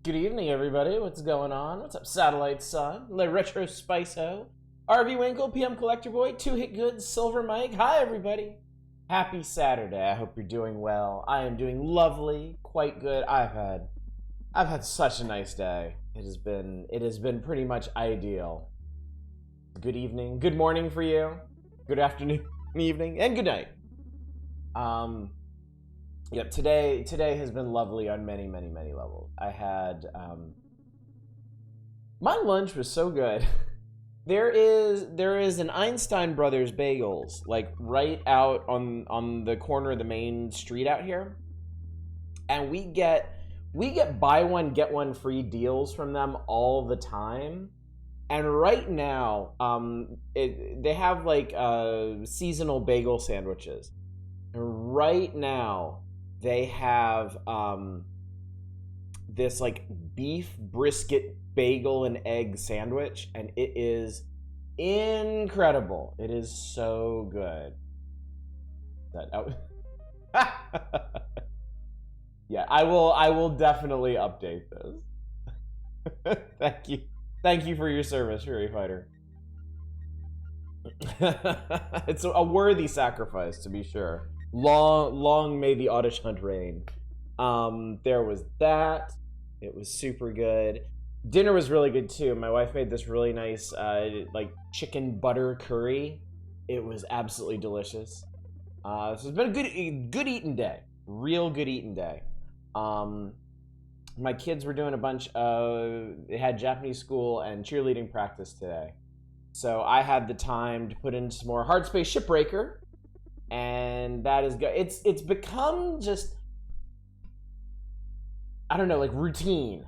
Good evening, everybody. What's going on? What's up, Satellite Sun, Le Retro Spice-Ho, RV Winkle, PM Collector Boy, Two Hit Goods, Silver Mike. Hi, everybody. Happy Saturday. I hope you're doing well. I am doing lovely, quite good. I've had such a nice day. It has been pretty much ideal. Good evening, good morning for you. Good afternoon, evening, and good night. Yep, today has been lovely on many levels. I had my lunch was so good. There is an Einstein Brothers Bagels like right out on the corner of the main street out here, and we get buy one get one free deals from them all the time. And right now, they have like seasonal bagel sandwiches. And right now, they have this like beef brisket bagel and egg sandwich, and it is incredible. It is so good. Yeah, I will definitely update this. Thank you for your service, Fury Fighter. It's a worthy sacrifice, to be sure. Long may the Oddish Hunt reign. There was that. It was super good. Dinner was really good too. My wife made this really nice like chicken butter curry. It was absolutely delicious. So it's been a good eating day. Real good eating day. My kids were doing a bunch of, they had Japanese school and cheerleading practice today. So I had the time to put in some more Hard Space Shipbreaker. And that is good. It's become just, I don't know, like routine.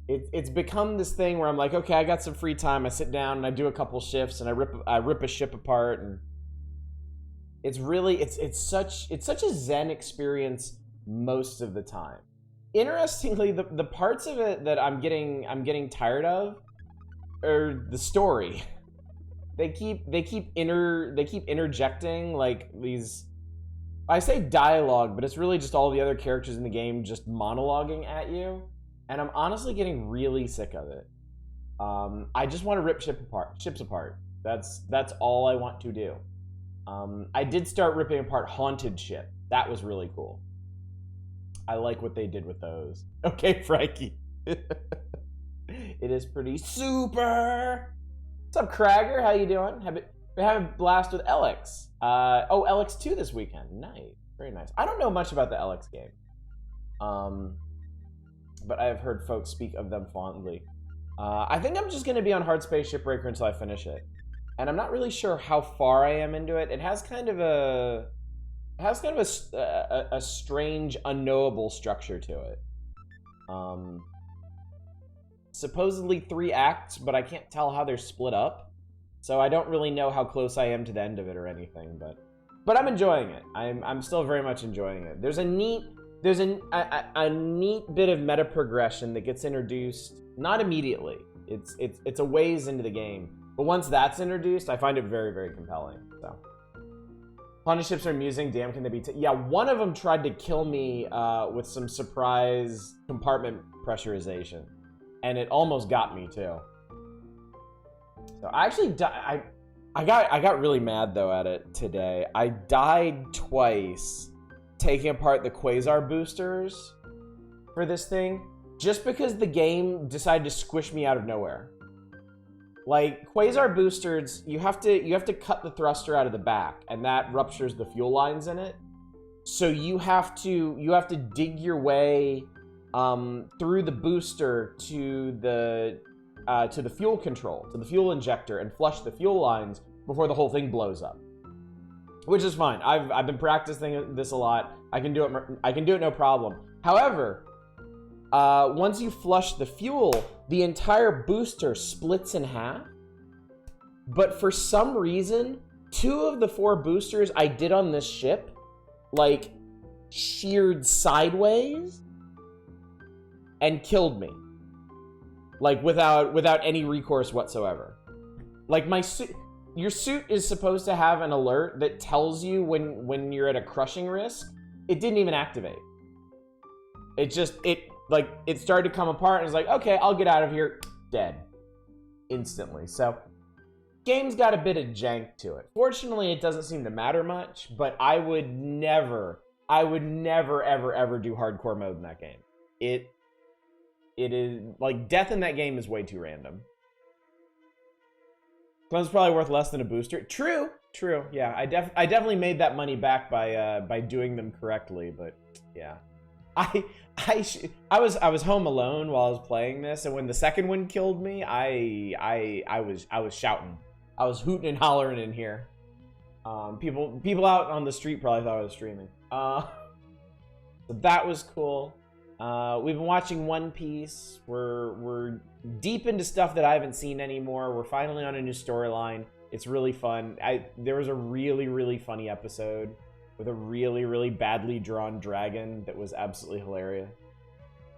It's become this thing where I'm like, okay, I got some free time. I sit down and I do a couple shifts and I rip a ship apart, and it's really it's such a zen experience most of the time. Interestingly, the parts of it that I'm getting tired of are the story. They keep interjecting like these, I say dialogue, but it's really just all the other characters in the game just monologuing at you, and I'm honestly getting really sick of it. I just want to rip ships apart. That's all I want to do. I did start ripping apart Haunted Ship. That was really cool. I like what they did with those. Okay, Frankie. It is pretty super. What's up, Cragger? How you doing? We're having a blast with LX. Oh, LX2 this weekend. Nice. Very nice. I don't know much about the LX game. But I have heard folks speak of them fondly. I think I'm just going to be on Hard Space Shipbreaker until I finish it. And I'm not really sure how far I am into it. It has kind of a strange, unknowable structure to it. Supposedly 3 acts, but I can't tell how they're split up. So I don't really know how close I am to the end of it or anything, but I'm enjoying it. I'm still very much enjoying it. There's a neat bit of meta progression that gets introduced, not immediately. It's a ways into the game. But once that's introduced, I find it very compelling. So Haunted ships are amusing. Damn, can they be? Yeah, one of them tried to kill me with some surprise compartment pressurization, and it almost got me too. So I actually I got really mad though at it today. I died twice taking apart the Quasar boosters for this thing just because the game decided to squish me out of nowhere. Like, Quasar boosters, you have to cut the thruster out of the back, and that ruptures the fuel lines in it. So you have to dig your way through the booster to the fuel control, to the fuel injector, and flush the fuel lines before the whole thing blows up. Which is fine. I've been practicing this a lot. I can do it no problem. However, once you flush the fuel, the entire booster splits in half. But for some reason, 2 of the 4 boosters I did on this ship, like, sheared sideways and killed me. Like, without any recourse whatsoever. Like, my suit, your suit is supposed to have an alert that tells you when you're at a crushing risk. It didn't even activate. It like, it started to come apart, and I was like, okay, I'll get out of here. Dead. Instantly. So, game's got a bit of jank to it. Fortunately, it doesn't seem to matter much, but I would never, ever, ever do hardcore mode in that game. It is, like, death in that game is way too random. Clone's probably worth less than a booster. True. Yeah, I definitely made that money back by doing them correctly, but yeah. I was home alone while I was playing this, and when the second one killed me, I was shouting. I was hooting and hollering in here. People out on the street probably thought I was streaming. So that was cool. We've been watching One Piece. We're deep into stuff that I haven't seen anymore. We're finally on a new storyline. It's really fun. There was a really funny episode with a really badly drawn dragon that was absolutely hilarious.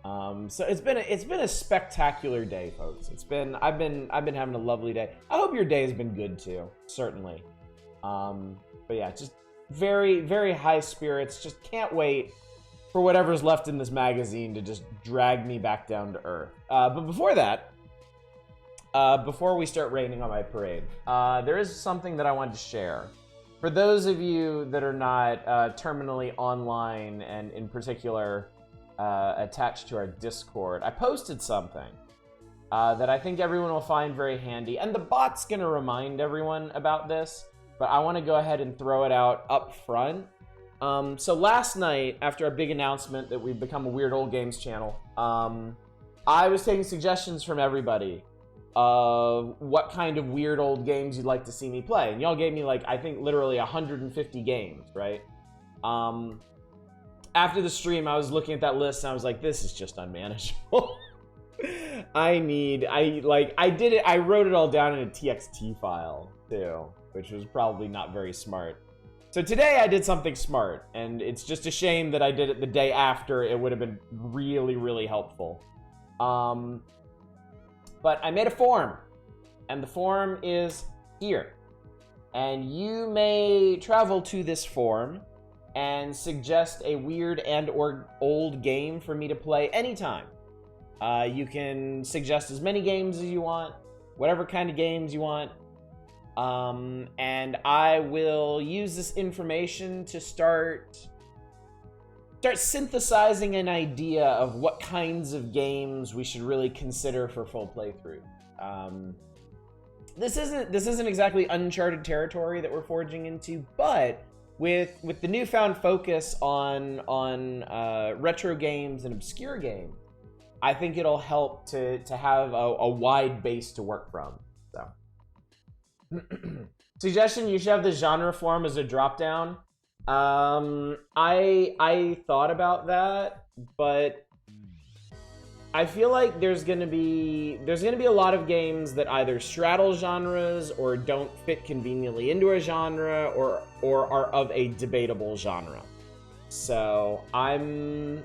So it's been a spectacular day, folks. I've been having a lovely day. I hope your day has been good too, certainly. But yeah, just very high spirits. Just can't wait for whatever's left in this magazine to just drag me back down to earth. But before that, before we start raining on my parade, there is something that I wanted to share. For those of you that are not terminally online and in particular attached to our Discord, I posted something that I think everyone will find very handy. And the bot's going to remind everyone about this, but I want to go ahead and throw it out up front. So last night, after a big announcement that we've become a Weird Old Games channel, I was taking suggestions from everybody of what kind of weird old games you'd like to see me play. And y'all gave me, like, I think literally 150 games, right? After the stream, I was looking at that list and I was like, this is just unmanageable. I wrote it all down in a TXT file too, which was probably not very smart. So today I did something smart, and it's just a shame that I did it the day after. It would have been really helpful. But I made a form, and the form is here. And you may travel to this form and suggest a weird and or old game for me to play anytime. You can suggest as many games as you want, whatever kind of games you want. And I will use this information to start synthesizing an idea of what kinds of games we should really consider for full playthrough. This isn't exactly uncharted territory that we're forging into, but with the newfound focus on retro games and obscure games, I think it'll help to have a wide base to work from. So, suggestion: you should have the genre form as a drop down. I thought about that, but I feel like there's gonna be a lot of games that either straddle genres or don't fit conveniently into a genre or are of a debatable genre. So I'm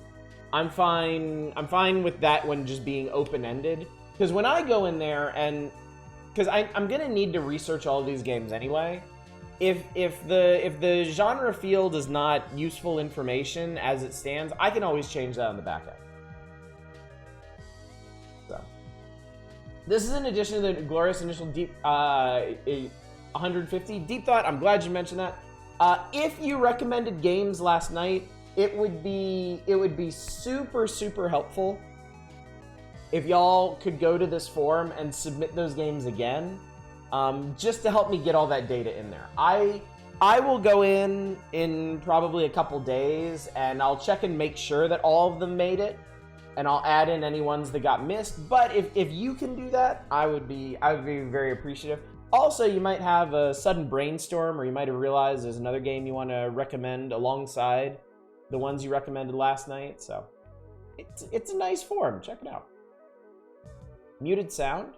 fine with that one just being open-ended, because when I go in there, and because I'm gonna need to research all of these games anyway. If the genre field is not useful information as it stands, I can always change that on the back end. So this is in addition to the glorious initial deep 150 deep thought. I'm glad you mentioned that. If you recommended games last night, it would be super helpful if y'all could go to this forum and submit those games again. Just to help me get all that data in there. I will go in probably a couple days, and I'll check and make sure that all of them made it, and I'll add in any ones that got missed. But if you can do that, I would be very appreciative. Also, you might have a sudden brainstorm, or you might have realized there's another game you want to recommend alongside the ones you recommended last night. So it's a nice forum. Check it out. Muted sound.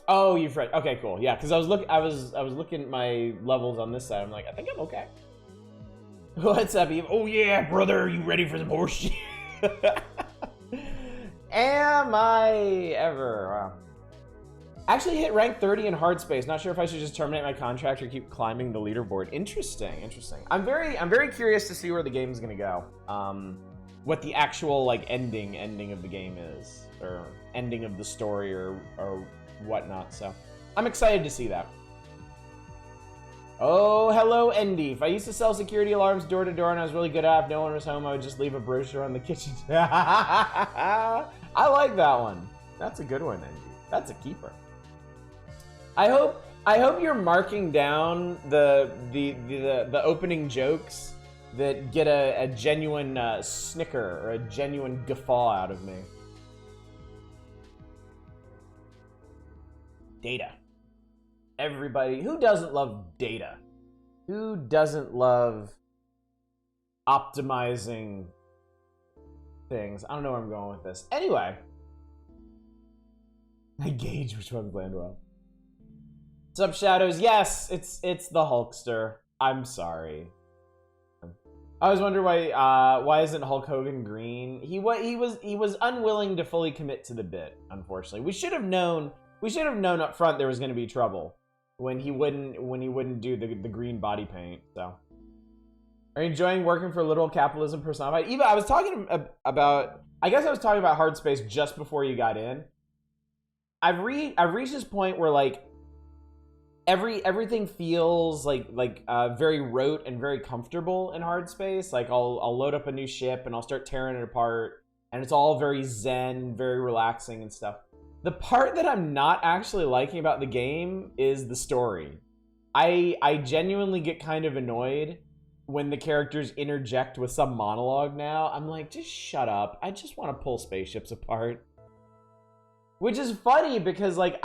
Oh, you've read. Okay, cool. Yeah, because I was looking at my levels on this side. I'm like, I think I'm okay. What's up, Eve? Oh yeah, brother, you ready for some horse shit? Am I ever? Wow. Actually hit rank 30 in hard space. Not sure if I should just terminate my contract or keep climbing the leaderboard. Interesting, interesting. I'm very curious to see where the game is gonna go. What the actual like ending of the game is, or ending of the story, or whatnot. So I'm excited to see that. Oh, hello, Endy. If I used to sell security alarms door to door and I was really good at it, if no one was home, I would just leave a brochure on the kitchen. I like that one. That's a good one, Endy. That's a keeper. I hope you're marking down the opening jokes that get a genuine snicker or a genuine guffaw out of me. Data. Everybody, who doesn't love data? Who doesn't love optimizing things? I don't know where I'm going with this. Anyway, I gauge which ones land well. What's up, Shadows? Yes, it's the Hulkster. I'm sorry. I always wonder why isn't Hulk Hogan green? He was unwilling to fully commit to the bit. Unfortunately, we should have known up front there was going to be trouble when he wouldn't do the green body paint. So, are you enjoying working for literal capitalism personified? Eva, I was talking about. I guess I was talking about hard space just before you got in. I've reached this point where like everything feels like very rote and very comfortable in hard space. Like I'll load up a new ship and I'll start tearing it apart, and it's all very zen, very relaxing and stuff. The part that I'm not actually liking about the game is the story. I genuinely get kind of annoyed when the characters interject with some monologue now. I'm like, just shut up. I just want to pull spaceships apart. Which is funny because like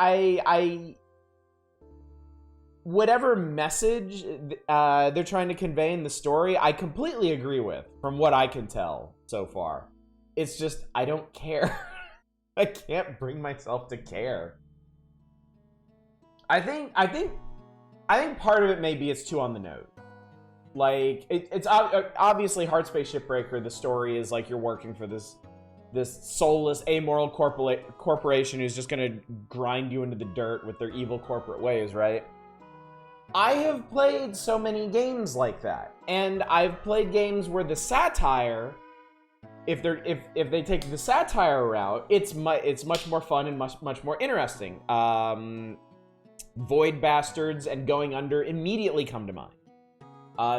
whatever message they're trying to convey in the story, I completely agree with from what I can tell so far. It's just, I don't care. I can't bring myself to care. I think part of it maybe it's too on the nose. Like it's obviously Hard Space Shipbreaker. The story is like you're working for this soulless, amoral corporation who's just gonna grind you into the dirt with their evil corporate ways, right? I have played so many games like that, and I've played games where the satire, if they take the satire route, it's much more fun and much more interesting. Void Bastards and Going Under immediately come to mind.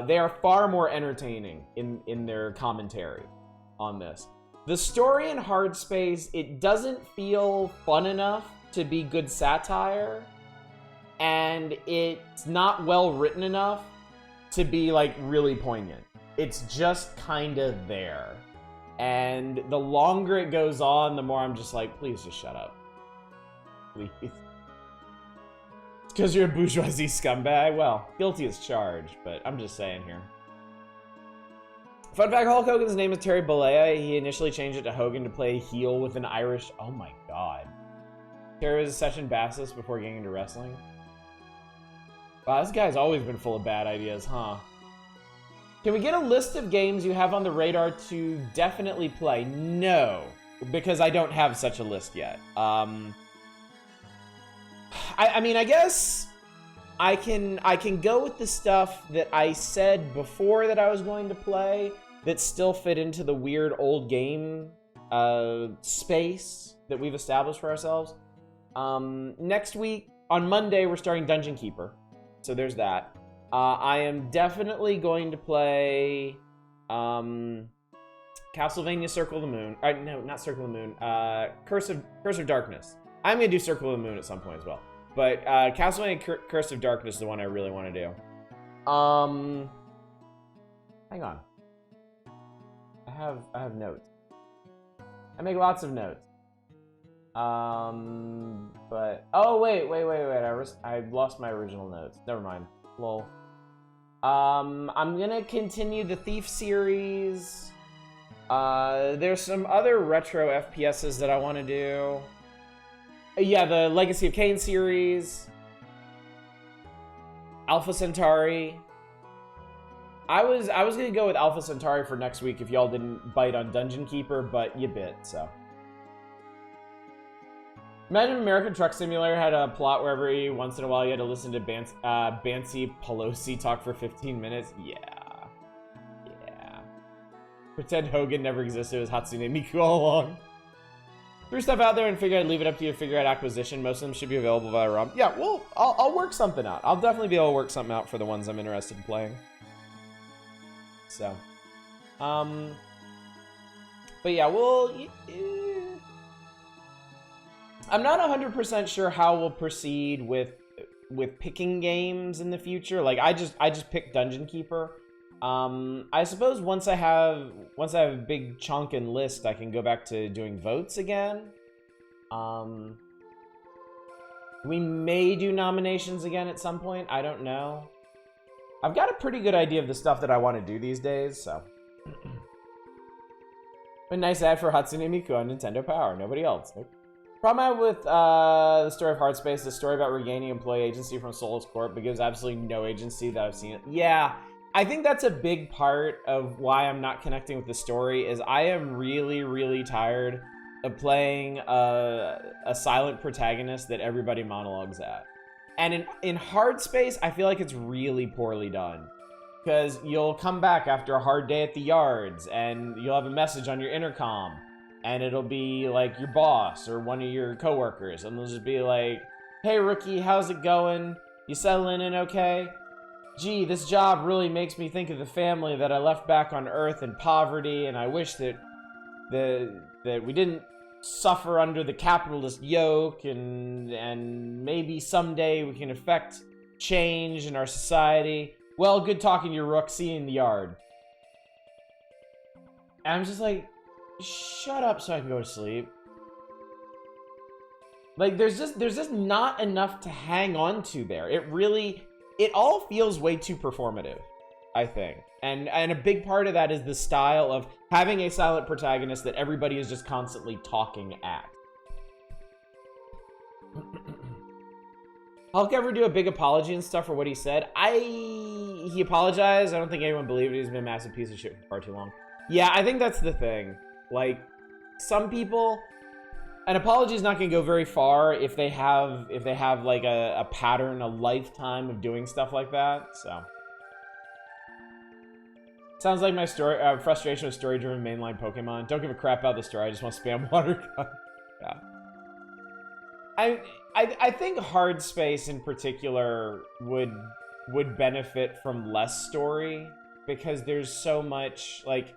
They are far more entertaining in their commentary on this. The story in Hard Space, it doesn't feel fun enough to be good satire, and it's not well written enough to be like really poignant. It's just kind of there. And the longer it goes on, the more I'm just like, please just shut up. Please. It's because you're a bourgeoisie scumbag? Well, guilty as charged, but I'm just saying here. Fun fact, Hulk Hogan's name is Terry Bollea. He initially changed it to Hogan to play heel with an Irish... Oh my god. Terry was a session bassist before getting into wrestling. Wow, this guy's always been full of bad ideas, huh? Can we get a list of games you have on the radar to definitely play? No, because I don't have such a list yet. I mean, I guess I can go with the stuff that I said before that I was going to play that still fit into the weird old game space that we've established for ourselves. Next week, on Monday, we're starting Dungeon Keeper. So there's that. I am definitely going to play Castlevania Circle of the Moon. No, not Circle of the Moon. Curse of Darkness. I'm going to do Circle of the Moon at some point as well. But Castlevania Curse of Darkness is the one I really want to do. Hang on. I have notes. I make lots of notes. But oh wait. I lost my original notes. Never mind. Lol. I'm gonna continue the Thief series. There's some other retro FPSs that I want to do. Yeah, the Legacy of Kain series. Alpha Centauri. I was gonna go with Alpha Centauri for next week if y'all didn't bite on Dungeon Keeper, but you bit, so. Imagine American Truck Simulator had a plot where every once in a while you had to listen to Bancy Pelosi talk for 15 minutes. Yeah. Yeah. Pretend Hogan never existed. It was Hatsune Miku all along. Threw stuff out there and figured I'd leave it up to you to figure out acquisition. Most of them should be available via ROM. Yeah, well, I'll work something out. I'll definitely be able to work something out for the ones I'm interested in playing. So, but yeah, well, I'm not 100% sure how we'll proceed with picking games in the future. Like I just picked Dungeon Keeper. I suppose once I have a big chunk and list, I can go back to doing votes again. We may do nominations again at some point. I don't know. I've got a pretty good idea of the stuff that I want to do these days, so. A nice ad for Hatsune Miku on Nintendo Power. Nobody else. Nope. Problem I have with the story of Heartspace, the story about regaining employee agency from Souls Corp, but gives absolutely no agency that I've seen it. Yeah. I think that's a big part of why I'm not connecting with the story, is I am really, really tired of playing a silent protagonist that everybody monologues at. And in Hard Space, I feel like it's really poorly done. Because you'll come back after a hard day at the yards, and you'll have a message on your intercom, and it'll be like your boss or one of your coworkers, and they'll just be like, "Hey rookie, how's it going? You settling in okay? Gee, this job really makes me think of the family that I left back on Earth in poverty, and I wish that we didn't suffer under the capitalist yoke, and maybe someday we can effect change in our society. Well, good talking to you, Rook. See you in the yard." And I'm just like, shut up so I can go to sleep. Like, there's just not enough to hang on to there. It all feels way too performative, I think. And a big part of that is the style of having a silent protagonist that everybody is just constantly talking at. Hulk ever do a big apology and stuff for what he said? He apologized. I don't think anyone believed it. He's been a massive piece of shit for far too long. Yeah, I think that's the thing. Like, some people, an apology is not going to go very far if they have like a pattern, a lifetime of doing stuff like that. So, sounds like my story frustration with story-driven mainline Pokemon. Don't give a crap about the story. I just want to spam water gun. Yeah. I think Hard Space in particular would benefit from less story, because there's so much, like,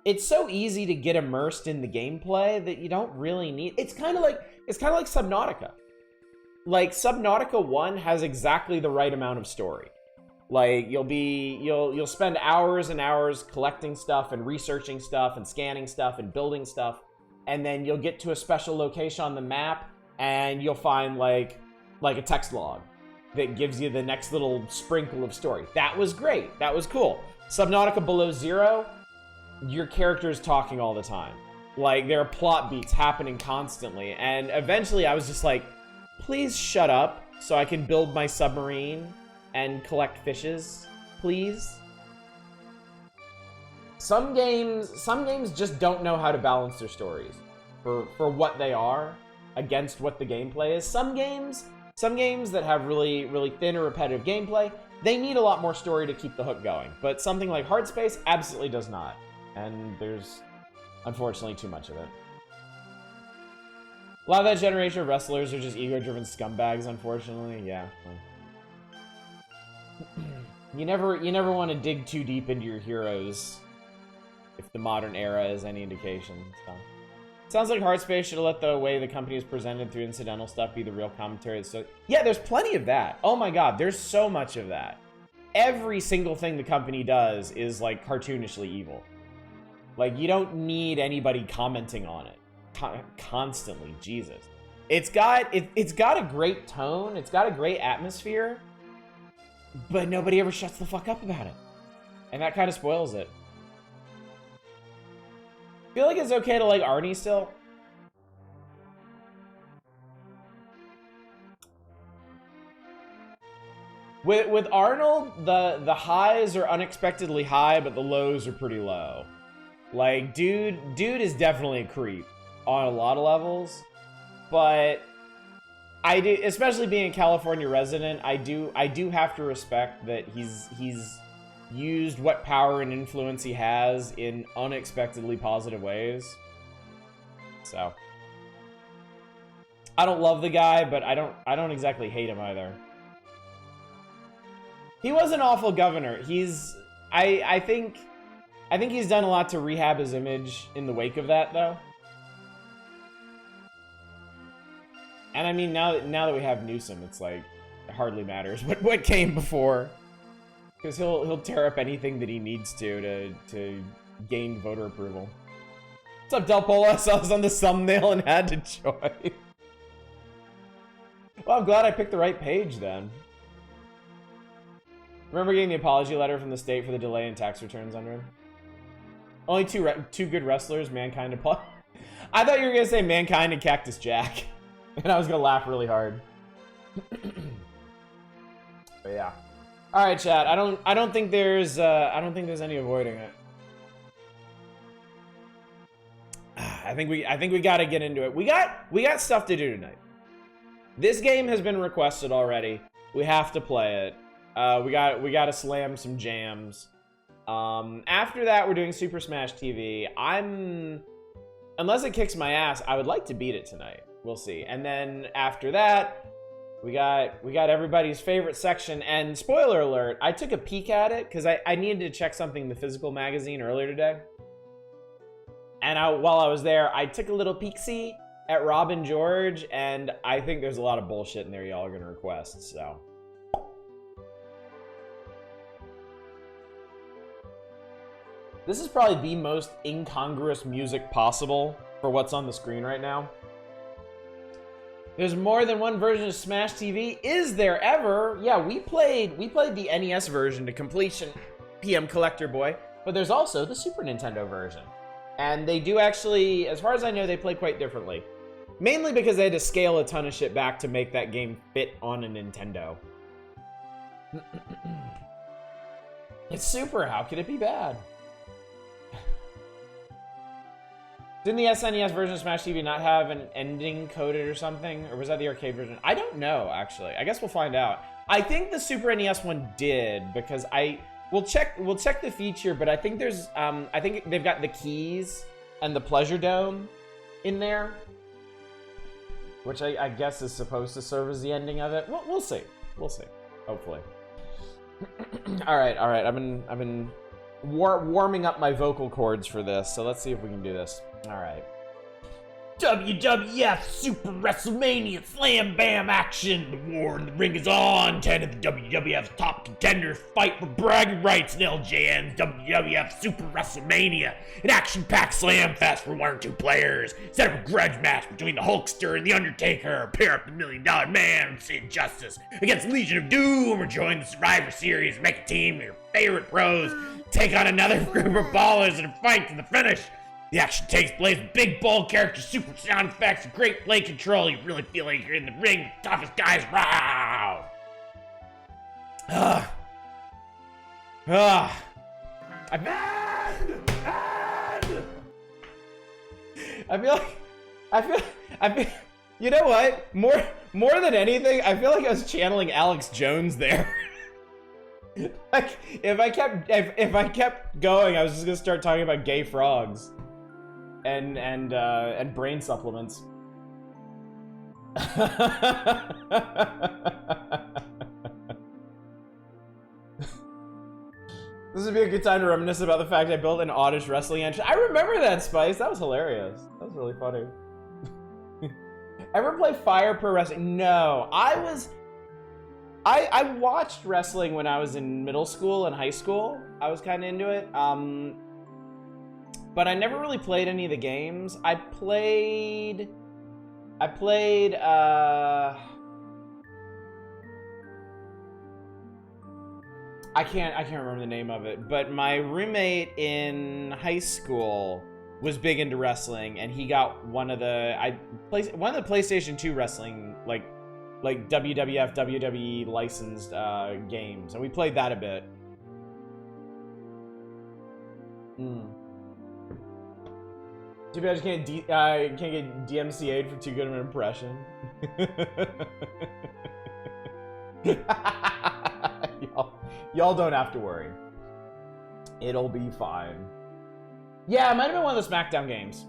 it's so easy to get immersed in the gameplay that you don't really need. It's kind of like Subnautica. Like, Subnautica 1 has exactly the right amount of story. Like, you'll spend hours and hours collecting stuff and researching stuff and scanning stuff and building stuff, and then you'll get to a special location on the map and you'll find like a text log that gives you the next little sprinkle of story. That was great. That was cool. Subnautica Below Zero, your character is talking all the time. Like, there are plot beats happening constantly, and eventually I was just like, please shut up so I can build my submarine and collect fishes, please. Some games just don't know how to balance their stories for what they are against what the gameplay is. Some games that have really, really thin or repetitive gameplay, they need a lot more story to keep the hook going. But something like Hard Space absolutely does not. And there's, unfortunately, too much of it. A lot of that generation of wrestlers are just ego-driven scumbags, unfortunately. Yeah. You never want to dig too deep into your heroes, if the modern era is any indication. So. Sounds like Hard Space should have let the way the company is presented through incidental stuff be the real commentary. So yeah, there's plenty of that. Oh my god, there's so much of that. Every single thing the company does is like cartoonishly evil. Like, you don't need anybody commenting on it constantly. Jesus, it's got a great tone. It's got a great atmosphere, but nobody ever shuts the fuck up about it, and that kind of spoils it. Feel like it's okay to like Arnie still. With Arnold, the highs are unexpectedly high, but the lows are pretty low. Like, dude is definitely a creep on a lot of levels, but I do, especially being a California resident, I do have to respect that he's used what power and influence he has in unexpectedly positive ways. So I don't love the guy, but I don't exactly hate him either. He was an awful governor. I think he's done a lot to rehab his image in the wake of that, though. And I mean, now that we have Newsom, it's like it hardly matters what came before, because he'll tear up anything that he needs to gain voter approval. What's up, Del Polo? I saw this on the thumbnail and had to join. Well, I'm glad I picked the right page then. Remember getting the apology letter from the state for the delay in tax returns under him? Only two good wrestlers, Mankind and Paul. I thought you were gonna say Mankind and Cactus Jack, and I was gonna laugh really hard. But yeah. All right, chat. I don't think there's any avoiding it. I think we got to get into it. We got stuff to do tonight. This game has been requested already. We have to play it. We got to slam some jams. After that, we're doing Super Smash TV. Unless it kicks my ass, I would like to beat it tonight. We'll see. And then after that, we got everybody's favorite section. And spoiler alert, I took a peek at it because I needed to check something in the physical magazine earlier today. And while I was there, I took a little peek-see at Robin George, and I think there's a lot of bullshit in there y'all are gonna request, so. This is probably the most incongruous music possible for what's on the screen right now. There's more than one version of Smash TV. Is there ever? Yeah, we played the NES version to completion, PM Collector Boy, but there's also the Super Nintendo version. And they do actually, as far as I know, they play quite differently. Mainly because they had to scale a ton of shit back to make that game fit on a Nintendo. It's super, how could it be bad? Didn't the SNES version of Smash TV not have an ending coded or something? Or was that the arcade version? I don't know, actually. I guess we'll find out. I think the Super NES one did, because we'll check the feature, but I think there's I think they've got the keys and the Pleasure Dome in there, which I guess is supposed to serve as the ending of it. We'll see. We'll see. Hopefully. All right. I've been warming up my vocal cords for this, so let's see if we can do this. All right. WWF Super WrestleMania Slam Bam action. The war in the ring is on. 10 of the WWF's top contenders fight for bragging rights in LJN's WWF Super WrestleMania. An action-packed slam fest for one or two players. Set up a grudge match between the Hulkster and the Undertaker. Pair up the $1 Million Man and Sid Justice against Legion of Doom, or join the Survivor Series. Make a team of your favorite pros. Take on another group of ballers in a fight to the finish. The action takes place with big, bold characters, super sound effects, and great play control. You really feel like you're in the ring with the toughest guys around. I feel, you know what? More than anything, I feel like I was channeling Alex Jones there. Like, if I kept going, I was just gonna start talking about gay frogs. And brain supplements. This would be a good time to reminisce about the fact I built an Oddish wrestling engine. I remember that, Spice. That was hilarious. That was really funny. Ever play Fire Pro Wrestling? No. I watched wrestling when I was in middle school and high school. I was kind of into it. But I never really played any of the games. I played I can't remember the name of it, but my roommate in high school was big into wrestling, and he got one of the PlayStation 2 wrestling, like WWF, WWE licensed games, and we played that a bit. Too bad you can't get DMCA'd for too good of an impression. Y'all don't have to worry. It'll be fine. Yeah, it might have been one of the SmackDown games.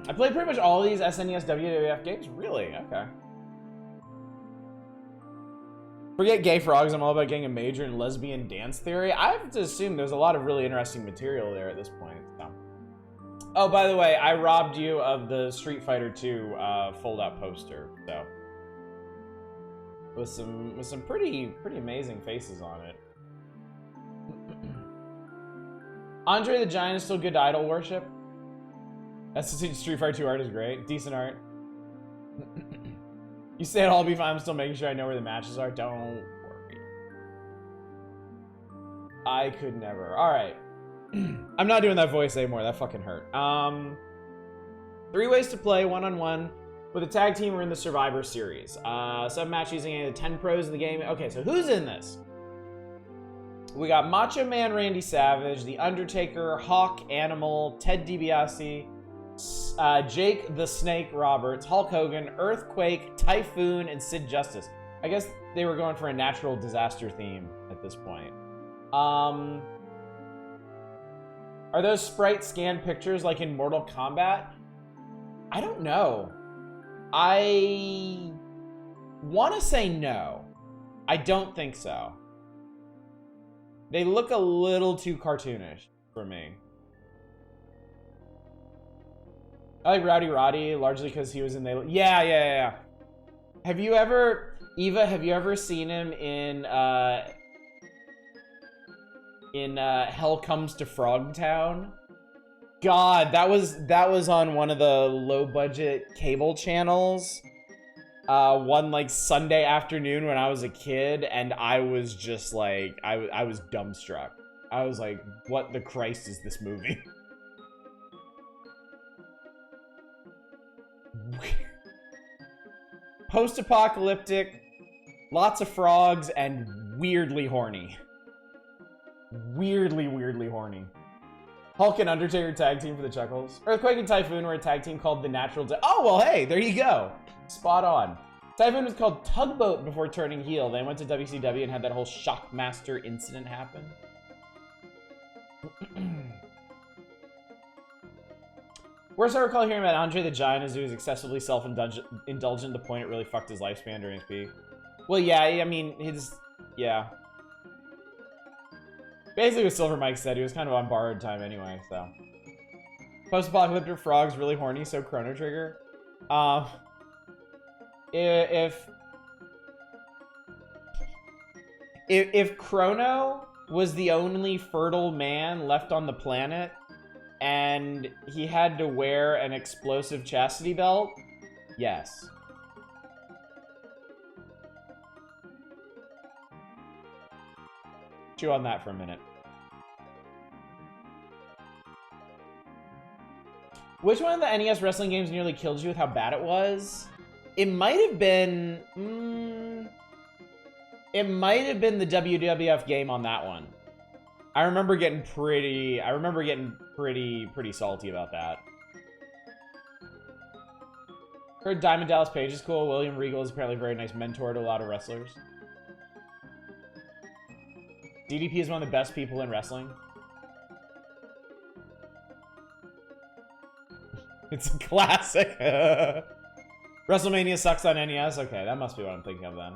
I played pretty much all of these SNES WWF games. Really? Okay. Forget Gay Frogs, I'm all about getting a major in lesbian dance theory. I have to assume there's a lot of really interesting material there at this point. So. Oh, by the way, I robbed you of the Street Fighter 2 fold-out poster. So, with some pretty amazing faces on it. Andre the Giant is still good to idol worship. That's the Street Fighter 2 art is great. Decent art. You say it'll all be fine. I'm still making sure I know where the matches are. Don't worry. I could never. All right. I'm not doing that voice anymore. That fucking hurt. 3 ways to play one-on-one with a tag team or in the Survivor Series. 7 matches using any of the 10 pros in the game. Okay, so who's in this? We got Macho Man Randy Savage, The Undertaker, Hawk Animal, Ted DiBiase, Jake the Snake Roberts, Hulk Hogan, Earthquake, Typhoon, and Sid Justice. I guess they were going for a natural disaster theme at this point. Are those sprite scanned pictures like in Mortal Kombat? I don't know. I want to say no. I don't think so. They look a little too cartoonish for me. I like Rowdy Roddy largely because he was in the... Yeah. Have you ever... Eva, have you ever seen him in Hell Comes to Frogtown? God, that was on one of the low-budget cable channels. One, like, Sunday afternoon when I was a kid, and I was just, like... I was dumbstruck. I was like, what the Christ is this movie? Post-apocalyptic, lots of frogs, and weirdly horny. Weirdly horny. Hulk and Undertaker tag team for the chuckles. Earthquake and Typhoon were a tag team called the Natural... Oh, well, hey, there you go. Spot on. Typhoon was called Tugboat before turning heel. They went to WCW and had that whole Shockmaster incident happen. Worst I recall hearing about Andre the Giant is he was excessively self-indulgent to the point it really fucked his lifespan during his peak. Well, yeah, I mean, yeah. Basically what Silver Mike said, he was kind of on borrowed time anyway, so. Post-apocalyptic frogs really horny, so Chrono Trigger. If Chrono was the only fertile man left on the planet, and he had to wear an explosive chastity belt, yes. Chew on that for a minute. Which one of the NES wrestling games nearly killed you with how bad it was? It might have been... it might have been the WWF game on that one. I remember getting pretty salty about that. Heard Diamond Dallas Page is cool. William Regal is apparently a very nice mentor to a lot of wrestlers. DDP is one of the best people in wrestling. It's a classic. WrestleMania sucks on NES? Okay, that must be what I'm thinking of then.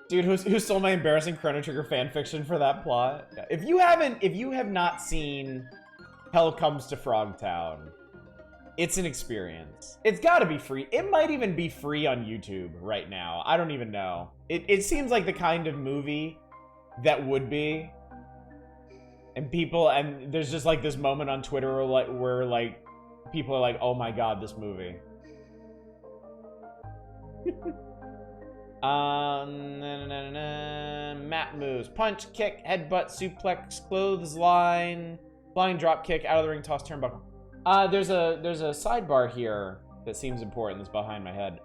Dude, who stole my embarrassing Chrono Trigger fanfiction for that plot? Yeah. If you have not seen Hell Comes to Frogtown, it's an experience. It's gotta be free. It might even be free on YouTube right now. I don't even know. It seems like the kind of movie that would be. And there's just like this moment on Twitter where like people are like, oh my god, this movie. Mat moves. Punch, kick, headbutt, suplex, clothesline, flying drop kick, out of the ring, toss, turnbuckle. There's a sidebar here that seems important that's behind my head.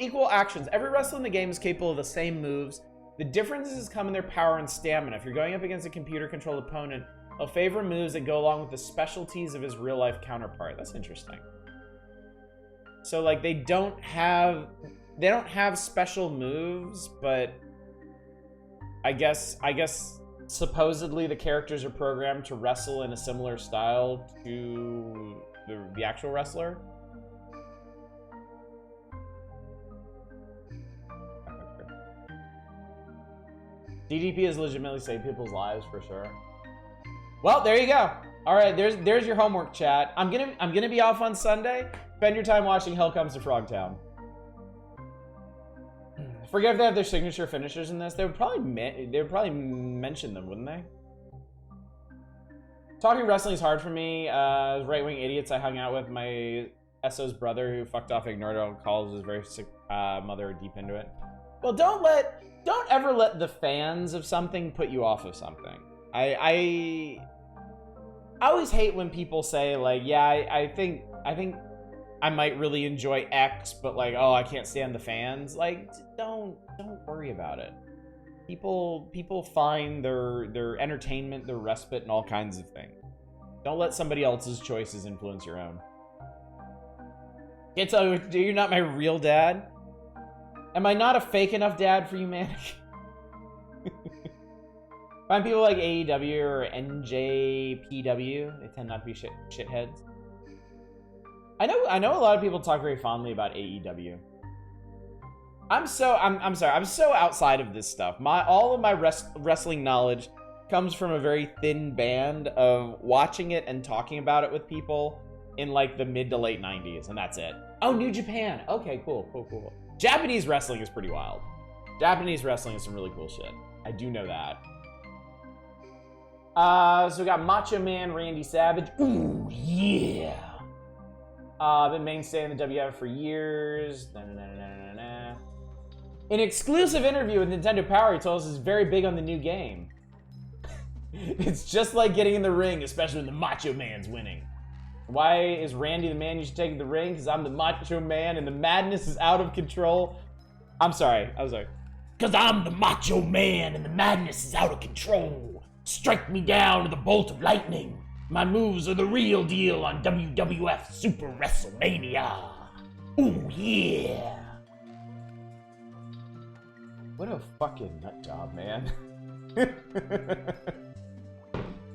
Equal actions. Every wrestler in the game is capable of the same moves. The differences come in their power and stamina. If you're going up against a computer-controlled opponent, favorite moves that go along with the specialties of his real-life counterpart. That's interesting. So, like, they don't have special moves, but I guess supposedly the characters are programmed to wrestle in a similar style to the actual wrestler. DDP has legitimately saved people's lives for sure. Well, there you go. All right, there's your homework, chat. I'm gonna be off on Sunday. Spend your time watching Hell Comes to Frogtown. Forget if they have their signature finishers in this. They would probably mention them, wouldn't they? Talking wrestling is hard for me. Right-wing idiots I hung out with. My SO's brother who fucked off ignored all calls his very sick mother deep into it. Well, don't ever let the fans of something put you off of something. I always hate when people say like, yeah, I think I might really enjoy X, but like, oh, I can't stand the fans. Like, don't worry about it. People find their entertainment, their respite, and all kinds of things. Don't let somebody else's choices influence your own. Can't tell you, you're not my real dad. Am I not a fake enough dad for you, Manic? Find people like AEW or NJPW. They tend not to be shitheads. I know a lot of people talk very fondly about AEW. I'm sorry. I'm so outside of this stuff. All of my wrestling knowledge comes from a very thin band of watching it and talking about it with people in like the mid to late 90s, and that's it. Oh, New Japan. Okay, cool. Japanese wrestling is pretty wild. Japanese wrestling is some really cool shit. I do know that. So we got Macho Man Randy Savage. Ooh, yeah. Been mainstay in the WWF for years. In an exclusive interview with Nintendo Power, he told us he's very big on the new game. It's just like getting in the ring, especially when the Macho Man's winning. Why is Randy the man you should take to the ring? Because I'm the Macho Man and the madness is out of control. I'm sorry. Because I'm the Macho Man and the madness is out of control. Strike me down with a bolt of lightning. My moves are the real deal on WWF Super WrestleMania. Ooh, yeah. What a fucking nut job, man.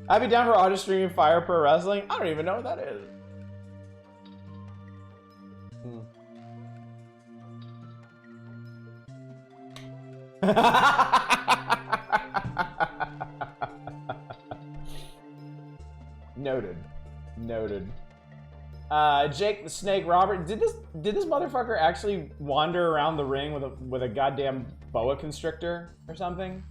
I'd be down for auto streaming Fire Pro Wrestling. I don't even know what that is. Noted. Jake the Snake Robert, did this motherfucker actually wander around the ring with a goddamn boa constrictor or something?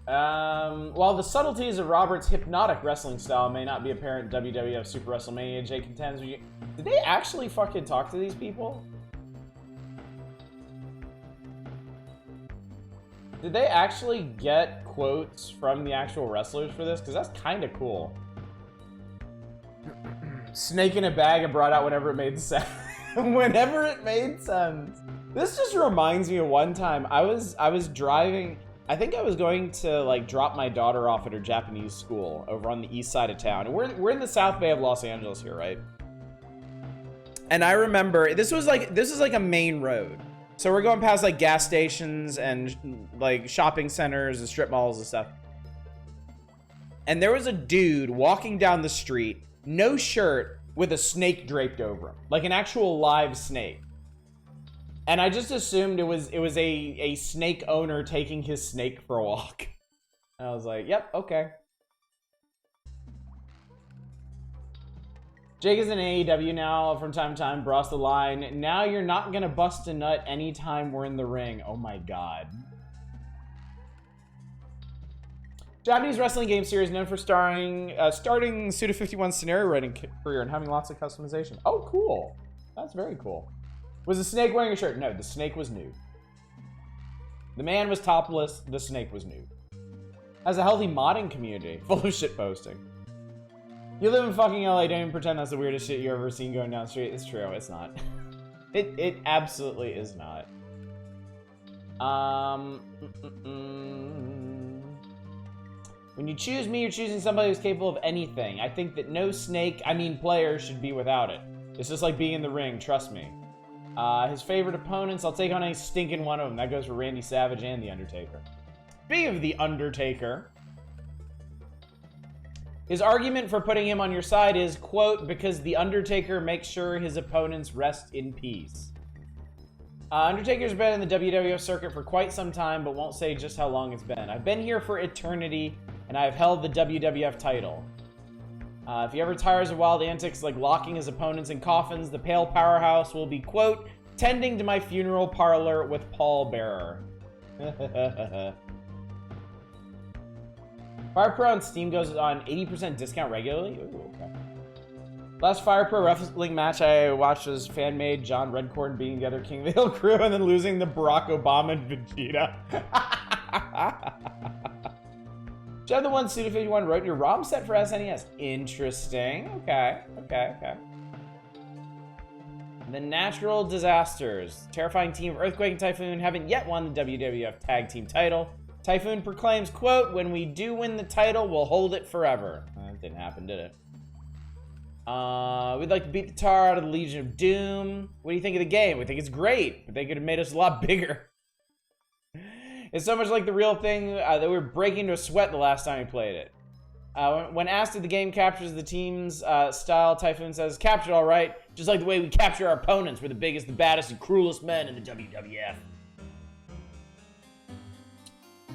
While the subtleties of Robert's hypnotic wrestling style may not be apparent in WWF Super WrestleMania, Jake contends, did they actually fucking talk to these people? Did they actually get quotes from the actual wrestlers for this? Because that's kind of cool. Snake in a bag and brought out whenever it made sense. Whenever it made sense. This just reminds me of one time I was driving. I think I was going to like drop my daughter off at her Japanese school over on the east side of town. And we're in the South Bay of Los Angeles here, right? And I remember this was like a main road. So we're going past like gas stations and like shopping centers and strip malls and stuff. And there was a dude walking down the street, no shirt, with a snake draped over him, like an actual live snake. And I just assumed it was a snake owner taking his snake for a walk. And I was like, yep, okay. Jake is in AEW now from time to time, Bros the line. Now you're not gonna bust a nut anytime we're in the ring. Oh my god. Japanese wrestling game series known for starting Suda51's scenario writing career and having lots of customization. Oh, cool. That's very cool. Was the snake wearing a shirt? No, the snake was nude. The man was topless, the snake was nude. Has a healthy modding community, full of shit posting. You live in fucking LA, don't even pretend that's the weirdest shit you've ever seen going down the street. It's true, it's not. It absolutely is not. When you choose me, you're choosing somebody who's capable of anything. I think that no player should be without it. It's just like being in the ring, trust me. His favorite opponents, I'll take on any stinking one of them. That goes for Randy Savage and The Undertaker. Speaking of The Undertaker, his argument for putting him on your side is, quote, because The Undertaker makes sure his opponents rest in peace. Undertaker's been in the WWF circuit for quite some time, but won't say just how long it's been. I've been here for eternity, and I've held the WWF title. If he ever tires of wild antics like locking his opponents in coffins, the Pale Powerhouse will be, quote, tending to my funeral parlor with pallbearer. Fire Pro on Steam goes on 80% discount regularly? Ooh, okay. Last Fire Pro wrestling match I watched was fan-made John Redcorn beating the other King of the Hill crew and then losing to Barack Obama and Vegeta. Jeff the One Suda51 wrote your ROM set for SNES. Interesting. Okay. The Natural Disasters. Terrifying team of Earthquake and Typhoon haven't yet won the WWF Tag Team title. Typhoon proclaims, quote, when we do win the title, we'll hold it forever. That didn't happen, did it? We'd like to beat the tar out of the Legion of Doom. What do you think of the game? We think it's great, but they could have made us a lot bigger. It's so much like the real thing that we were breaking into a sweat the last time we played it. When asked if the game captures the team's style, Typhoon says, captured all right, just like the way we capture our opponents. We're the biggest, the baddest, and cruelest men in the WWF.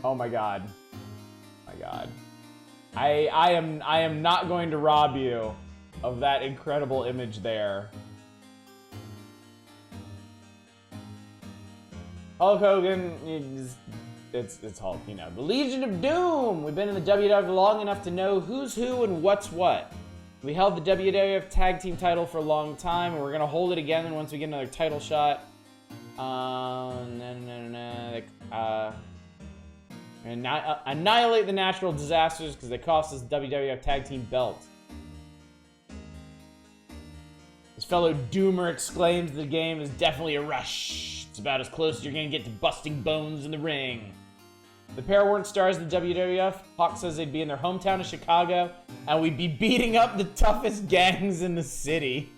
Oh my god. My god. I am not going to rob you of that incredible image there. Hulk Hogan is, it's Hulk, you know. The Legion of Doom! We've been in the WWF long enough to know who's who and what's what. We held the WWF Tag Team title for a long time, and we're gonna hold it again once we get another title shot. Annihilate the Natural Disasters because they cost us the WWF Tag Team belt. His fellow Doomer exclaims the game is definitely a rush. It's about as close as you're gonna get to busting bones in the ring. The pair weren't stars of the WWF. Hawk says they'd be in their hometown of Chicago, and we'd be beating up the toughest gangs in the city.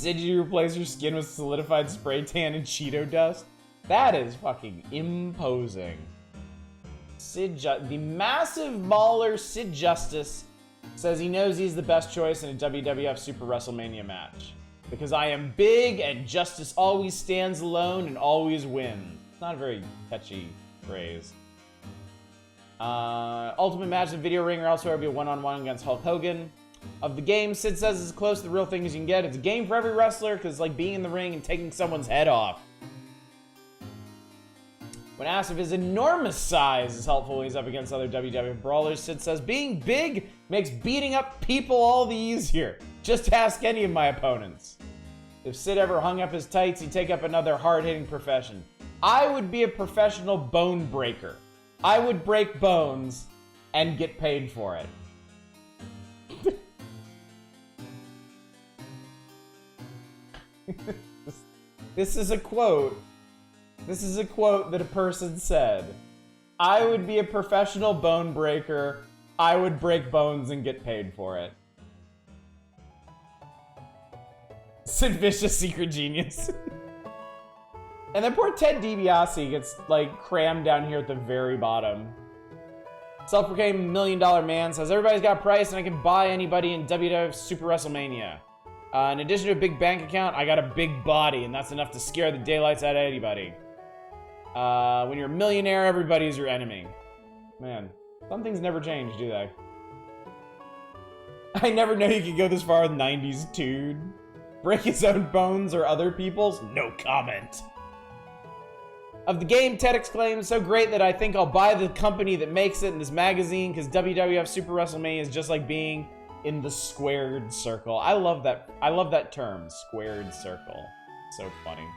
Did you replace your skin with solidified spray tan and Cheeto dust? That is fucking imposing. The massive baller Sid Justice says he knows he's the best choice in a WWF Super WrestleMania match. Because I am big and Justice always stands alone and always wins. It's not a very catchy phrase. Ultimate match in Video Ring or elsewhere will be a one-on-one against Hulk Hogan. Of the game, Sid says it's as close to the real thing as you can get. It's a game for every wrestler because it's like being in the ring and taking someone's head off. When asked if his enormous size is helpful when he's up against other WWF brawlers, Sid says, being big makes beating up people all the easier. Just ask any of my opponents. If Sid ever hung up his tights, he'd take up another hard-hitting profession. I would be a professional bone breaker. I would break bones and get paid for it. This is a quote. This is a quote that a person said. I would be a professional bone breaker. I would break bones and get paid for it. Sid Vicious, secret genius. And then poor Ted DiBiase gets, like, crammed down here at the very bottom. Self-proclaimed $1 million man says, everybody's got a price and I can buy anybody in WWF Super WrestleMania. In addition to a big bank account, I got a big body, and that's enough to scare the daylights out of anybody. When you're a millionaire, everybody's your enemy. Man, some things never change, do they? I never know you could go this far with 90s dude. Break his own bones or other people's? No comment. Of the game, Ted exclaims, so great that I think I'll buy the company that makes it in this magazine because WWF Super WrestleMania is just like being in the squared circle. I love that term, squared circle. So funny.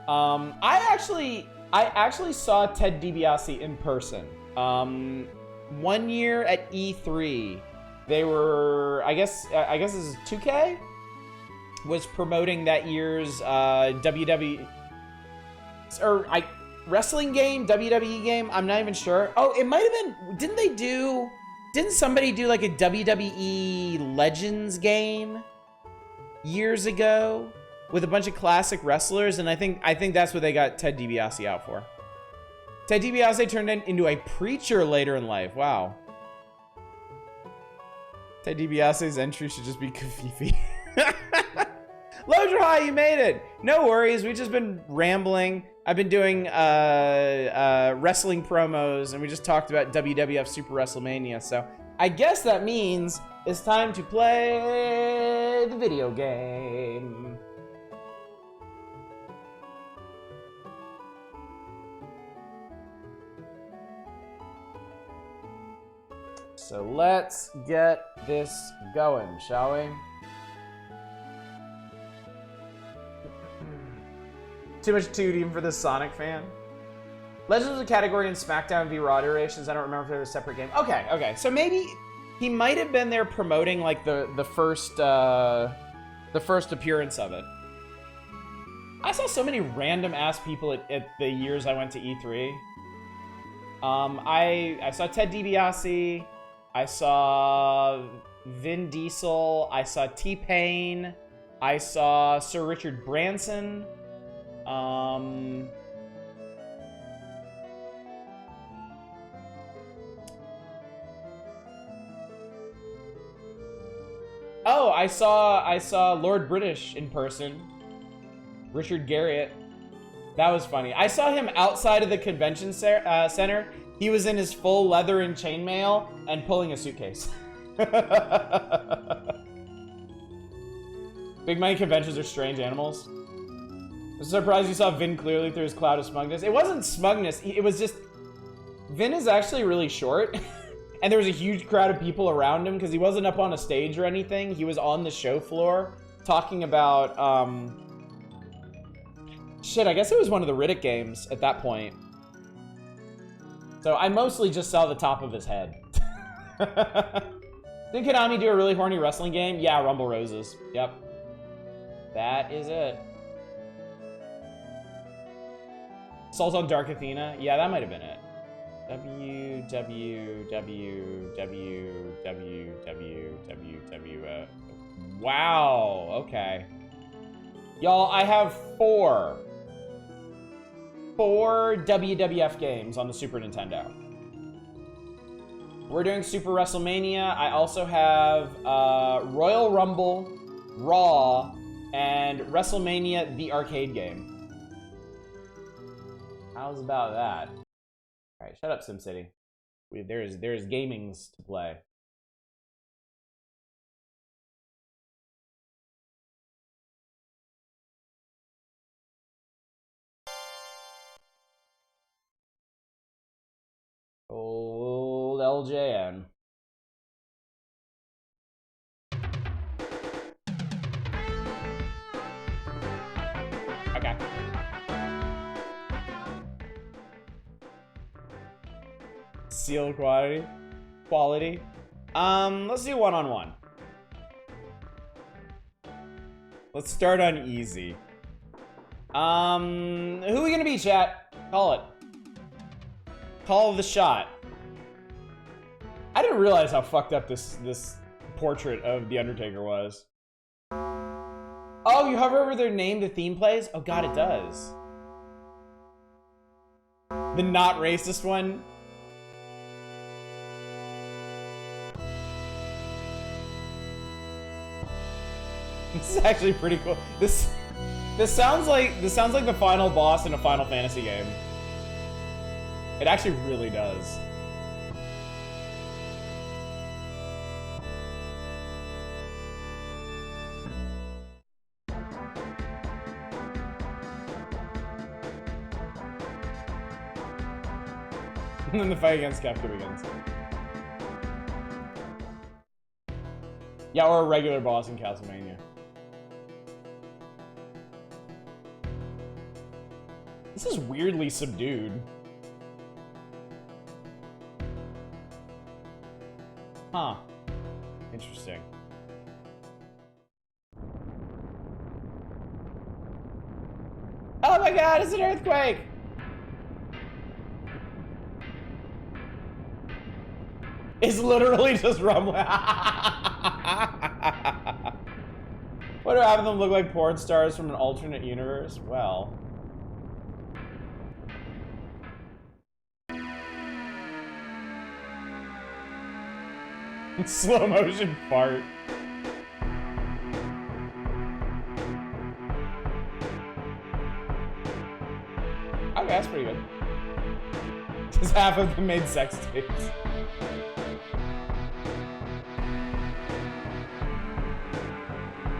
I actually saw Ted DiBiase in person. 1 year at E3, they were, I guess this is 2K was promoting that year's WWE, or wrestling game, WWE game. I'm not even sure. Oh, it might have been. Didn't somebody do like a WWE Legends game years ago with a bunch of classic wrestlers? And I think that's what they got Ted DiBiase out for. Ted DiBiase turned into a preacher later in life. Wow. Ted DiBiase's entry should just be Kafifi. Lodra, you made it. No worries. We've just been rambling. I've been doing wrestling promos, and we just talked about WWF Super WrestleMania. So I guess that means it's time to play the video game. So let's get this going, shall we? Too much 2D even for this Sonic fan. Legends was a category in SmackDown v Raw iterations. I don't remember if there was a separate game. Okay. So maybe he might have been there promoting like the first appearance of it. I saw so many random ass people at the years I went to E3. I saw Ted DiBiase. I saw Vin Diesel. I saw T-Pain. I saw Sir Richard Branson. Oh, I saw Lord British in person. Richard Garriott. That was funny. I saw him outside of the convention center. He was in his full leather and chainmail and pulling a suitcase. Big money conventions are strange animals. I'm surprised you saw Vin clearly through his cloud of smugness. It wasn't smugness. It was just... Vin is actually really short. And there was a huge crowd of people around him because he wasn't up on a stage or anything. He was on the show floor talking about... Shit, I guess it was one of the Riddick games at that point. So I mostly just saw the top of his head. Didn't Konami do a really horny wrestling game? Yeah, Rumble Roses. Yep. That is it. Assault on Dark Athena? Yeah, that might have been it. Wow, okay. Y'all, I have four WWF games on the Super Nintendo. We're doing Super WrestleMania. I also have Royal Rumble, Raw, and WrestleMania the arcade game. How's about that? All right, shut up, SimCity. There's gamings to play. Old LJN. Okay. Seal quality. Let's do one-on-one. Let's start on easy. Who are we gonna be, chat? Call it. Call the shot. I didn't realize how fucked up this portrait of The Undertaker was. Oh, you hover over their name, the theme plays? Oh god, it does. The not racist one. This is actually pretty cool. This sounds like the final boss in a Final Fantasy game. It actually really does. And then the fight against Capcom begins. Yeah, or a regular boss in Castlevania. This is weirdly subdued. Huh. Interesting. Oh my god, it's an earthquake! It's literally just rumbling. What do having them look like porn stars from an alternate universe? Well. Slow motion fart. Okay, that's pretty good. Because half of them made sex tapes.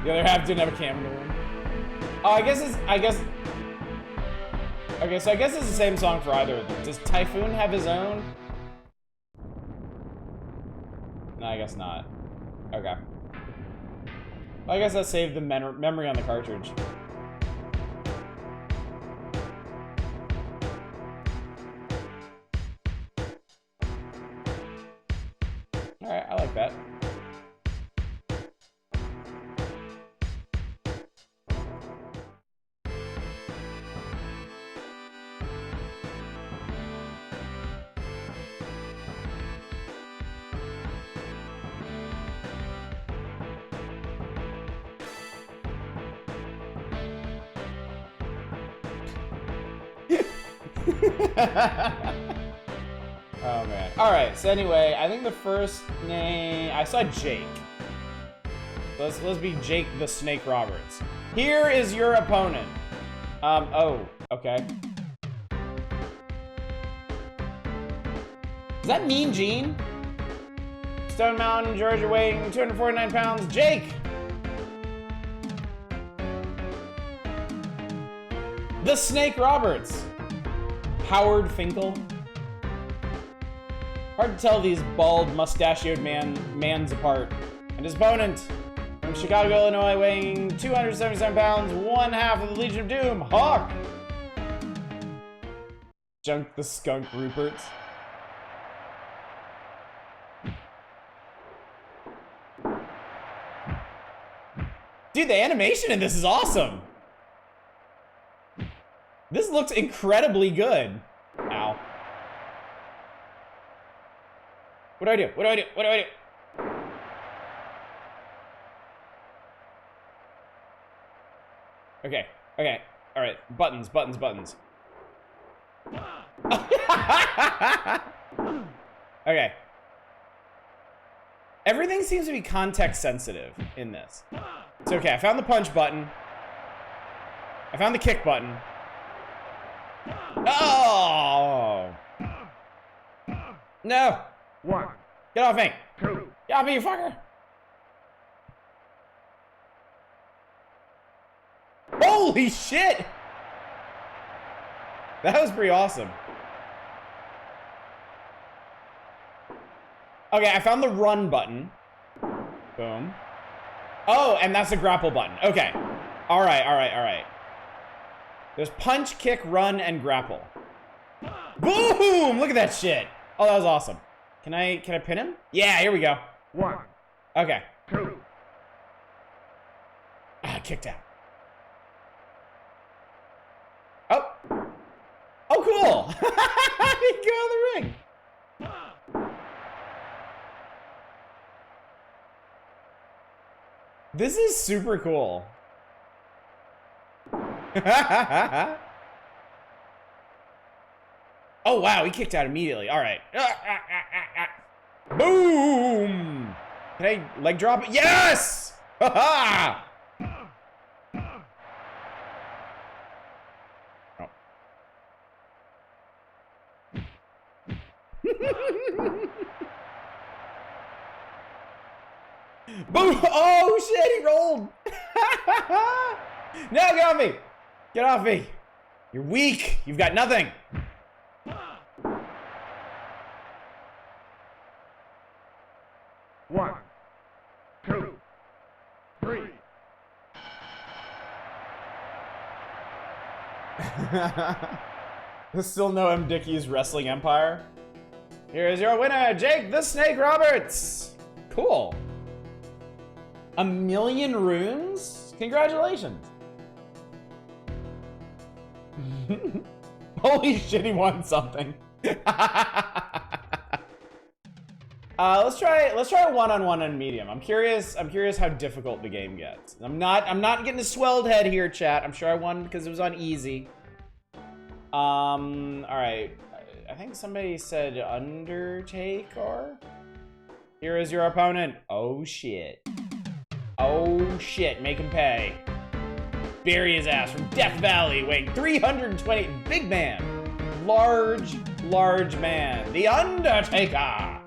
The other half didn't have a camera in the room. Oh, okay, so I guess it's the same song for either of them. Does Typhoon have his own? No, I guess not. Okay. Well, I guess that saved the memory on the cartridge. Alright, I like that. Oh man. Alright, so anyway, I think the first name I saw Jake. Let's be Jake the Snake Roberts. Here is your opponent. Oh, okay. Does that mean Gene? Stone Mountain, Georgia, weighing 249 pounds, Jake! The Snake Roberts. Howard Finkel. Hard to tell these bald, mustachioed mans apart. And his opponent, from Chicago, Illinois, weighing 277 pounds, one half of the Legion of Doom, Hawk! Junk the Skunk Rupert. Dude, the animation in this is awesome! This looks incredibly good. Ow. What do I do? What do I do? What do I do? Okay. Okay. All right. Buttons, buttons, buttons. Okay. Everything seems to be context sensitive in this. It's okay. I found the punch button. I found the kick button. Oh! No! One, Get off me! two, Get off me, you fucker! Holy shit! That was pretty awesome. Okay, I found the run button. Boom. Oh, and that's the grapple button. Okay. Alright, alright, alright. There's punch, kick, run, and grapple. Boom! Look at that shit. Oh, that was awesome. Can I pin him? Yeah, here we go. one, Okay. two, Ah, kicked out. Oh. Oh, cool. He can go in the ring. This is super cool. Oh, wow, he kicked out immediately. All right. Boom! Can I leg drop it? Yes! Ha-ha! Oh. Boom! Oh, shit, he rolled! No, get off me! Get off me! You're weak! You've got nothing! one, two, three. There's still no M. Dickey's Wrestling Empire. Here's your winner, Jake the Snake Roberts! Cool. 1,000,000 runes? Congratulations. Holy shit, he won something. Let's try a one-on-one on medium. I'm curious how difficult the game gets. I'm not getting a swelled head here, chat. I'm sure I won because it was on easy. All right. I think somebody said Undertaker. Here is your opponent. Oh shit. Oh shit. Make him pay. Bury his ass from Death Valley, weighing 320. Big man. Large man. The Undertaker.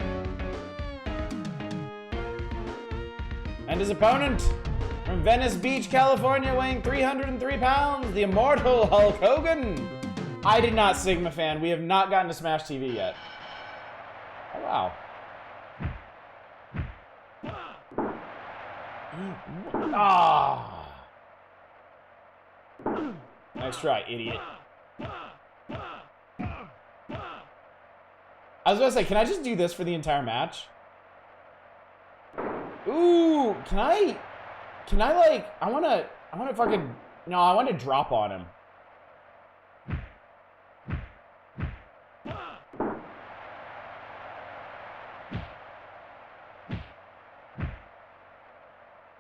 And his opponent, from Venice Beach, California, weighing 303 pounds, the immortal Hulk Hogan. I did not Sigma fan. We have not gotten to Smash TV yet. Oh, wow. Ah. Nice try, idiot. I was gonna say, can I just do this for the entire match? Ooh, can I like, I wanna fucking, no, I want to drop on him.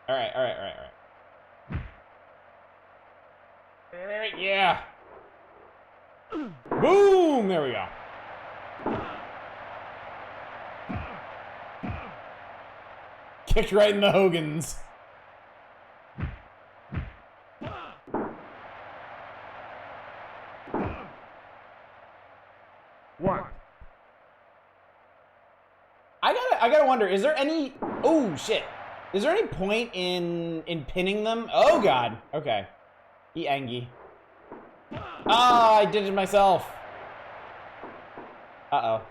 All right. Yeah. Boom, there we go. Kicked right in the Hogans. One. I gotta wonder, is there any, oh shit. Is there any point in pinning them? Oh god. Okay. He Angie. Ah, I did it myself. Uh-oh.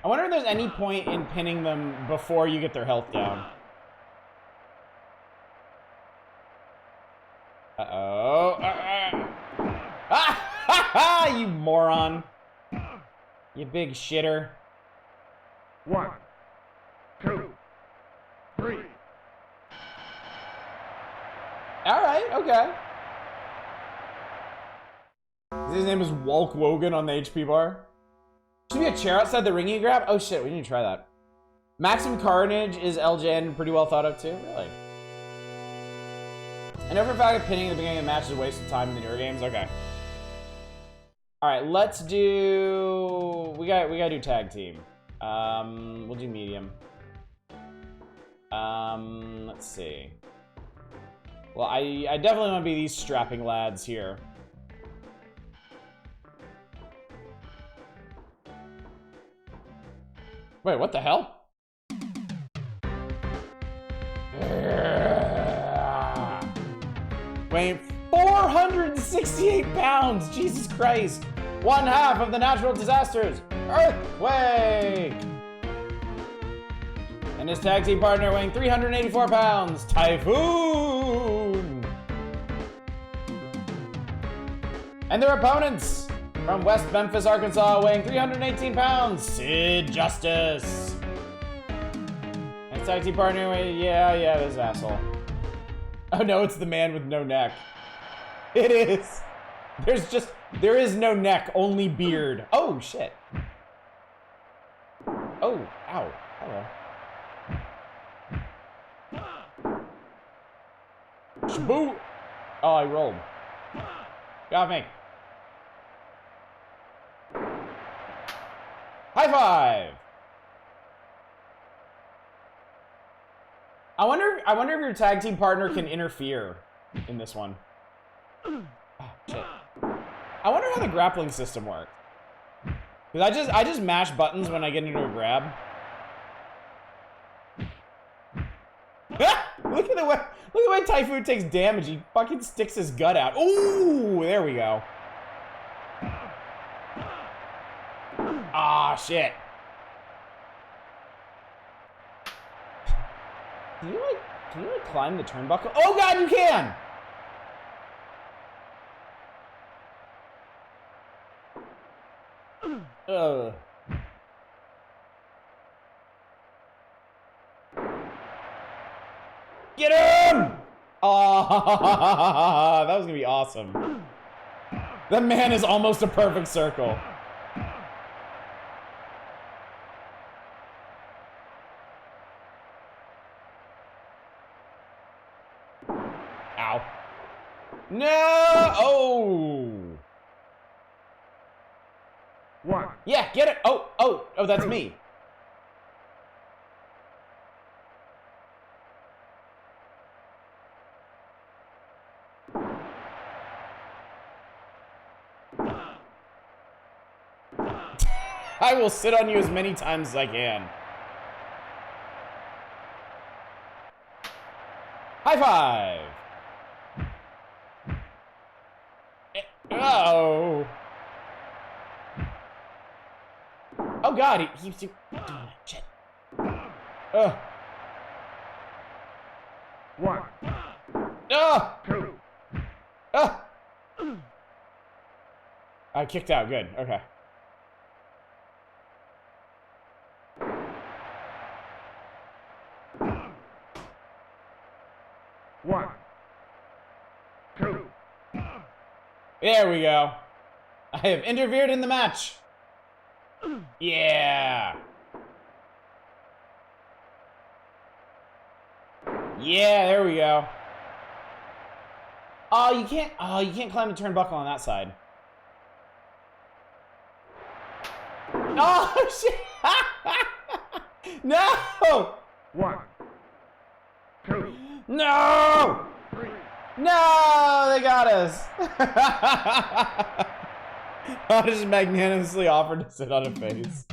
I wonder if there's any point in pinning them before you get their health down. Uh-oh. Ah! Ha ha! You moron. You big shitter. 1, 2, 3. Alright, okay. His name is Walk Wogan on the HP bar. Should be a chair outside the ring you grab? Oh shit, we need to try that. Maximum Carnage is LJN pretty well thought of too? Really? I know for a fact that pinning at the beginning of the match is a waste of time in the newer games. Okay. Alright, let's do... We gotta do tag team. We'll do medium. Let's see. Well, I definitely want to be these strapping lads here. Wait, what the hell? Weighing 468 pounds! Jesus Christ! One half of the natural disasters! Earthquake! And his tag team partner weighing 384 pounds, Typhoon! And their opponents, from West Memphis, Arkansas, weighing 318 pounds, Sid Justice. And his tag team partner weighing, yeah, this asshole. Oh no, it's the man with no neck. It is. There is no neck, only beard. Oh, shit. Oh, ow. Hello. Shaboo! Oh, I rolled. Got me. High five! I wonder if your tag team partner can interfere in this one. Oh, shit. I wonder how the grappling system works. Because I just mash buttons when I get into a grab. Look at the way Typhoon takes damage. He fucking sticks his gut out. Ooh, there we go. Ah, shit. Can you like climb the turnbuckle? Oh god, you can! Get him! Oh, that was gonna be awesome. That man is almost a perfect circle. No! Oh! 1, Yeah, get it! Oh, that's me. I will sit on you as many times as I can. High five! Oh! Oh god, he keeps doing that shit. Ugh. 1, Ugh! 2, Ugh! I kicked out, good, okay. One, 2, There we go. I have interfered in the match. Yeah. Yeah, there we go. Oh, you can't climb the turnbuckle on that side. Oh, shit. No! 1, 2, No! 3, No, they got us. I just magnanimously offered to sit on a face.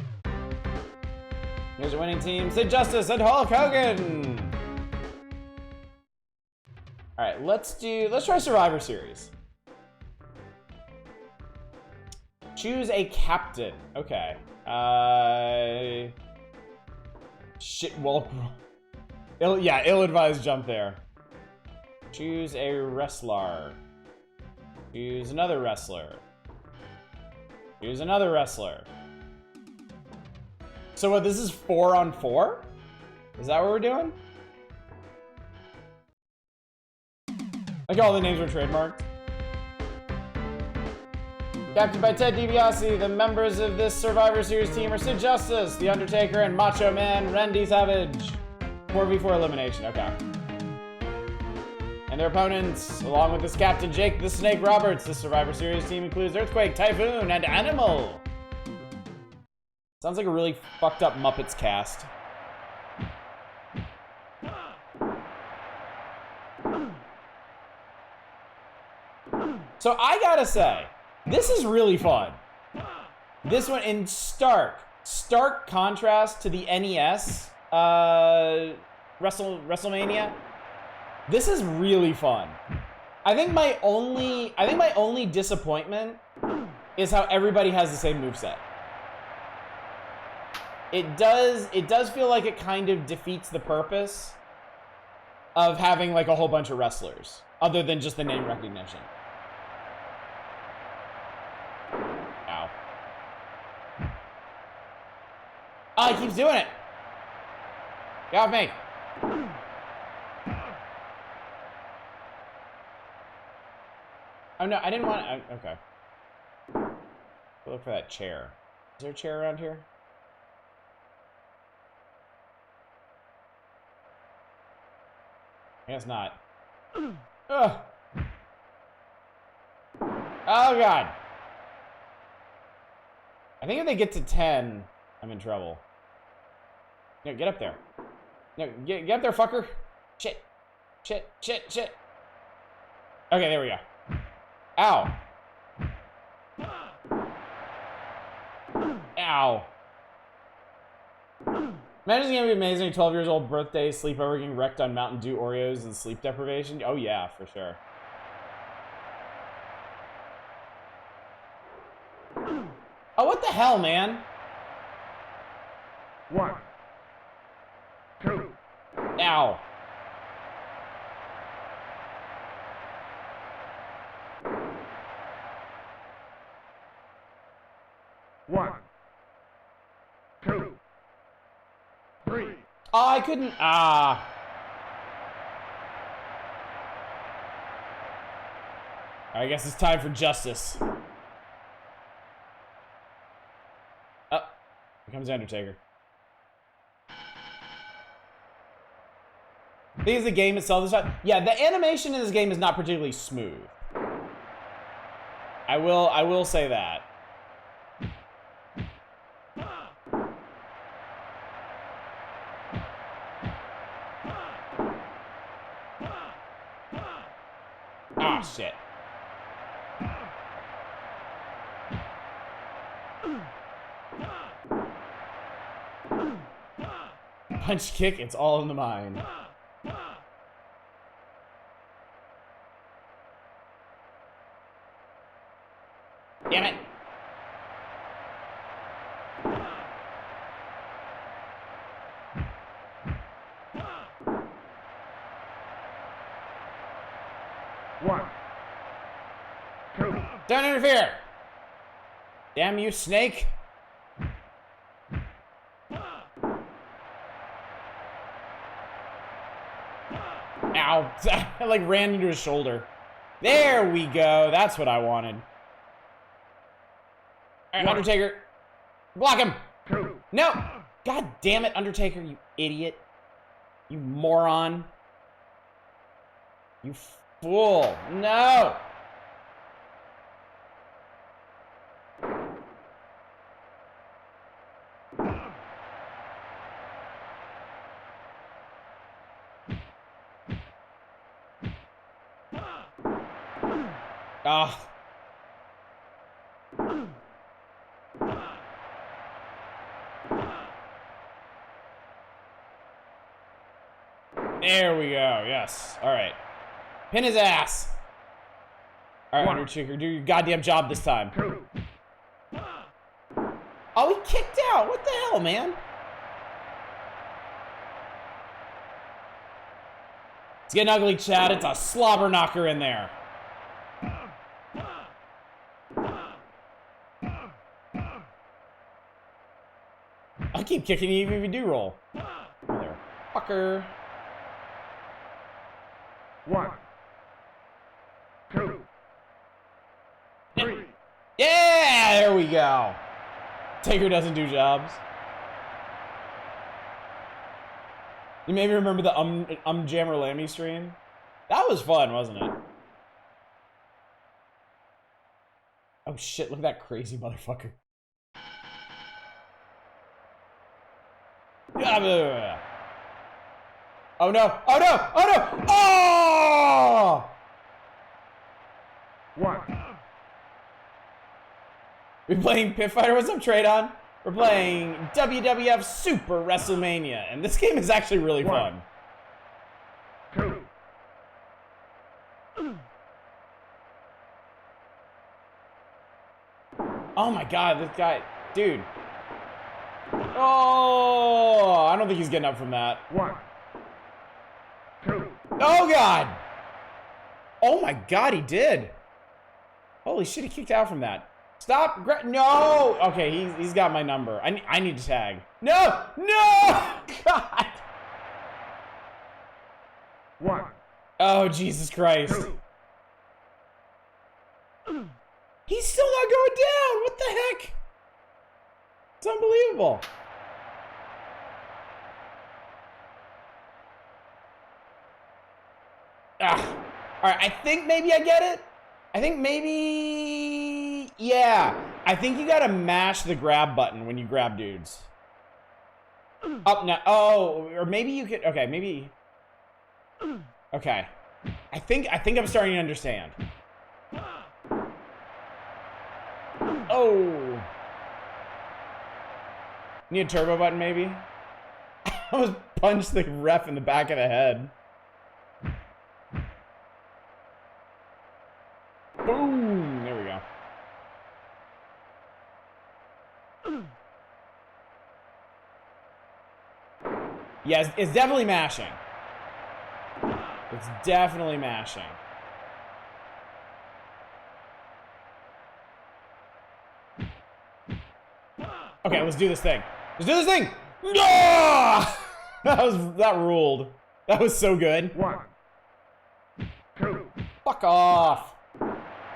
Here's your winning team: Sid Justice and Hulk Hogan. All right, let's try Survivor Series. Choose a captain. Okay. Shit. Well, ill-advised jump there. Choose a wrestler. Choose another wrestler. Choose another wrestler. So what, this is 4-on-4? Is that what we're doing? Like all the names were trademarked. Captained by Ted DiBiase, the members of this Survivor Series team are Sid Justice, The Undertaker, and Macho Man Randy Savage. 4v4 elimination, okay. And their opponents, along with this Captain Jake the Snake Roberts, the Survivor Series team includes Earthquake, Typhoon, and Animal. Sounds like a really fucked up Muppets cast. So I gotta say, this is really fun. This one in stark contrast to the NES WrestleMania. This is really fun. I think my only disappointment is how everybody has the same moveset. It does feel like it kind of defeats the purpose of having like a whole bunch of wrestlers, other than just the name recognition. Ow. Oh, he keeps doing it. Get off me. Oh no, I didn't want to, okay. Go look for that chair. Is there a chair around here? I guess not. Ugh. Oh god. I think if they get to 10, I'm in trouble. No, get up there. No, get up there, fucker. Shit. Shit. Okay, there we go. Ow. Ow. Imagine it's gonna be amazing. 12 years old birthday, sleepover, getting wrecked on Mountain Dew Oreos and sleep deprivation. Oh yeah, for sure. Oh, what the hell, man? 1, 2, Ow. One, 2, 3. Oh, I couldn't. Ah. I guess it's time for justice. Oh, here comes Undertaker. I think it's the game itself. Yeah, the animation in this game is not particularly smooth. I will say that. Ah, shit. Punch kick, it's all in the mind. Damn it. One. Two. Don't interfere. Damn you, snake. Ow. I like ran into his shoulder. There we go. That's what I wanted. All right, Undertaker. Block him. Two. No. God damn it, Undertaker, you idiot. You moron. You fool. No. Ah. There we go. Yes. All right. Pin his ass. All right, One. Undertaker, do your goddamn job this time. Two. Oh, he kicked out. What the hell, man? It's getting ugly, Chad. It's a slobber knocker in there. I'll keep kicking you even if you do roll. Motherfucker. One. Two. Three. Yeah, there we go. Taker doesn't do jobs. You maybe remember the Jammer Lammy stream? That was fun, wasn't it? Oh shit, look at that crazy motherfucker. Oh no! Oh no! Oh no! Oh! One. We playing Pit Fighter? What's up, Tradon? We're playing WWF Super WrestleMania, and this game is actually really fun. Two. Oh my god, this guy, dude. Oh, I don't think he's getting up from that. One. Two. Oh god! Oh my god, he did. Holy shit, he kicked out from that. Stop! No! Okay, he's got my number. I need to tag. No! No! God! One. Oh, Jesus Christ. Two. He's still not going down! What the heck? It's unbelievable. Ah. Alright, I think maybe I get it. I think maybe... Yeah. I think you gotta mash the grab button when you grab dudes. Up now. Oh, or maybe you could... Okay, maybe... Okay. I think I'm starting to understand. Oh. Need a turbo button, maybe? I almost punched the ref in the back of the head. Boom! There we go. Yes, it's definitely mashing. It's definitely mashing. Okay, let's do this thing. Let's do this thing! No! That ruled. That was so good. One. Two. Fuck off.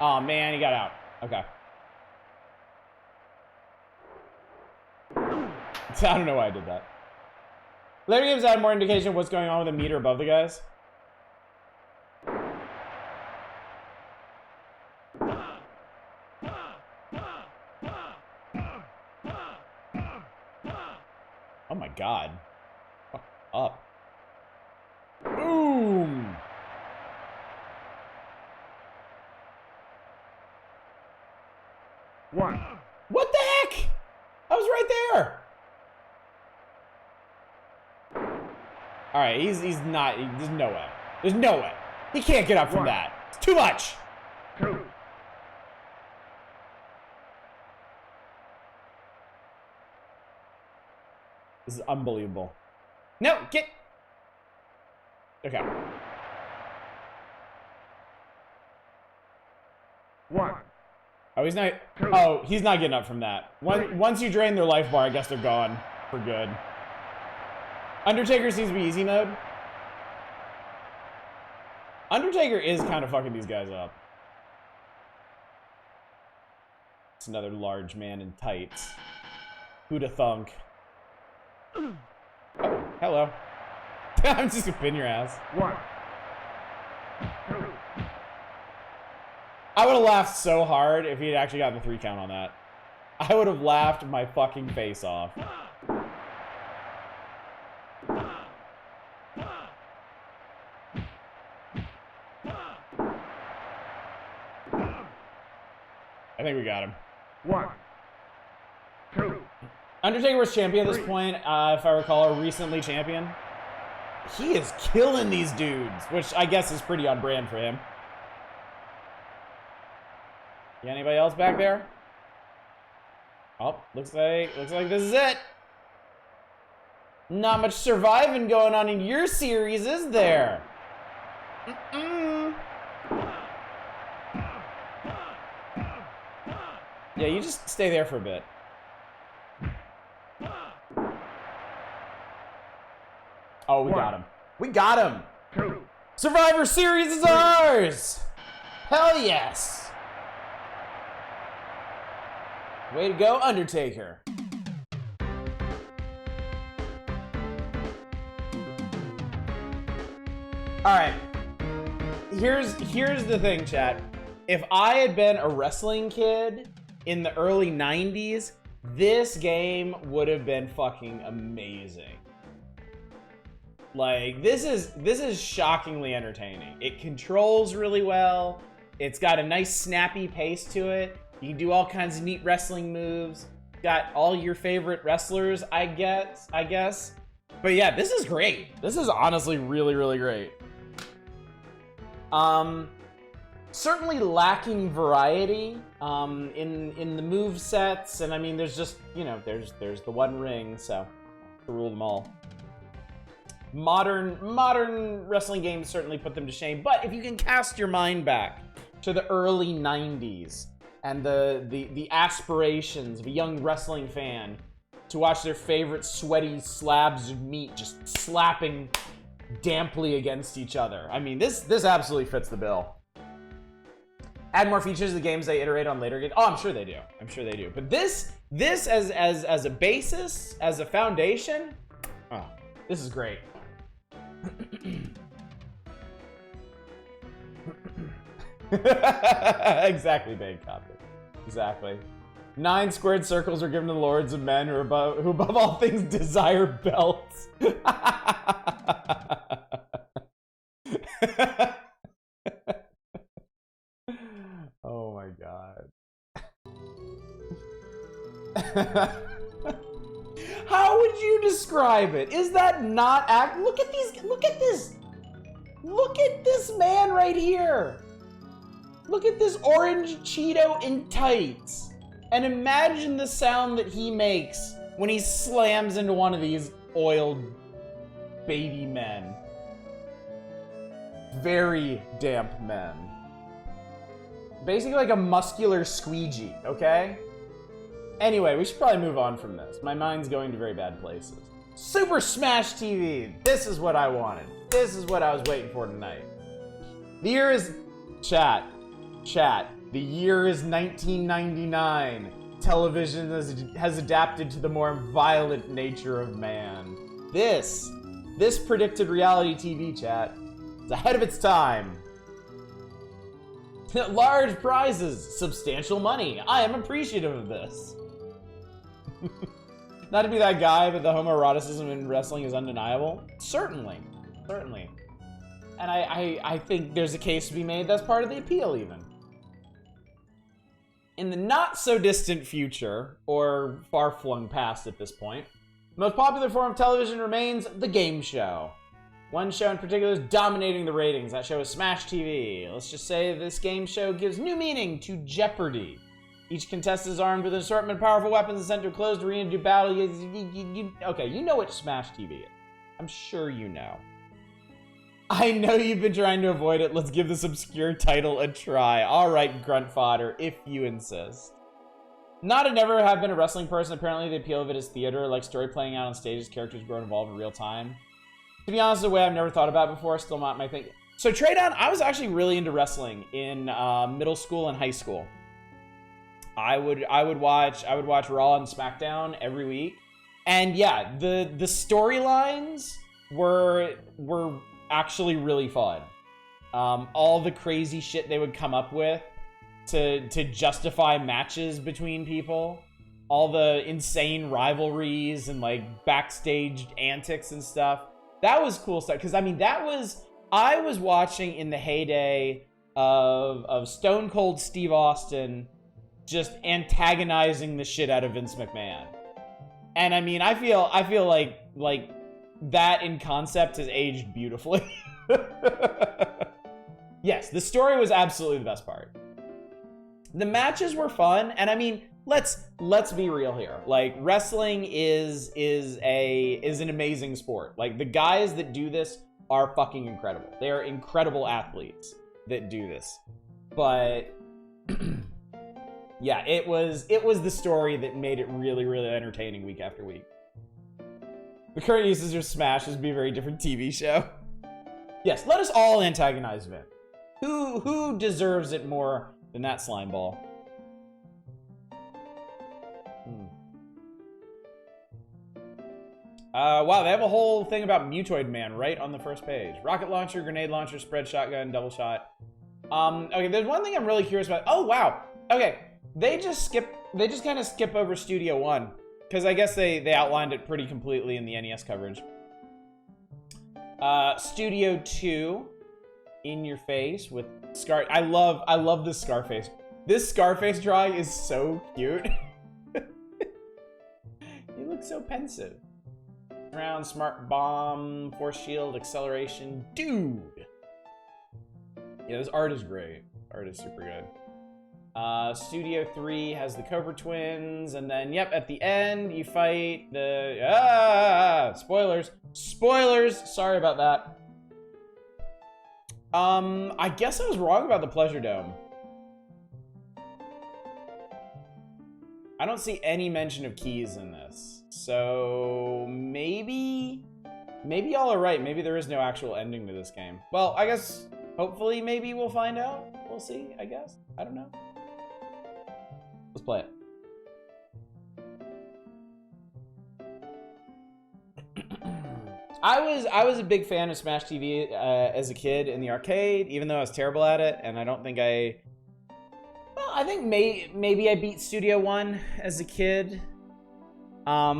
Oh man, he got out. Okay. I don't know why I did that. Later games add more indication of what's going on with the meter above the guys. Up. Boom! One. What the heck? I was right there. All right, he's not. There's no way. There's no way. He can't get up from that. It's too much. 2. This is unbelievable. No, get. Okay. 1. Oh, he's not. Oh, he's not getting up from that. Once you drain their life bar, I guess they're gone for good. Undertaker seems to be easy mode. Undertaker is kind of fucking these guys up. It's another large man in tights. Who'da thunk? Oh, hello. I'm just gonna pin your ass. 1. 2. I would have laughed so hard if he had actually gotten the 3 count on that. I would have laughed my fucking face off. I think we got him. 1. 2. Undertaker was champion at this point, if I recall, a recently champion. He is killing these dudes, which I guess is pretty on brand for him. You got anybody else back there? Oh, looks like this is it. Not much surviving going on in your series, is there? Yeah, you just stay there for a bit. Oh, we got him. We got him. 2. Survivor Series is ours! Hell yes! Way to go, Undertaker. Alright. Here's the thing, chat. If I had been a wrestling kid in the early 90s, this game would have been fucking amazing. Like, this is shockingly entertaining. It controls really well. It's got a nice snappy pace to it. You can do all kinds of neat wrestling moves. Got all your favorite wrestlers, I guess. But yeah, this is great. This is honestly really, really great. Certainly lacking variety in the move sets, and I mean, there's just, you know, there's the one ring, so to rule them all. Modern wrestling games certainly put them to shame, but if you can cast your mind back to the early 90s and the aspirations of a young wrestling fan to watch their favorite sweaty slabs of meat just slapping damply against each other, I mean, this absolutely fits the bill. Add more features to the games they iterate on later games. Oh, I'm sure they do. I'm sure they do. But this as a basis, as a foundation, oh, this is great. Exactly, Bangkok. Exactly. 9 squared circles are given to the lords of men who above all things desire belts. Oh my god. How would you describe it? Is that not act? Look at this. Look at this man right here. Look at this orange Cheeto in tights. And imagine the sound that he makes when he slams into one of these oiled baby men. Very damp men. Basically like a muscular squeegee, okay? Anyway, we should probably move on from this. My mind's going to very bad places. Super Smash TV! This is what I wanted. This is what I was waiting for tonight. The year is... Chat. The year is 1999. Television has adapted to the more violent nature of man. This predicted reality TV, chat. It's ahead of its time. Large prizes, substantial money. I am appreciative of this. Not to be that guy, but the homoeroticism in wrestling is undeniable. Certainly. Certainly. And I think there's a case to be made that's part of the appeal, even. In the not-so-distant future, or far-flung past at this point, the most popular form of television remains the game show. One show in particular is dominating the ratings. That show is Smash TV. Let's just say this game show gives new meaning to Jeopardy! Each contestant is armed with an assortment of powerful weapons and sent to a closed arena to do battle. Okay, you know what Smash TV is. I'm sure you know. I know you've been trying to avoid it. Let's give this obscure title a try. Alright, grunt fodder, if you insist. Not and never have been a wrestling person. Apparently the appeal of it is theater, like story playing out on stages, characters grow and evolve in real time. To be honest, the way I've never thought about it before, still not my thing. So Trade On, I was actually really into wrestling in middle school and high school. I would watch Raw and SmackDown every week. And yeah, the storylines were actually really fun. All the crazy shit they would come up with to justify matches between people, all the insane rivalries and like backstage antics and stuff. That was cool stuff, because I mean I was watching in the heyday of Stone Cold Steve Austin just antagonizing the shit out of Vince McMahon. And I mean, I feel like that in concept has aged beautifully. Yes, the story was absolutely the best part. The matches were fun, and I mean, let's be real here. Like, wrestling is an amazing sport. Like, the guys that do this are fucking incredible. They are incredible athletes that do this. But yeah, it was the story that made it really, really entertaining week after week. The current usage of Smash would be a very different TV show. Yes, let us all antagonize Vin. Who deserves it more than that slime ball? Wow, they have a whole thing about Mutoid Man right on the first page. Rocket launcher, grenade launcher, spread shotgun, double shot. Okay, there's one thing I'm really curious about. Oh, wow. Okay, they just kind of skip over Studio One, because I guess they outlined it pretty completely in the NES coverage. Studio 2, in your face with Scar. I love this Scarface. This Scarface drawing is so cute. He looks so pensive. Round, smart bomb, force shield, acceleration, dude. Yeah, this art is great. Art is super good. Studio 3 has the Cobra Twins, and then, yep, at the end, you fight the... spoilers. Spoilers! Sorry about that. I guess I was wrong about the Pleasure Dome. I don't see any mention of keys in this. So, maybe y'all are right. Maybe there is no actual ending to this game. Well, I guess, hopefully, maybe we'll find out. We'll see, I guess. I don't know. Let's play it. I was a big fan of Smash TV as a kid in the arcade, even though I was terrible at it, and I don't think well, I think maybe I beat Studio One as a kid. I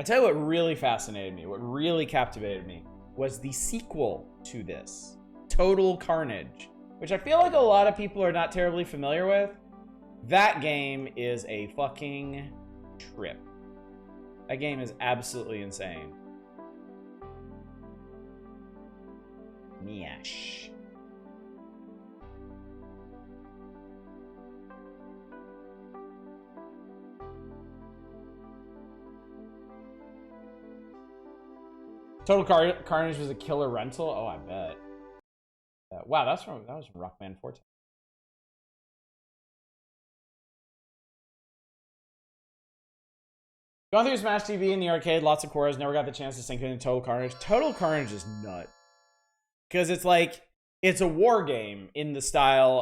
tell you what really fascinated me, what really captivated me, was the sequel to this, Total Carnage, which I feel like a lot of people are not terribly familiar with. That game is a fucking trip. That game is absolutely insane. Nyash. Total Carnage was a killer rental. Oh, I bet. Wow, that was from Rockman 4. Going through Smash TV in the arcade, lots of cores, never got the chance to sink into Total Carnage. Total Carnage is nut. Because it's like, it's a war game in the style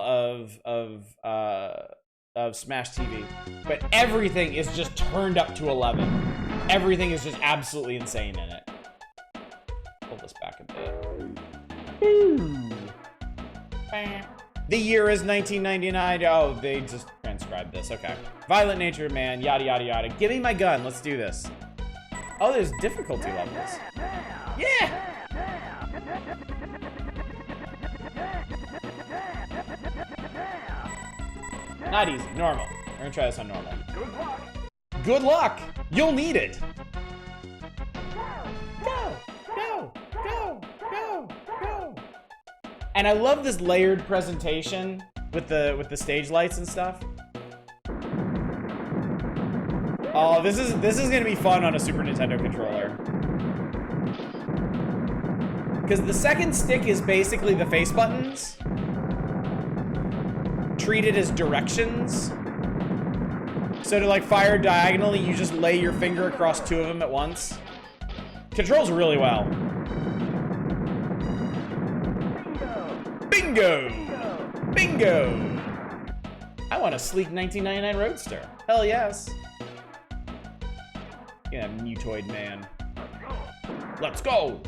of Smash TV. But everything is just turned up to 11. Everything is just absolutely insane in it. Pull this back a bit. The year is 1999. Oh, they just transferred. describe this. Okay. Violent nature, man. Yada, yada, yada. Give me my gun. Let's do this. Oh, there's difficulty levels. Yeah! Not easy. Normal. We're gonna try this on normal. Good luck! You'll need it! Go! Go! Go! Go! Go! And I love this layered presentation with the stage lights and stuff. Oh, this is gonna be fun on a Super Nintendo controller. Because the second stick is basically the face buttons, treated as directions. So to like fire diagonally, you just lay your finger across two of them at once. Controls really well. Bingo! Bingo! I want a sleek 1999 Roadster. Hell yes. Yeah, mutoid man. Let's go!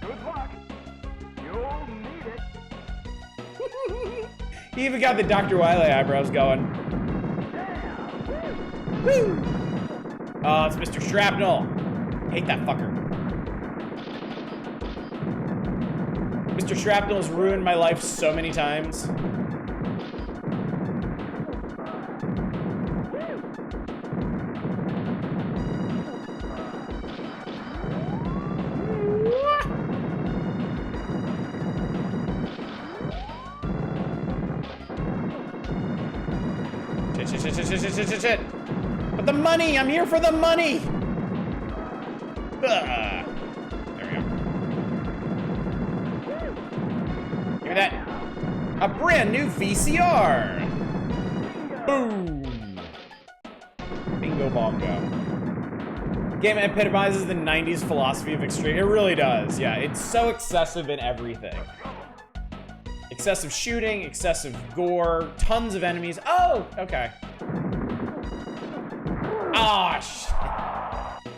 Good luck. You'll need it. He even got the Dr. Wily eyebrows going. Woo! Oh, it's Mr. Shrapnel. Hate that fucker. Mr. Shrapnel has ruined my life so many times. Shit. But the money! I'm here for the money! There we go. Give me that. A brand new VCR! Boom! Bingo bongo. Game epitomizes the 90s philosophy of extreme. It really does, yeah. It's so excessive in everything. Excessive shooting, excessive gore, tons of enemies. Oh, okay. Aw,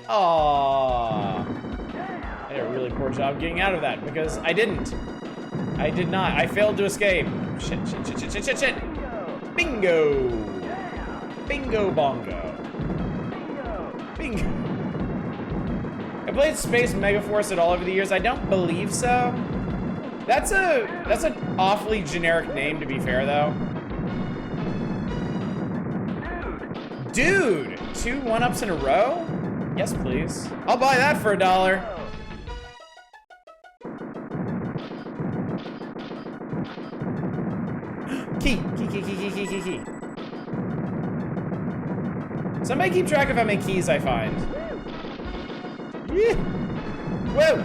Aw. I did a really poor job getting out of that because I didn't. I did not. I failed to escape. Shit. Bingo. Bingo bongo. Bingo. I played Space Megaforce at all over the years. I don't believe so. That's an awfully generic name, to be fair, though. Dude, 2 1-ups in a row? Yes, please. I'll buy that for $1. Key. Somebody keep track of how many keys I find. Yeah. Whoa.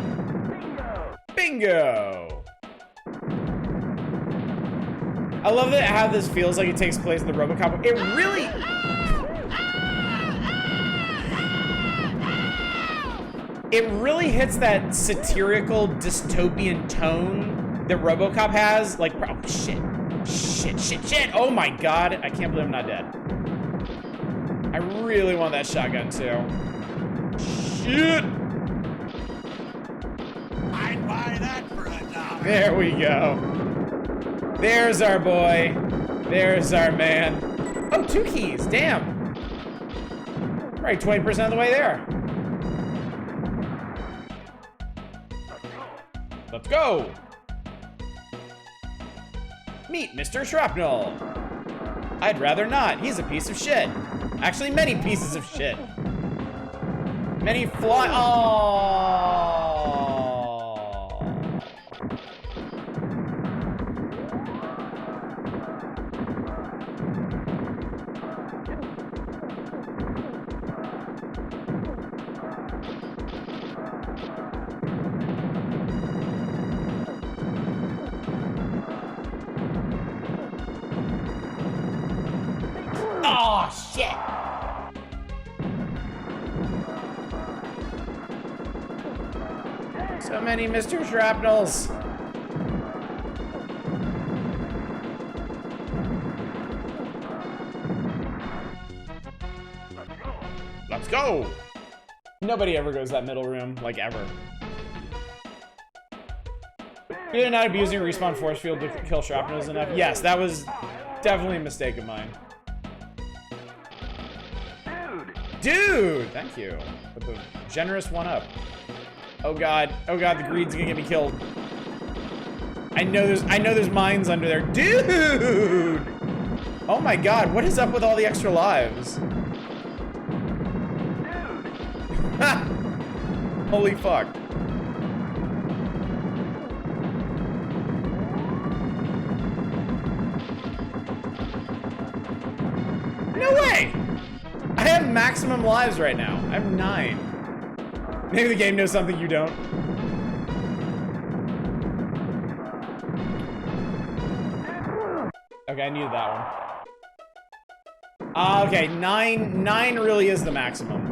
Bingo. I love that how this feels like it takes place in the RoboCop. It really... It really hits that satirical dystopian tone that RoboCop has. Like, oh, shit. Oh my god. I can't believe I'm not dead. I really want that shotgun too. Shit. I'd buy that for $1. There we go. There's our boy. There's our man. Oh, 2 keys. Damn. Right, 20% of the way there. Let's go. Meet Mr. Shrapnel. I'd rather not. He's a piece of shit. Actually, many pieces of shit. Many fly. Oh. Oh, shit. So many Mr. Shrapnels. Let's go. Nobody ever goes that middle room, like ever. You're not abusing respawn force field to kill shrapnel enough. Yes, that was definitely a mistake of mine. Dude, thank you for the generous one up. Oh god, the greed's gonna get me killed. I know there's mines under there. Dude! Oh my god, what is up with all the extra lives? Ha! Holy fuck. No way! I have maximum lives right now. I have 9. Maybe the game knows something you don't. Okay, I needed that one. Okay, 9 really is the maximum.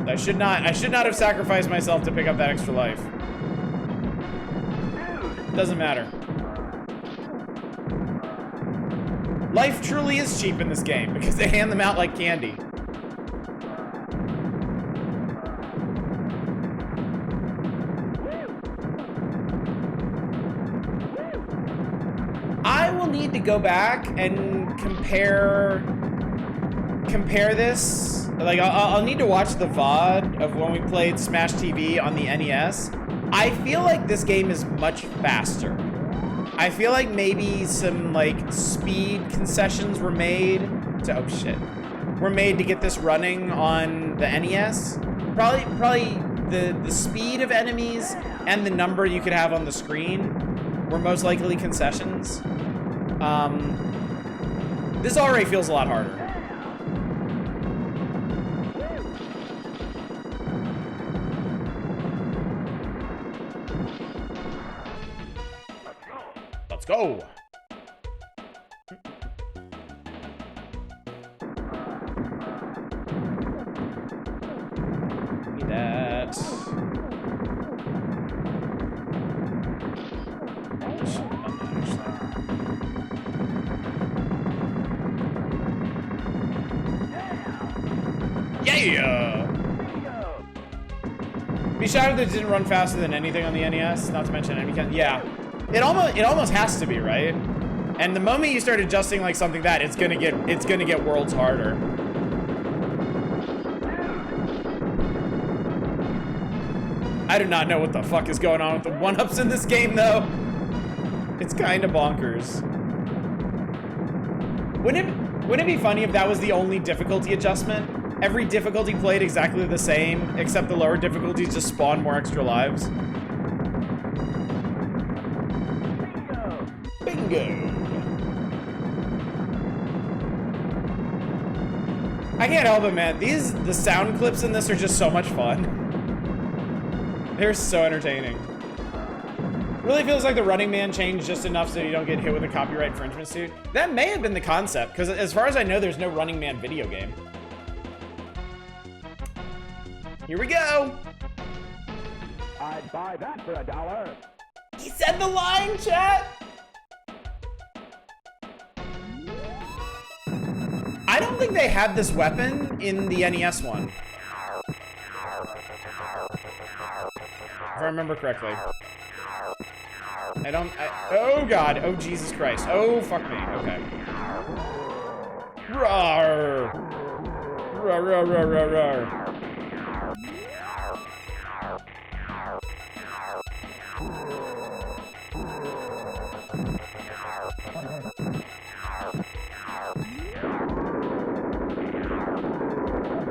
I should not have sacrificed myself to pick up that extra life. Doesn't matter. Life truly is cheap in this game because they hand them out like candy. I will need to go back and compare this. Like, I'll need to watch the VOD of when we played Smash TV on the NES. I feel like this game is much faster. I feel like maybe some, like, speed concessions were made to, oh shit, were made to get this running on the NES. Probably the speed of enemies and the number you could have on the screen were most likely concessions. This already feels a lot harder. Let's go. Need that. Yeah! Be shocked that it didn't run faster than anything on the NES, not to mention enemy count. Yeah. It almost has to be, right? And the moment you start adjusting like something that, it's gonna get worlds harder. I do not know what the fuck is going on with the one-ups in this game, though. It's kind of bonkers. Wouldn't it be funny if that was the only difficulty adjustment? Every difficulty played exactly the same, except the lower difficulties just spawn more extra lives. Bingo! I can't help it, man. The sound clips in this are just so much fun. They're so entertaining. Really feels like the Running Man changed just enough so you don't get hit with a copyright infringement suit. That may have been the concept, because as far as I know, there's no Running Man video game. Here we go! I'd buy that for $1. He said the line, chat! I don't think they had this weapon in the NES one. If I remember correctly. Oh god, oh Jesus Christ. Oh, fuck me, okay. Roar! Roar, roar, roar, roar, roar.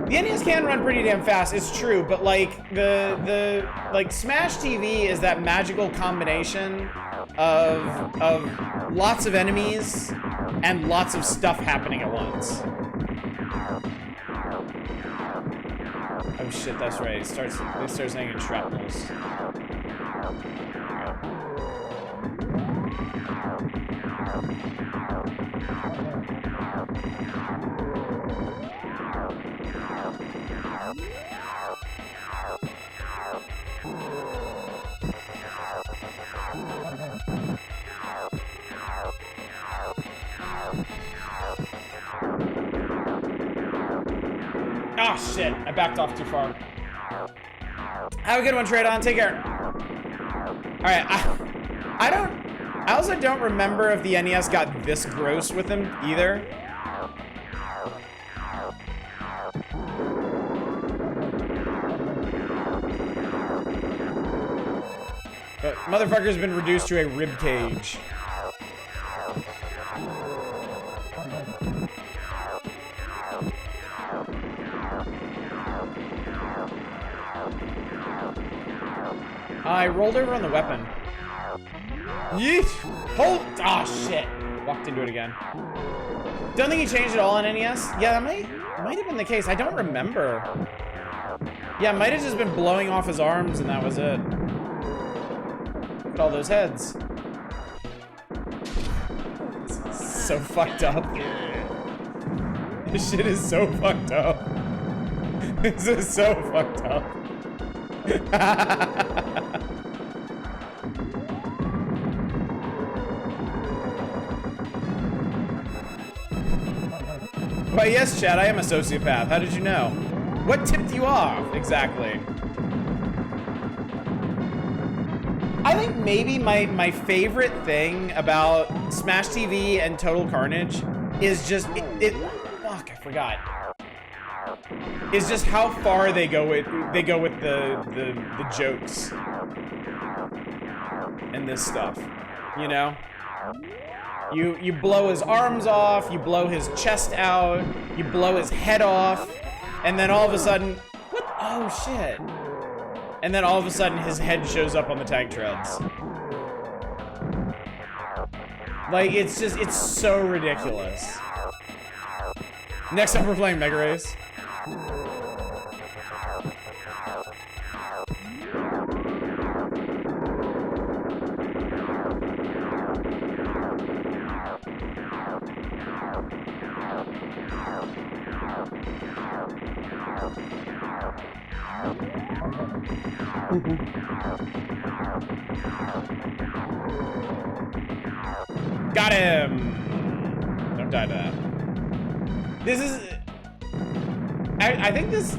The NES can run pretty damn fast, it's true, but like the Smash TV is that magical combination of lots of enemies and lots of stuff happening at once. Oh shit, that's right. It starts hanging shrapnels. Ah, shit. I backed off too far. Have a good one, Trade On. Take care. right, I also don't remember if the NES got this gross with them either. But motherfucker's been reduced to a rib cage. I rolled over on the weapon. Yeet! Hold! Ah, shit. Walked into it again. Don't think he changed it all on NES? Yeah, that might have been the case. I don't remember. Yeah, might have just been blowing off his arms and that was it. Look at all those heads. So fucked up. This shit is so fucked up. This is so fucked up. But yes, Chad, I am a sociopath. How did you know? What tipped you off, exactly? I think maybe my favorite thing about Smash TV and Total Carnage is just fuck, I forgot. Is just how far they go with the jokes and this stuff, you know? You blow his arms off, you blow his chest out, you blow his head off, and then all of a sudden, what? Oh shit. And then all of a sudden his head shows up on the tag treads. Like, it's so ridiculous. Next up we're playing Mega Race. Got him! Don't die to that. This is... I think this...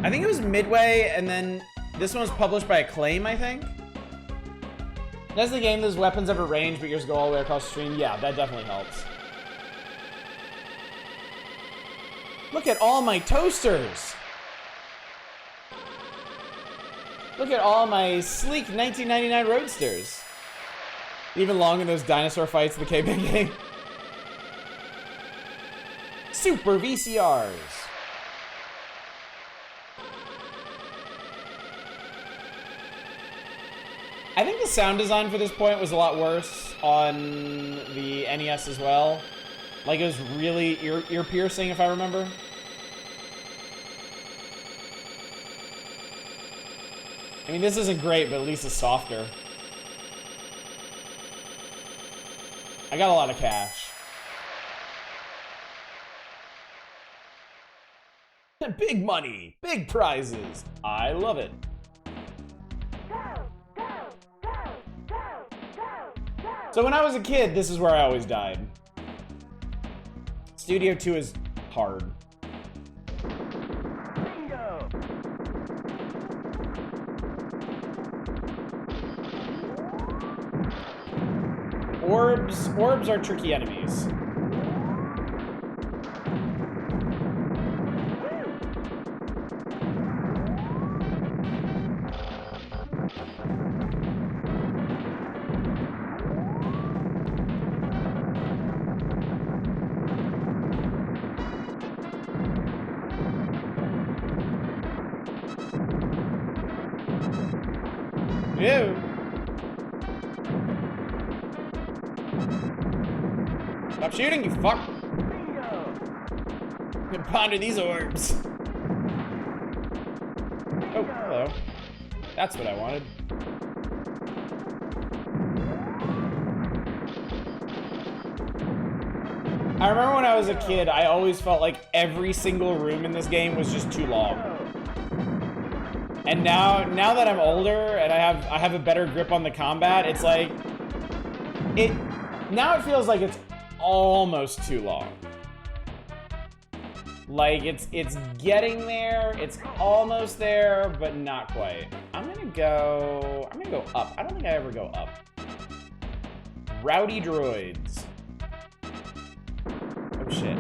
I think it was Midway, and then this one was published by Acclaim, I think? That's the game, there's weapons of a range, but yours go all the way across the screen. Yeah, that definitely helps. Look at all my toasters! Look at all my sleek 1999 Roadsters. Even long in those dinosaur fights in the K-Bang game. Super VCRs. I think the sound design for this point was a lot worse on the NES as well. Like, it was really ear-piercing, if I remember. I mean, this isn't great, but at least it's softer. I got a lot of cash. Big money, big prizes. I love it. So when I was a kid, this is where I always died. Studio 2 is hard. Orbs are tricky enemies. Ew. Stop shooting, you fuck! You can ponder these orbs. Oh, hello. That's what I wanted. I remember when I was a kid, I always felt like every single room in this game was just too long. And now that I'm older and I have a better grip on the combat, it's like now it feels like it's almost too long. Like it's getting there, it's almost there, but not quite. I'm gonna gonna go up. I don't think I ever go up. Rowdy droids. Oh shit.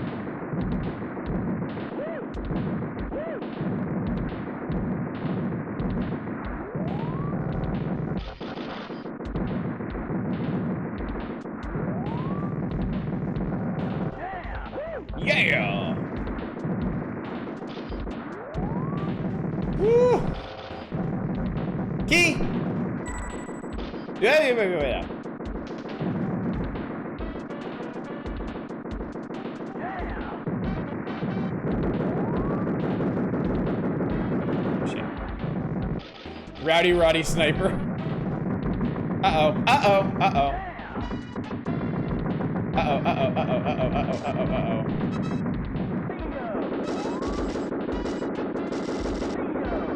Yeah! Woo! Key! Yeah. Shit. Rowdy sniper. Uh-oh.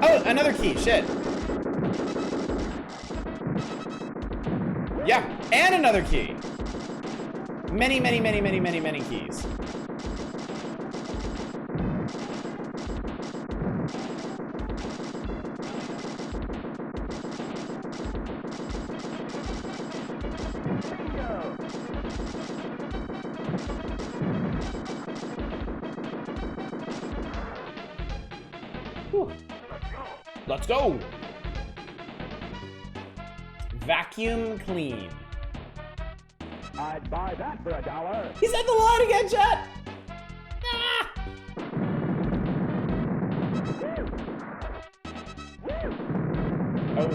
Oh, another key, shit. Yeah, and another key. Many keys. Whew. Let's go. Vacuum clean. I'd buy that for $1. He's at the line again, chat. Ah! Oh.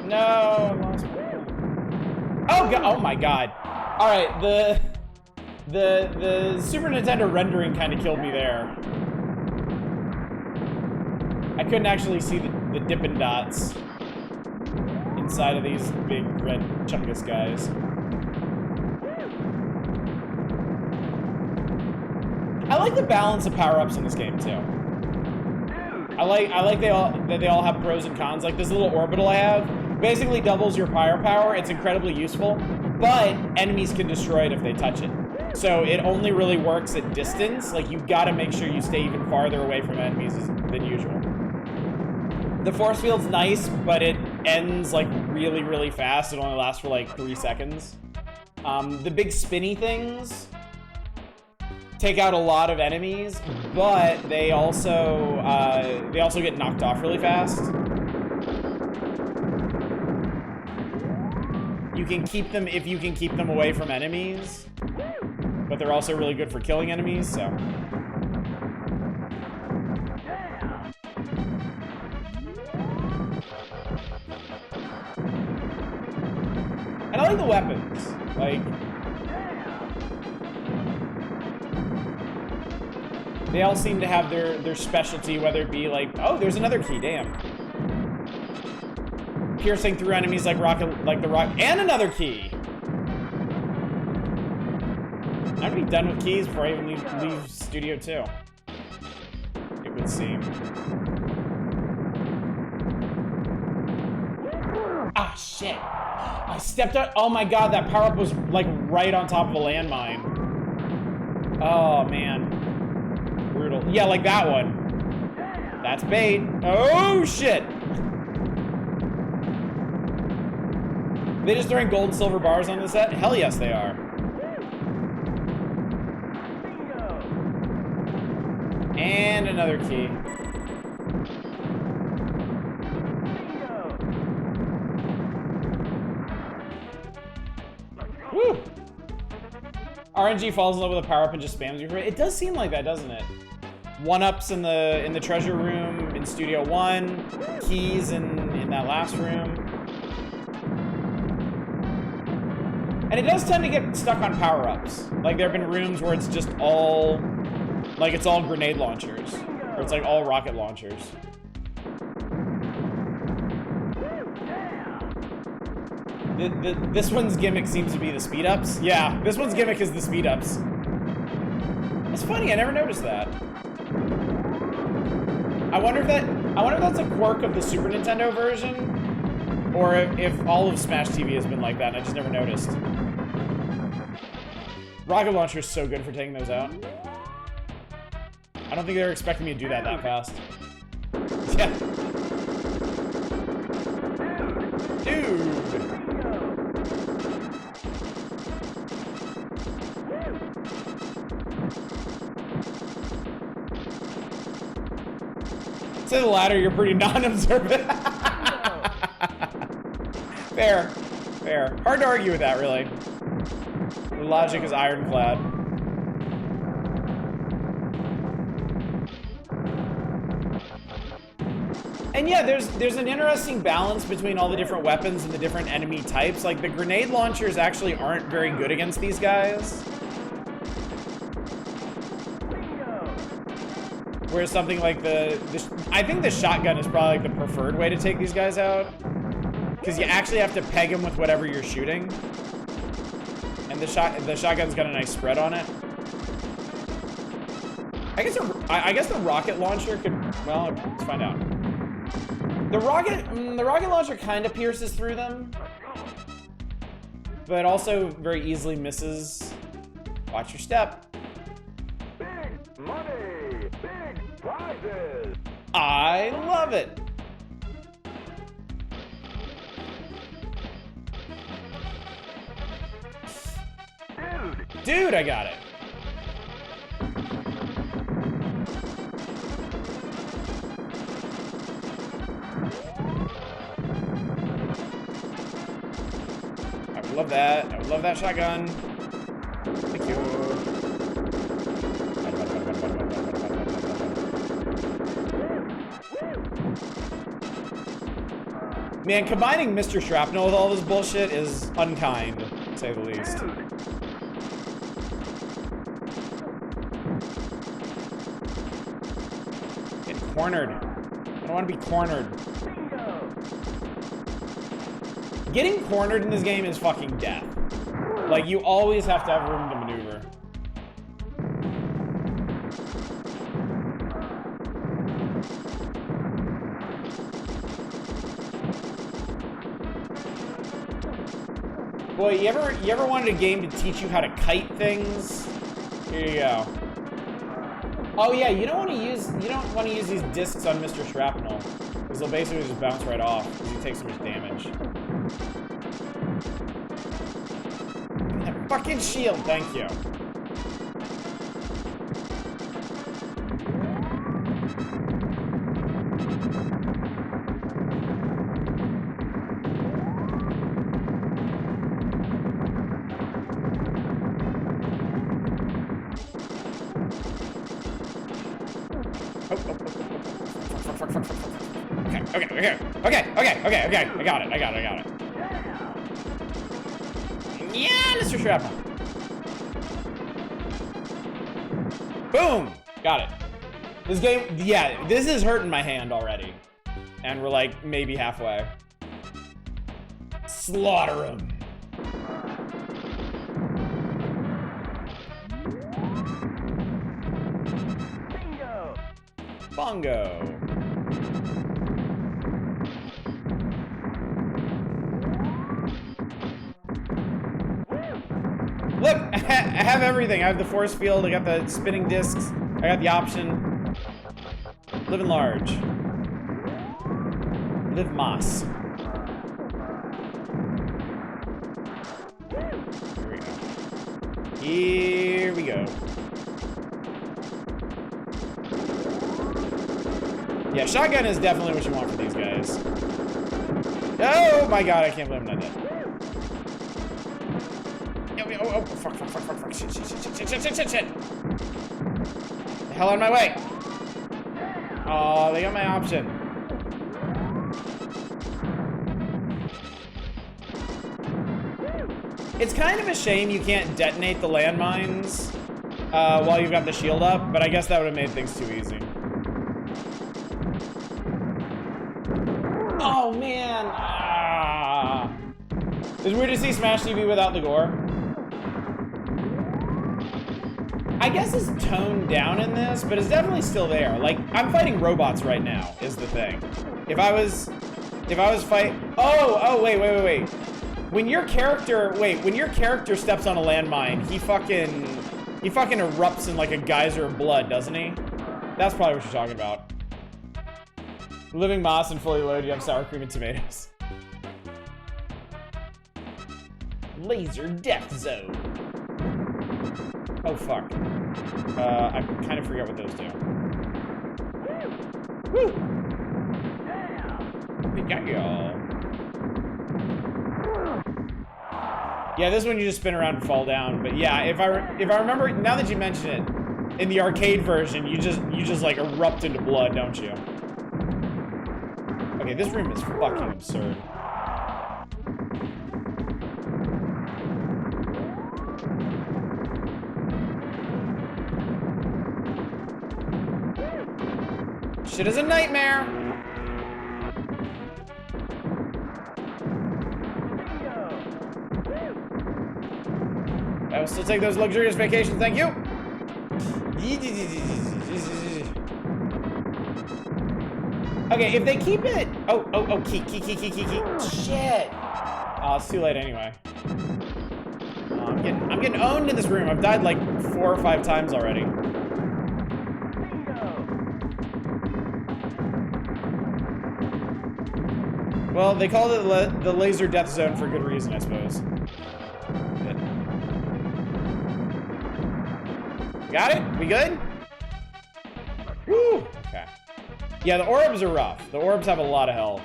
No, I lost my gun. Oh god, oh my god. All right, the Super Nintendo rendering kind of killed me there. I couldn't actually see the Dippin' Dots inside of these big red chungus guys. I like the balance of power-ups in this game too. I like that they all have pros and cons. Like this little orbital I have basically doubles your firepower. It's incredibly useful, but enemies can destroy it if they touch it. So it only really works at distance. Like you've got to make sure you stay even farther away from enemies than usual. The force field's nice, but it ends like really fast. It only lasts for like 3 seconds. The big spinny things take out a lot of enemies, but they also get knocked off really fast. You can keep them if you can keep them away from enemies, but they're also really good for killing enemies, so. And I like the weapons. Like, they all seem to have their specialty, whether it be like, oh, there's another key, damn. Piercing through enemies like the rock, and another key. I'm gonna be done with keys before I even leave Studio 2. It would seem. Ah, shit. I stepped out. Oh my god, that power-up was like right on top of a landmine. Oh, man. Brutal. Yeah, like that one. That's bait. Oh, shit. They just throwing gold and silver bars on the set? Hell yes, they are. And another key. Woo! RNG falls in love with a power-up and just spams you for it. It does seem like that, doesn't it? One-ups in the treasure room in Studio 1, keys in that last room. And it does tend to get stuck on power-ups. Like, there have been rooms where it's just all... Like, it's all grenade launchers. Or it's, like, all rocket launchers. This one's gimmick seems to be the speed-ups. Yeah, this one's gimmick is the speed-ups. That's funny, I never noticed that. I wonder if that's a quirk of the Super Nintendo version, or if all of Smash TV has been like that and I just never noticed. Rocket launcher is so good for taking those out. I don't think they were expecting me to do that fast. Yeah. To the latter, you're pretty non-observant. Fair. Fair. Hard to argue with that, really. The logic is ironclad. And yeah, there's an interesting balance between all the different weapons and the different enemy types. Like, the grenade launchers actually aren't very good against these guys. Whereas something like I think the shotgun is probably like the preferred way to take these guys out. Because you actually have to peg them with whatever you're shooting. And the shotgun's got a nice spread on it. I guess the rocket launcher could, well, let's find out. The rocket launcher kind of pierces through them, but also very easily misses. Watch your step. Big money, big prizes. I love it. Dude, I got it. I would love that. I would love that shotgun. Thank you. Man, combining Mr. Shrapnel with all this bullshit is unkind, to say the least. Getting cornered. I don't want to be cornered. Getting cornered in this game is fucking death. Like, you always have to have room to maneuver. Boy, you ever wanted a game to teach you how to kite things? Here you go. Oh yeah, you don't want to use these discs on Mr. Shrapnel, because they'll basically just bounce right off because he takes so much damage. That fucking shield, thank you. Okay. I got it. Yeah, Mr. Shrapnel. Boom! Got it. This game, yeah, this is hurting my hand already. And we're like maybe halfway. Slaughter him. Bongo. Look, I have everything. I have the force field, I got the spinning discs, I got the option. Living large. Live Moss. Here we go. Yeah, shotgun is definitely what you want for these guys. Oh my god, I can't believe I'm not dead. Oh, fuck. Shit. The hell out of my way. Oh, they got my option. It's kind of a shame you can't detonate the landmines while you've got the shield up, but I guess that would have made things too easy. Oh, man. Ah. It's weird to see Smash TV without the gore. I guess it's toned down in this, but it's definitely still there. Like, I'm fighting robots right now, is the thing. If I was fighting... Oh, wait. When your character steps on a landmine, he fucking erupts in like a geyser of blood, doesn't he? That's probably what you're talking about. Living Moss and fully loaded, you have sour cream and tomatoes. Laser Death Zone. Oh, fuck. I kind of forget what those do. Woo! Yeah, this one you just spin around and fall down. But yeah, if I remember, now that you mention it, in the arcade version, you just like erupt into blood, don't you? Okay, this room is fucking absurd. Shit is a nightmare. I will still take those luxurious vacations, thank you. Okay, if they keep it. Oh, key. Shit. Oh, it's too late anyway. I'm getting owned in this room. I've died like 4 or 5 times already. Well, they called it the laser death zone for good reason, I suppose. Got it? We good? Woo! Okay. Yeah, the orbs are rough. The orbs have a lot of health.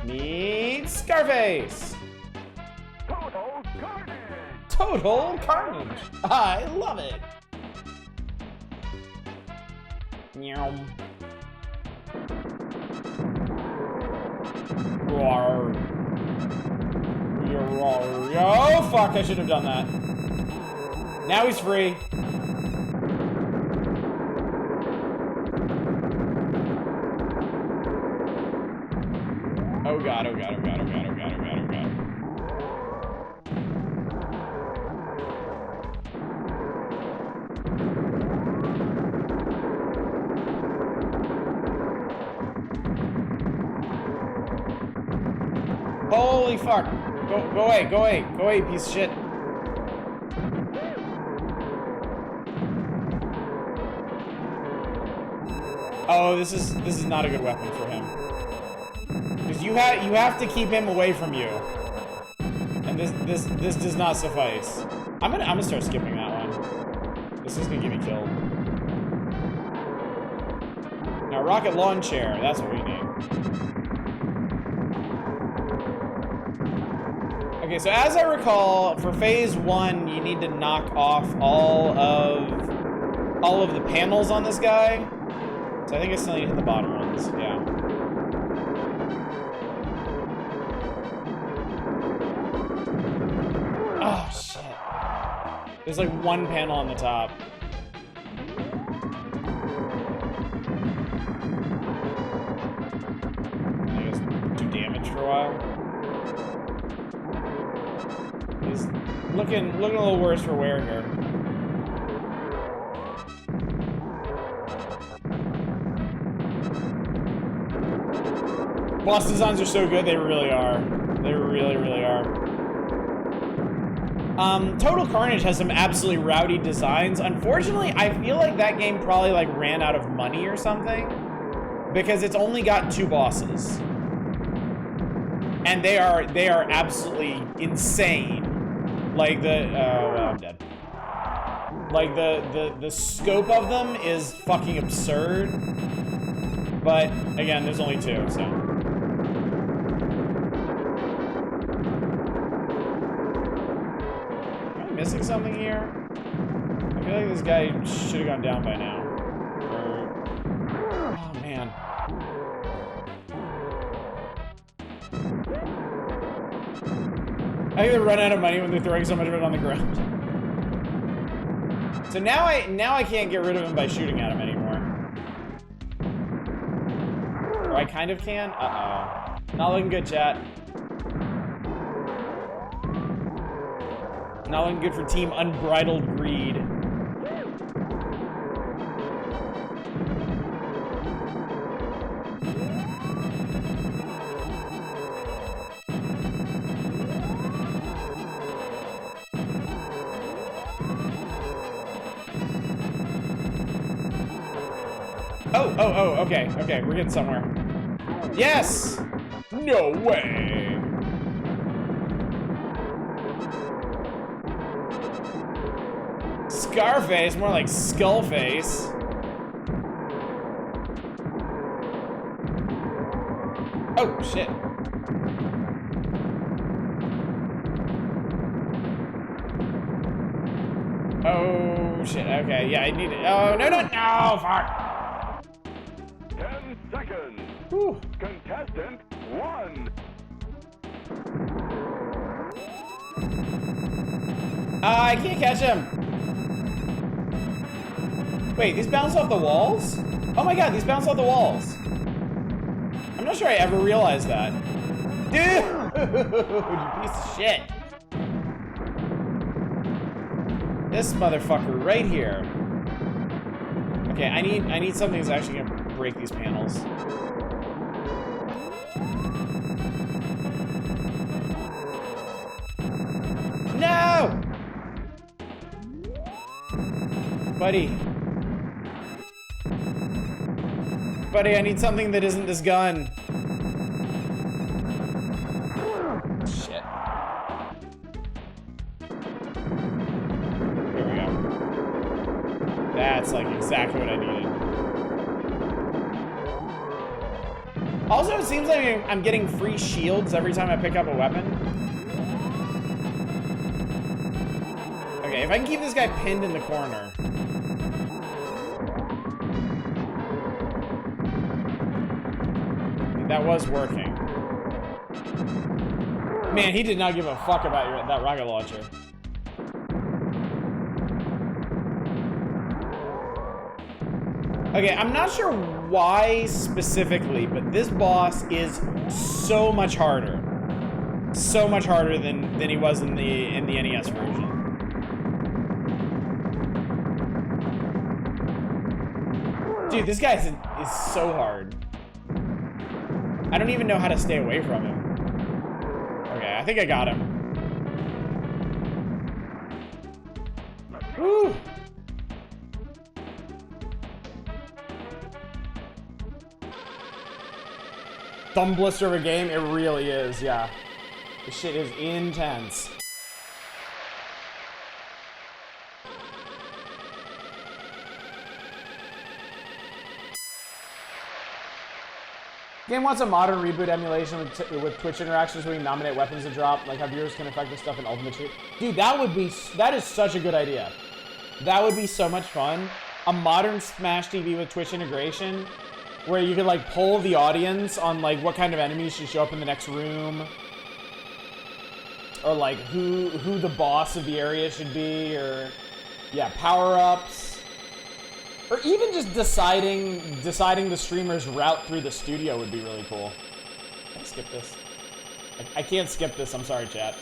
Meet Scarface! Total carnage! Total carnage! I love it! Meow. Roar. Roar. Oh, fuck, I should have done that. Now he's free. Oh god, oh god, oh god, oh god, oh god, oh god, oh god. Holy fuck. Go away, go away, go away, piece of shit. Oh, this is not a good weapon for him. Because you have to keep him away from you. And this does not suffice. I'm gonna start skipping that one. This is gonna get me killed. Now rocket lawn chair, that's what we need. Okay, so as I recall, for phase 1, you need to knock off all of the panels on this guy. So I think I still need to hit the bottom ones, yeah. Oh, shit. There's like one panel on the top. I guess do damage for a while. He's looking a little worse for wear here. Boss designs are so good, they really are. They really, really are. Total Carnage has some absolutely rowdy designs. Unfortunately, I feel like that game probably like ran out of money or something, because it's only got 2 bosses. And they are absolutely insane. Like well, I'm dead. Like the scope of them is fucking absurd. But again, there's only 2, so. Missing something here? I feel like this guy should have gone down by now. Oh man. I think they run out of money when they're throwing so much of it on the ground. So now I can't get rid of him by shooting at him anymore. Or I kind of can? Uh-oh. Not looking good, chat. Not looking good for Team Unbridled Greed. Oh, okay, we're getting somewhere. Yes! No way! Scarface, more like Skullface. Oh, shit. Oh, shit. Okay, yeah, I need it. Oh, no, no, no, fuck. 10 seconds. Whew. Contestant 1. I can't catch him. Wait, these bounce off the walls? Oh my god, these bounce off the walls. I'm not sure I ever realized that. Dude, you piece of shit. This motherfucker right here. Okay, I need something that's actually gonna break these panels. No! Buddy. Buddy, I need something that isn't this gun. Shit. Here we go. That's like exactly what I needed. Also, it seems like I'm getting free shields every time I pick up a weapon. Okay, if I can keep this guy pinned in the corner. That was working. Man, he did not give a fuck about that rocket launcher. Okay, I'm not sure why specifically, but this boss is so much harder. So much harder than he was in the NES version. Dude, this guy is so hard. I don't even know how to stay away from him. Okay, I think I got him. Woo! Thumb blister of a game? It really is, yeah. This shit is intense. Game wants a modern reboot emulation with Twitch interactions where you nominate weapons to drop, like how viewers can affect the stuff in Ultimate Shoot. Dude, that is such a good idea. That would be so much fun. A modern Smash TV with Twitch integration where you could like poll the audience on like what kind of enemies should show up in the next room. Or like who the boss of the area should be, or yeah, power-ups. Or even just deciding the streamer's route through the studio would be really cool. Can I skip this? I can't skip this, I'm sorry, chat.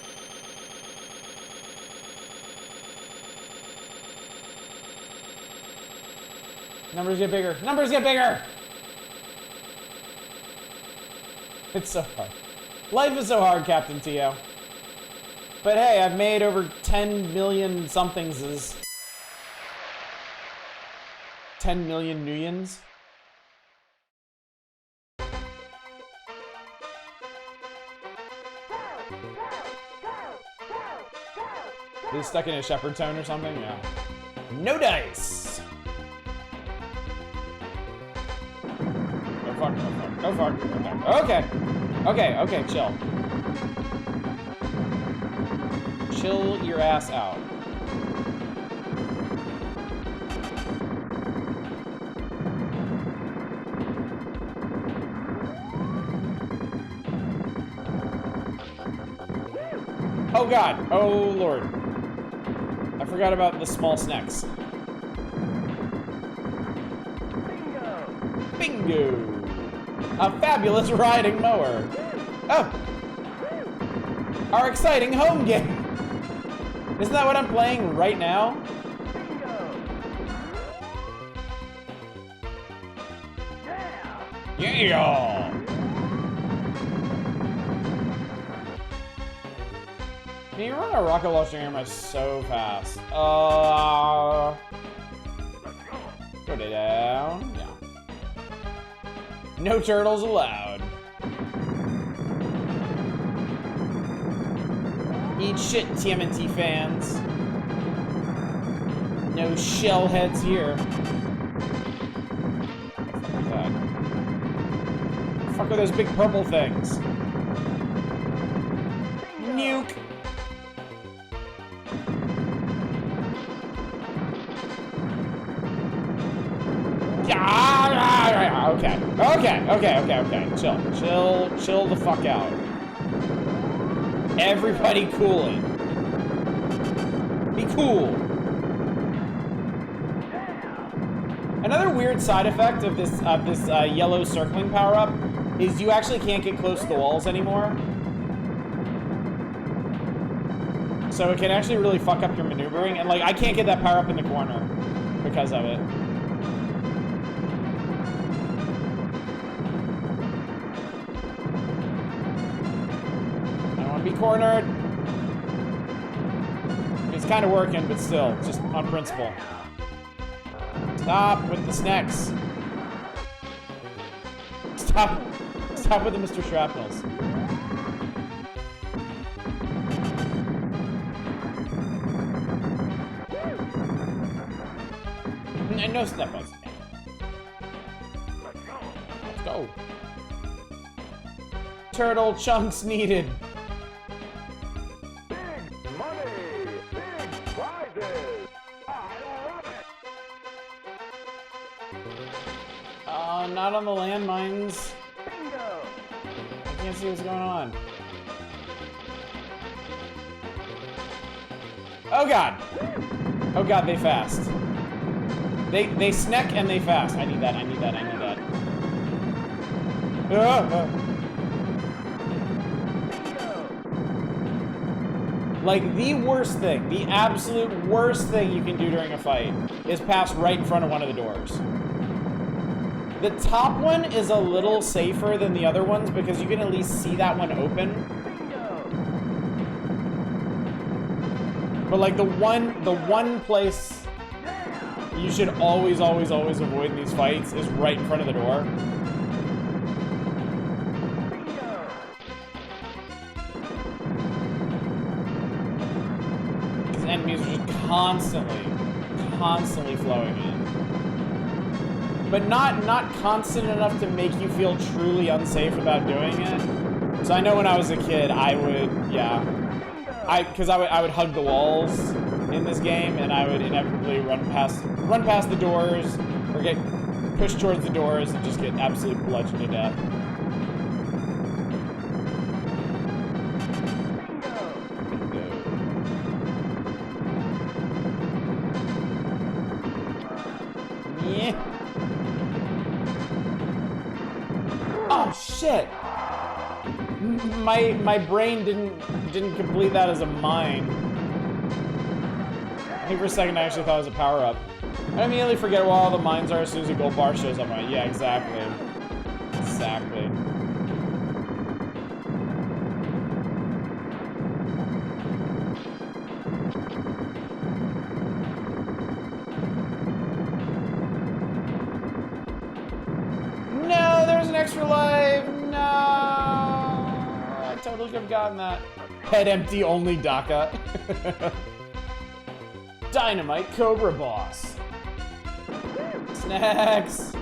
Numbers get bigger. Numbers get bigger! It's so hard. Life is so hard, Captain Tio. But hey, I've made over 10 million somethingses. 10 million millions. Is it stuck in a shepherd tone or something? Yeah. No dice! Oh fuck, oh fuck, oh fuck. Okay. Okay, okay, chill. Chill your ass out. Oh god, oh lord. I forgot about the small snacks. Bingo! Bingo! A fabulous riding mower. Oh! Our exciting home game! Isn't that what I'm playing right now? Yeah! Can you run a rocket launcher ammo so fast? Put it down. Yeah. No turtles allowed. Eat shit, TMNT fans. No shell heads here. What the fuck Fuck are those big purple things? Nuke. Yeah, okay. Chill the fuck out. Everybody cool it. Be cool. Another weird side effect of this yellow circling power-up is you actually can't get close to the walls anymore. So it can actually really fuck up your maneuvering, and like I can't get that power-up in the corner because of it. I don't want to be cornered. It's kind of working, but still, just on principle. Stop with the snacks. Stop with the Mr. Shrapnels. And no step on snake. Let's go. Turtle chunks needed. Big money! Big prizes! I love it! Not on the landmines. Bingo! I can't see what's going on. Oh god! Oh god, they fast. They snack and they fast. I need that. Like, the worst thing, the absolute worst thing you can do during a fight is pass right in front of one of the doors. The top one is a little safer than the other ones because you can at least see that one open. But like the one place you should always avoid in these fights is right in front of the door. Because enemies are just constantly flowing in. But not constant enough to make you feel truly unsafe about doing it. So I know when I was a kid, I would hug the walls in this game, and I would inevitably run past the doors, or get pushed towards the doors and just get absolutely bludgeoned to death. Yeah. Oh shit! My brain didn't complete that as a mine. I think for a second I actually thought it was a power-up. I immediately forget where all the mines are as soon as a gold bar shows up. Right? Yeah, exactly. Exactly. No, there's an extra life. No, I totally could have gotten that. Head empty only DACA. Dynamite Cobra Boss. Snacks.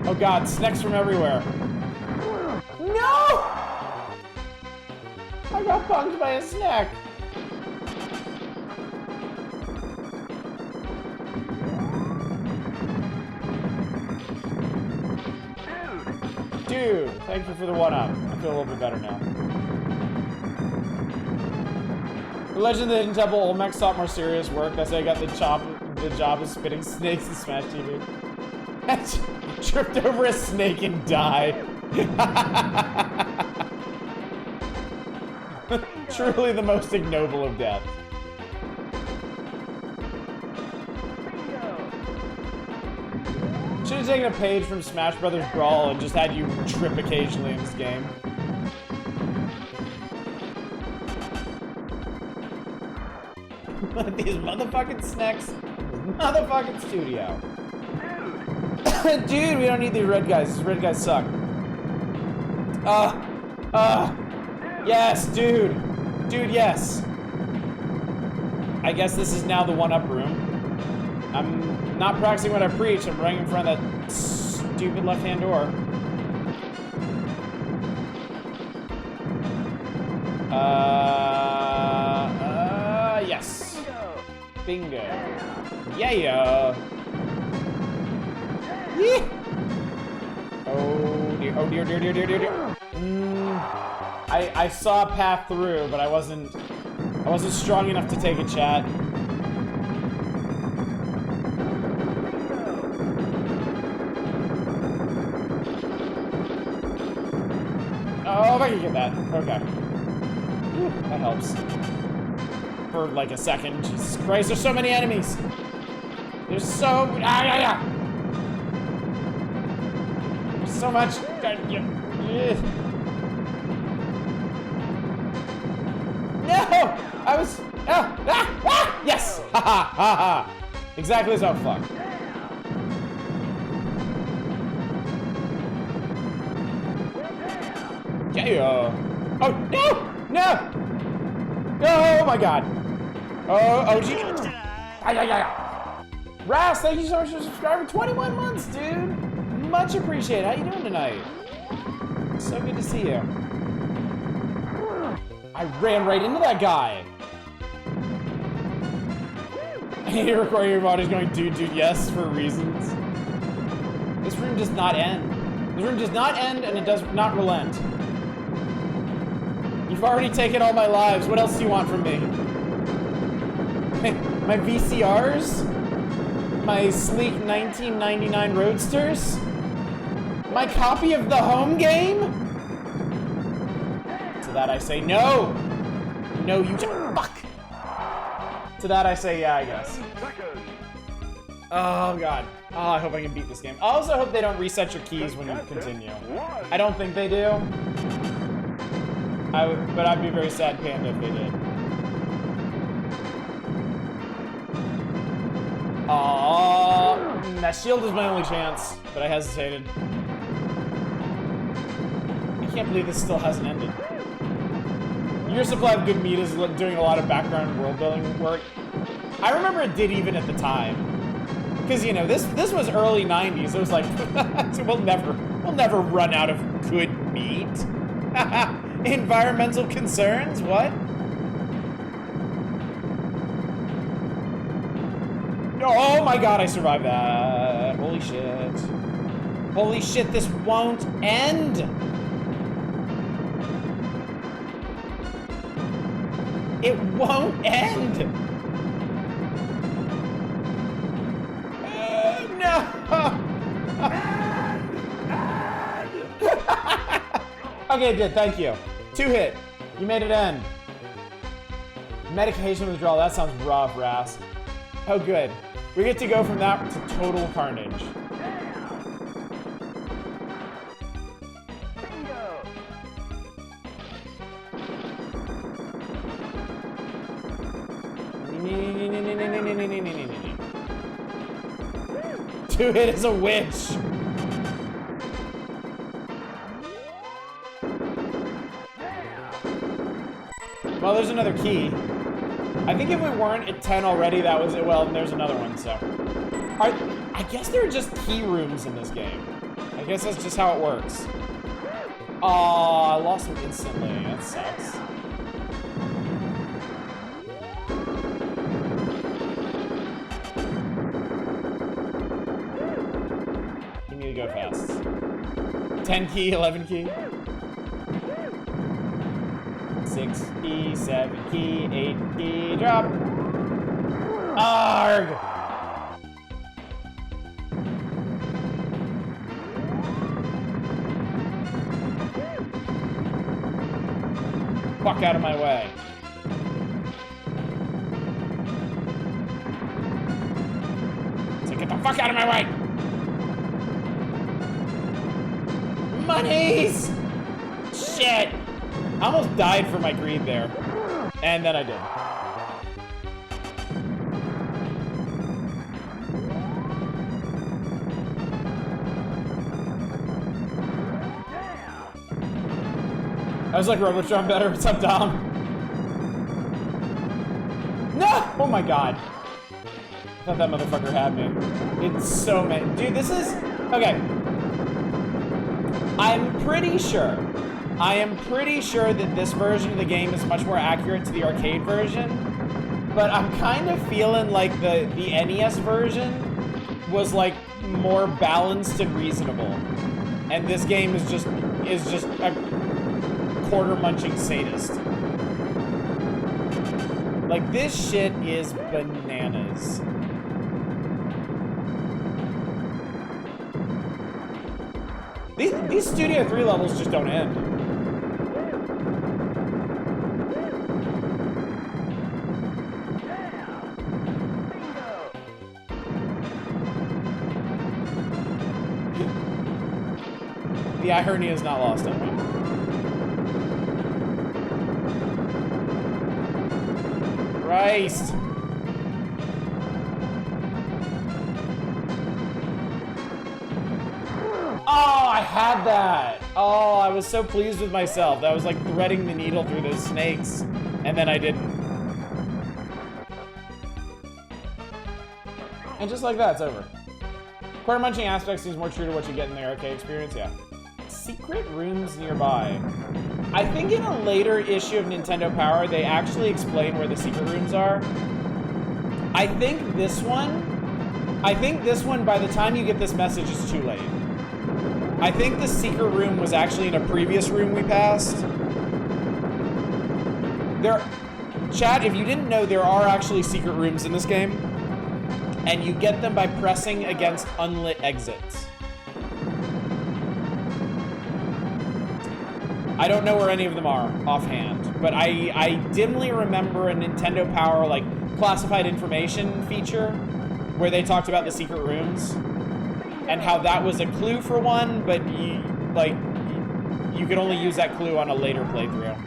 Oh god, snacks from everywhere. No! I got punked by a snack. Dude, thank you for the one-up. I feel a little bit better now. The Legend of the Hidden Temple Olmec sought more serious work. That's why I got the job of spitting snakes in Smash TV. I tripped over a snake and died. Truly the most ignoble of deaths. Should have taken a page from Smash Brothers Brawl and just had you trip occasionally in this game. These motherfucking snacks. Motherfucking studio. Dude, we don't need these red guys. These red guys suck. Yes, dude. Dude, yes. I guess this is now the one-up room. I'm not practicing what I preach. I'm running in front of that stupid left-hand door. Yes. Bingo. Yeah. Yeah. Oh dear. I saw a path through, but I wasn't strong enough to take a chat. Oh, if I can get that. Okay. Whew, that helps. For like a second. Jesus Christ, there's so many enemies. There's so There's so much. No! I was. Yes! Ha ha ha ha! Exactly as I fuck. Yeah. Oh no! No! Oh my god! Oh gee! Ras, thank you so much for subscribing. 21 months, dude. Much appreciated. How you doing tonight? So good to see you. I ran right into that guy. I need to record your bodies going, dude, yes, for reasons. This room does not end. This room does not end, and it does not relent. You've already taken all my lives. What else do you want from me? My VCRs? My sleek 1999 Roadsters? My copy of the home game? To that I say no! No, you fuck! To that I say yeah, I guess. Oh god. Oh, I hope I can beat this game. I also hope they don't reset your keys when you continue. I don't think they do. But I'd be very sad panda if they did. Aww. That shield is my only chance, but I hesitated. I can't believe this still hasn't ended. Your supply of good meat is doing a lot of background world building work. I remember it did even at the time. Because, you know, this was early 90s. It was like, we'll never run out of good meat. Environmental concerns? What? Oh my god, I survived that. Holy shit. Holy shit, this won't end. It won't end. No. Okay, good, thank you. 2 hit. You made it end. Medication withdrawal, that sounds rough, Ras. Oh, good. We get to go from that to total carnage. Two hit is a witch. Well, there's another key. I think if we weren't at 10 already, that was it. Well, there's another one, so. I guess there are just key rooms in this game. I guess that's just how it works. Aw, I lost him instantly. That sucks. You need to go fast. 10 key, 11 key. 6 key, 7 key, 8 key, drop. Arg! Fuck out of my way. So get the fuck out of my way! Monies! Shit! I almost died for my greed there. And then I did. I was like Robotron better. What's up, Dom? No! Oh my god. thought that motherfucker had me. It's so many. Dude, this is... Okay. I am pretty sure that this version of the game is much more accurate to the arcade version, but I'm kind of feeling like the NES version was like more balanced and reasonable, and this game is just a quarter munching sadist. Like, this shit is bananas. These Studio 3 levels just don't end. The irony is not lost on me. Christ. Oh, I had that. Oh, I was so pleased with myself. That was like threading the needle through those snakes, and then I didn't. And just like that, it's over. Quarter munching aspect seems more true to what you get in the arcade experience, yeah. Secret rooms nearby. I think in a later issue of Nintendo Power, they actually explain where the secret rooms are. I think this one, by the time you get this message, is too late. I think the secret room was actually in a previous room we passed. Chat, if you didn't know, there are actually secret rooms in this game, and you get them by pressing against unlit exits. I don't know where any of them are offhand, but I dimly remember a Nintendo Power like classified information feature where they talked about the secret rooms and how that was a clue for one, but you could only use that clue on a later playthrough.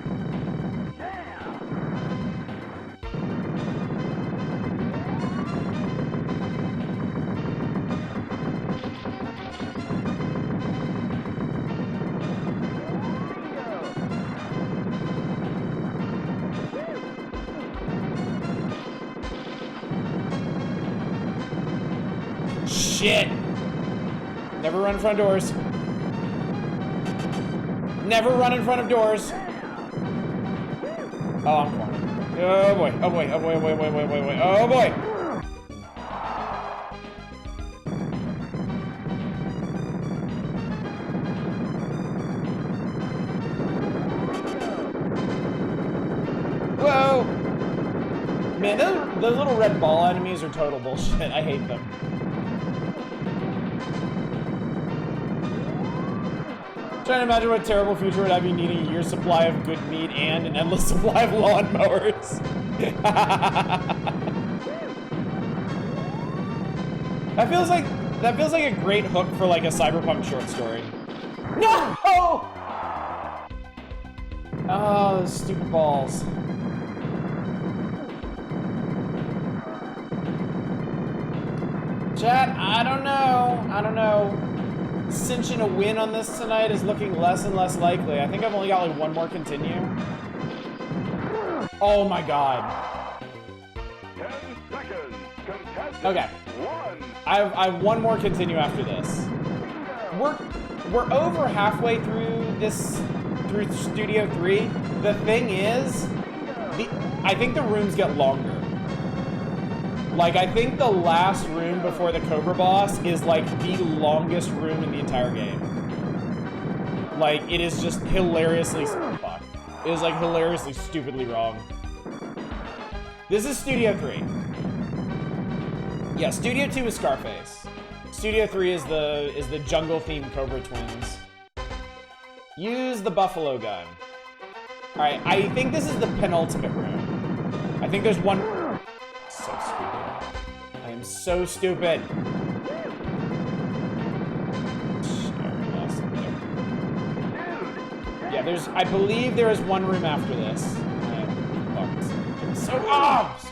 Shit! Never run in front of doors. Never run in front of doors. Oh, I'm cornered. Oh boy, oh boy, oh boy, oh boy, oh boy, oh boy, oh boy, oh boy! Whoa! Man, those little red ball enemies are total bullshit. I hate them. Trying to imagine what terrible future would have you needing a year's supply of good meat and an endless supply of lawnmowers. That feels like a great hook for like a cyberpunk short story. No! Oh, those stupid balls. Chat, I don't know. Cinching a win on this tonight is looking less and less likely. I think I've only got like one more continue. Oh my god. 10 seconds. Contestant Okay. I have one more continue after this. We're over halfway through Studio 3. The thing is, I think the rooms get longer. Like, I think the last room before the Cobra boss is, like, the longest room in the entire game. Like, it is just hilariously... Fuck. It is, like, hilariously, stupidly wrong. This is Studio 3. Yeah, Studio 2 is Scarface. Studio 3 is the jungle-themed Cobra twins. Use the buffalo gun. Alright, I think this is the penultimate room. I think there's one... So stupid. I am so stupid. Yeah, I believe there is one room after this. I am fucked. So, fuck.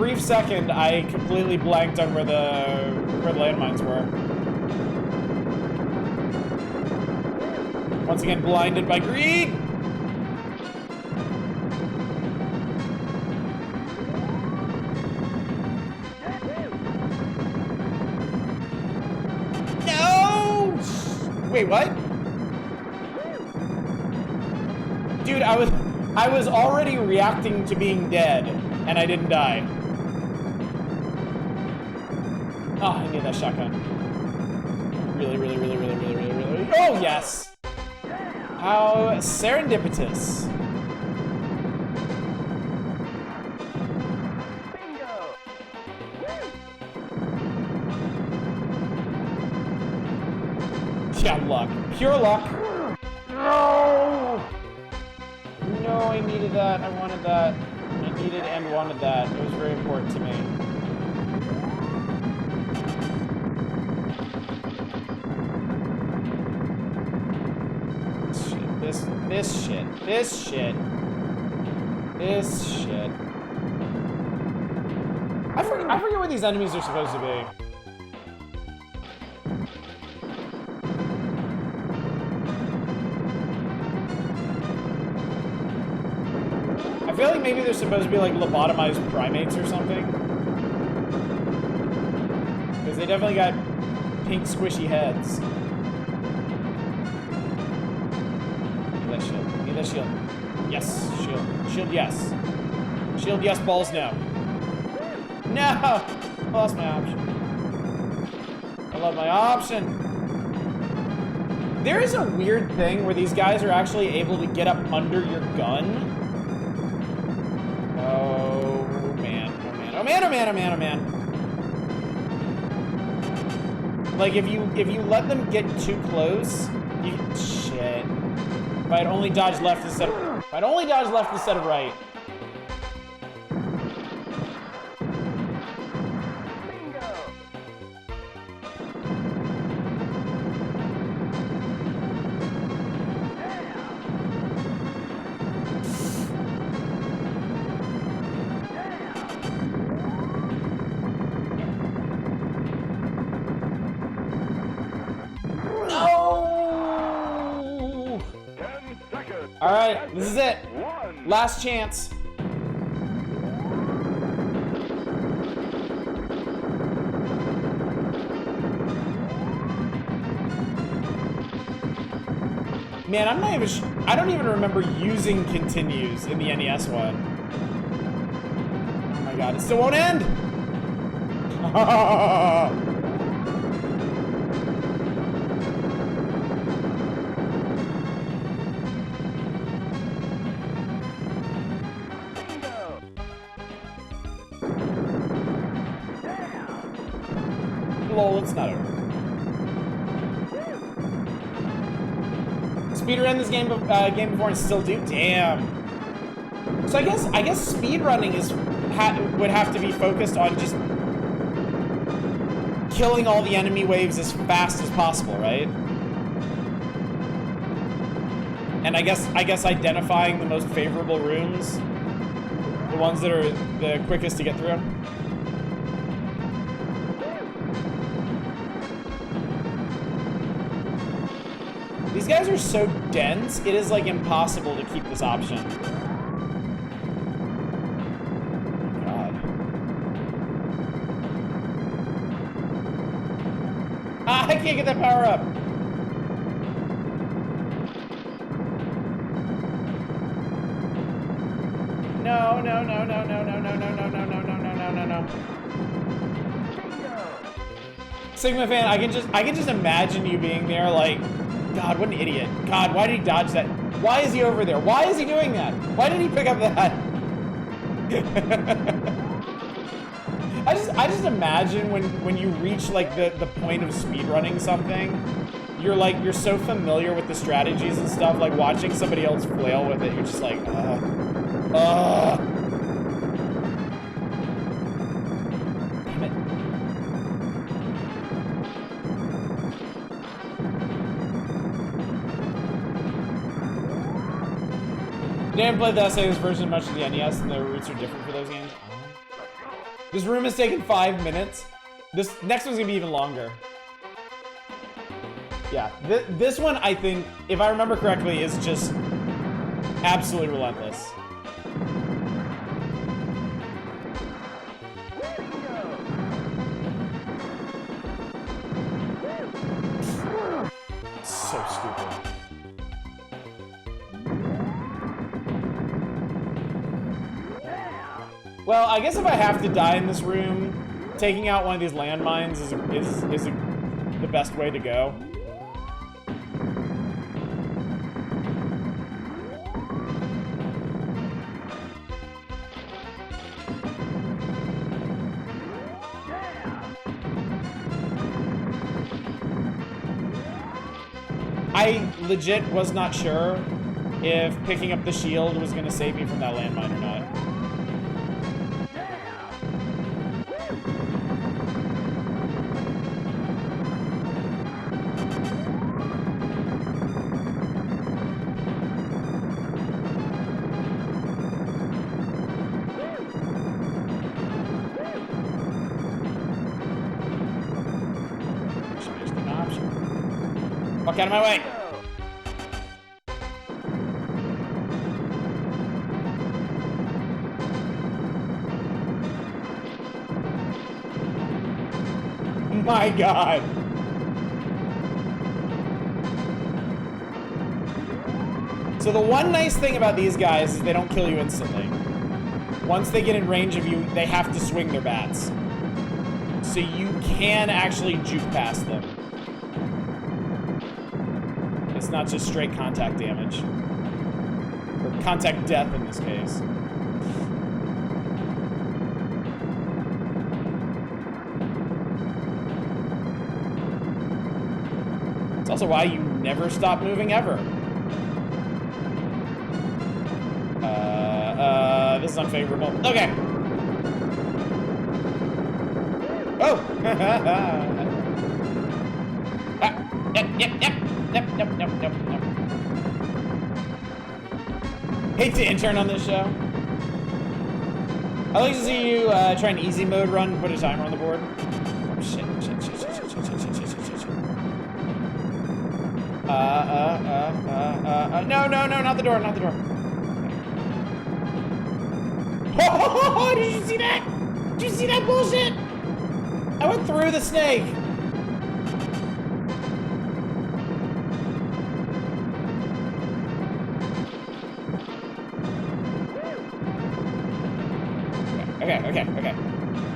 brief second, I completely blanked on where the landmines were. Once again, blinded by greed. No! Wait, what? Dude, I was already reacting to being dead, and I didn't die. Oh, I need that shotgun. Really, really, really, really, really, really, really. Oh, yes! How serendipitous. Yeah, luck. Pure luck. No! No, I needed that. I wanted that. I needed and wanted that. It was very important to me. This shit. I forget what these enemies are supposed to be. I feel like maybe they're supposed to be like lobotomized primates or something. Because they definitely got pink squishy heads. Need that shield. Yes, shield. Shield, yes. Shield, yes, balls, no. No! I lost my option. I love my option. There is a weird thing where these guys are actually able to get up under your gun. Oh, man. Oh, man. Oh, man, oh, man, oh, man, oh, man. Like, if you let them get too close, you... Shit. If I'd only dodged left instead of... If I'd only dodged left instead of right. Alright, this is it. Last chance. Man, I'm not even I don't even remember using continues in the NES one. Oh my god, it still won't end! Lol, it's not over. Speedrun this game before and still do? Damn. So I guess speedrunning would have to be focused on just killing all the enemy waves as fast as possible, right? And I guess identifying the most favorable rooms, the ones that are the quickest to get through. These guys are so dense, it is like impossible to keep this option. God. Ah, I can't get that power up. No, no, no, no, no, no, no, no, no, no, no, no, no, no, no. Sigma fan, I can just imagine you being there like, God, what an idiot. God, why did he dodge that? Why is he over there? Why is he doing that? Why did he pick up that? I just imagine when you reach like the point of speedrunning something, you're so familiar with the strategies and stuff, like watching somebody else flail with it, you're just like, Damn it. Didn't play the SNES version much of the NES, and the routes are different for those games. This room has taken 5 minutes. This next one's gonna be even longer. Yeah, this one, I think, if I remember correctly, is just absolutely relentless. So stupid. Well, I guess if I have to die in this room, taking out one of these landmines is the best way to go. I legit was not sure if picking up the shield was going to save me from that landmine or not. Just an option. Fuck out of my way! My God. So the one nice thing about these guys is they don't kill you instantly. Once they get in range of you, they have to swing their bats. So you can actually juke past them. It's not just straight contact damage. Or contact death in this case. It's also why you never stop moving ever. This is unfavorable. Okay. Oh! Yep. Hate to intern on this show. I'd like to see you try an easy mode run and put a timer on the board. Oh, shit. No, not the door. Oh, did you see that? Did you see that bullshit? I went through the snake. Okay.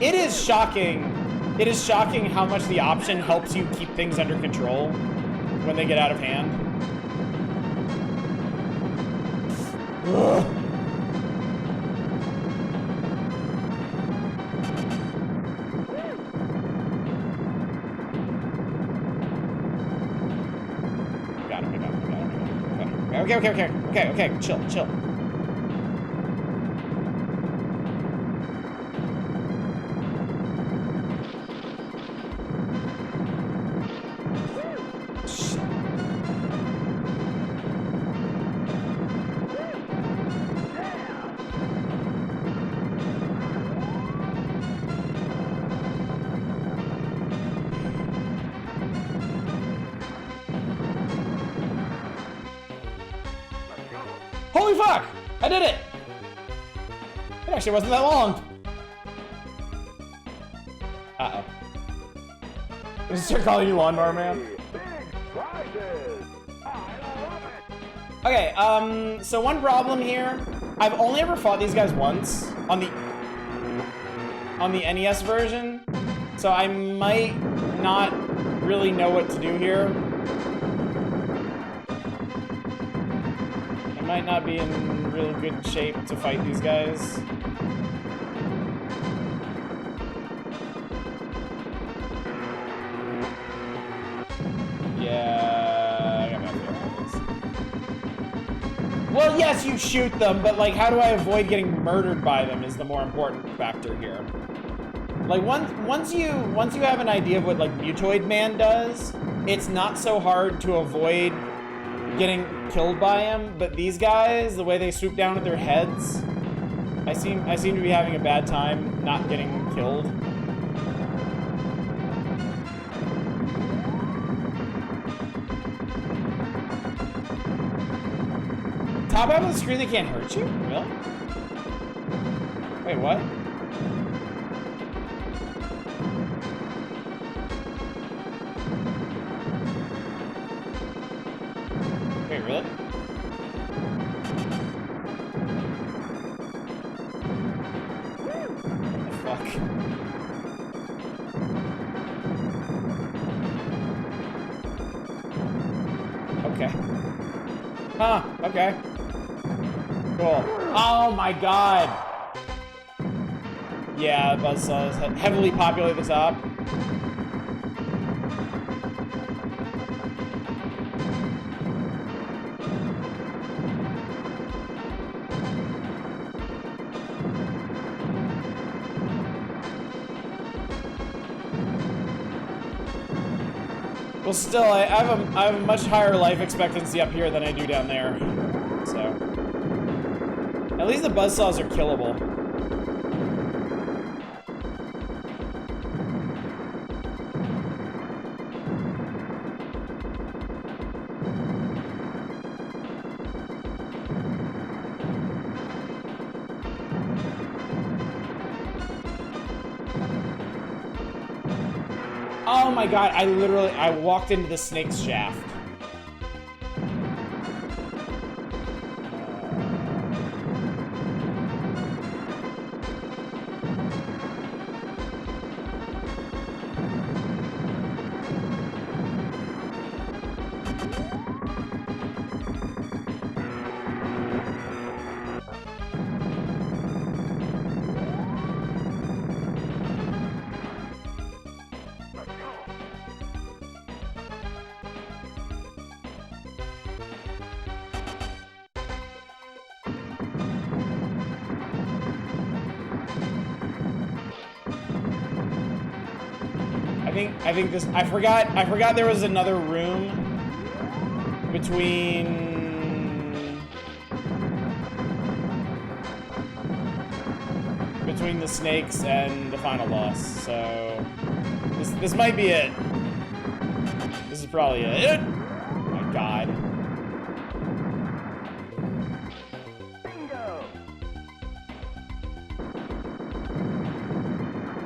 It is shocking how much the option helps you keep things under control when they get out of hand. Ugh. Got him. Okay, chill. Holy fuck! I did it! It actually wasn't that long. Uh-oh. I'm gonna start calling you Lawnmower Man. Okay, so one problem here. I've only ever fought these guys once on the NES version, so I might not really know what to do here. I might not be in real good shape to fight these guys. Yeah, I got my feelings. Well, yes, you shoot them, but like, how do I avoid getting murdered by them is the more important factor here. Like, once you have an idea of what like Mutoid Man does, it's not so hard to avoid getting killed by him. But these guys, the way they swoop down with their heads, I seem to be having a bad time not getting killed. Top half of the screen, they can't hurt you? Really? Wait, what? Wait, really? What the fuck? Okay. Huh, okay. Cool. Oh my god! Yeah, Buzzsaw is heavily populated at the top. Well, still, I have a much higher life expectancy up here than I do down there. So, at least the buzzsaws are killable. Oh my god, I walked into the snake's shaft. I think this, I forgot there was another room between the snakes and the final boss. So this might be it. This is probably it. Oh my god.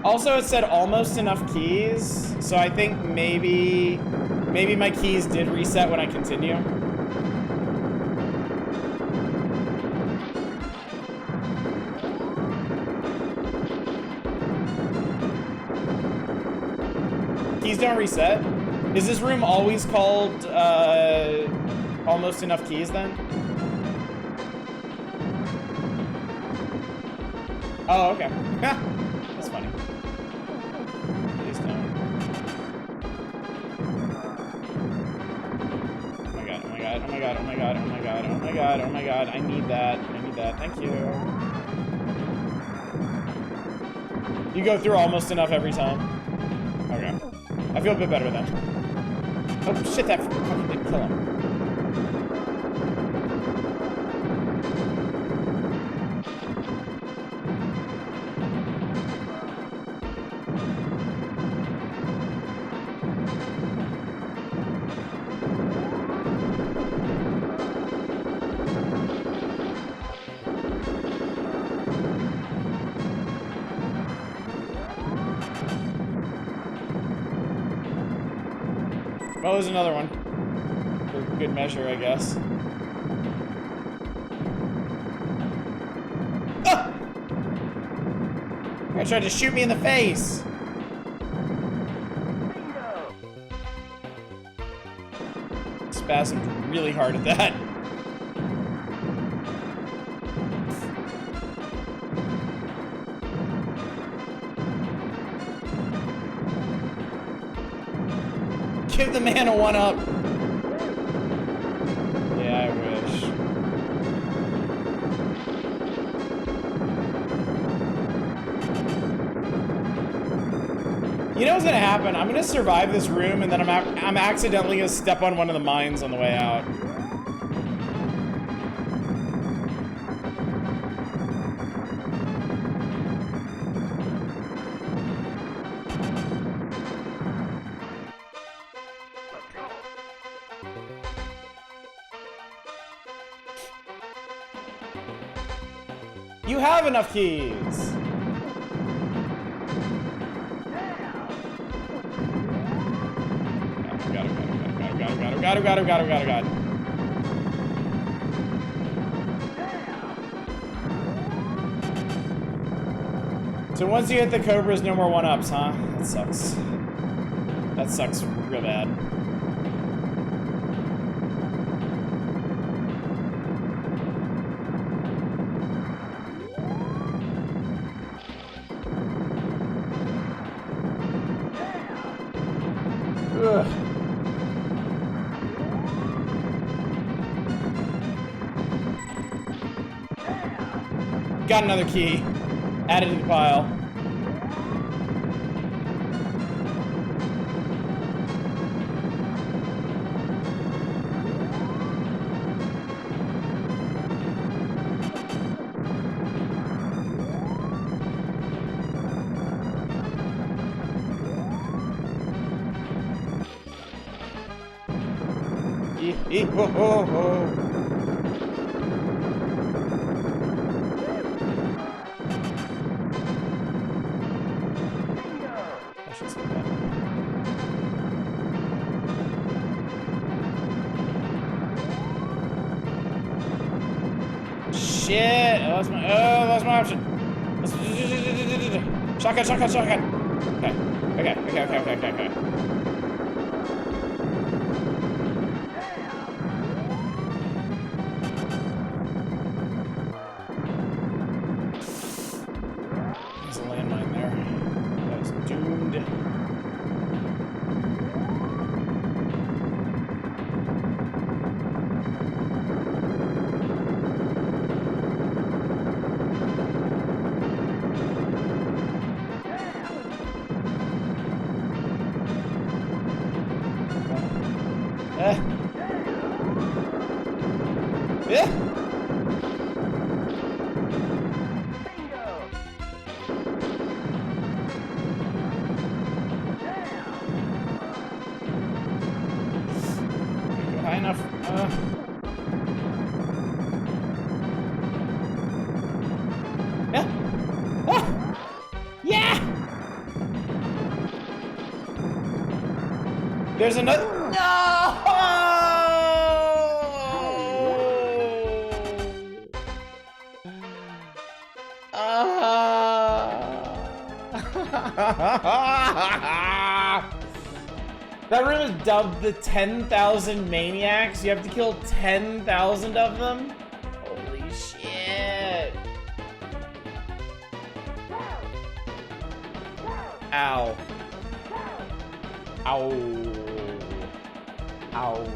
Also, it said almost enough keys, so I think maybe my keys did reset when I continue. Keys don't reset? Is this room always called almost enough keys then? Oh, okay. That's funny. Please don't. Oh my god, oh my god, oh my god, oh my god, oh my god, oh my god, oh my god, I need that. I need that. Thank you. You go through almost enough every time. Okay. I feel a bit better then. Oh shit, that fucking didn't kill him. Well, there's another one. For good measure, I guess. Ah! Guy tried to shoot me in the face! Spasmed really hard at that. Give the man a one-up. Yeah, I wish. You know what's gonna happen? I'm gonna survive this room, and then I'm accidentally gonna step on one of the mines on the way out. You have enough keys. Got it. So once you hit the Cobras, no more 1-ups, huh? That sucks. That sucks real bad. Ugh. Got another key. Added to the pile. Ho, ho, ho. I should say that. Shit! I lost my option. Shotgun. Okay. There's a landmine there. That was doomed. High enough. Yeah. Ah! Yeah. There's another. No. That room is dubbed the 10,000 Maniacs. You have to kill 10,000 of them? Holy shit. Ow. Ow. Ow.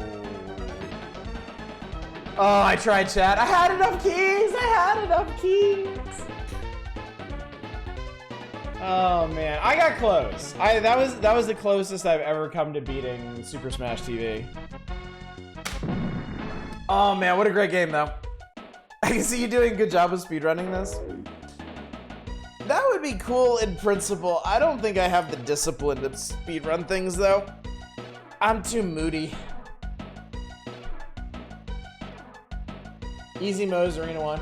Oh, I tried, chat. I had enough keys. Oh man, I got close. That was the closest I've ever come to beating Super Smash TV. Oh man, what a great game though. I can see you doing a good job of speedrunning this. That would be cool in principle. I don't think I have the discipline to speedrun things though. I'm too moody. Easy modes, Arena 1.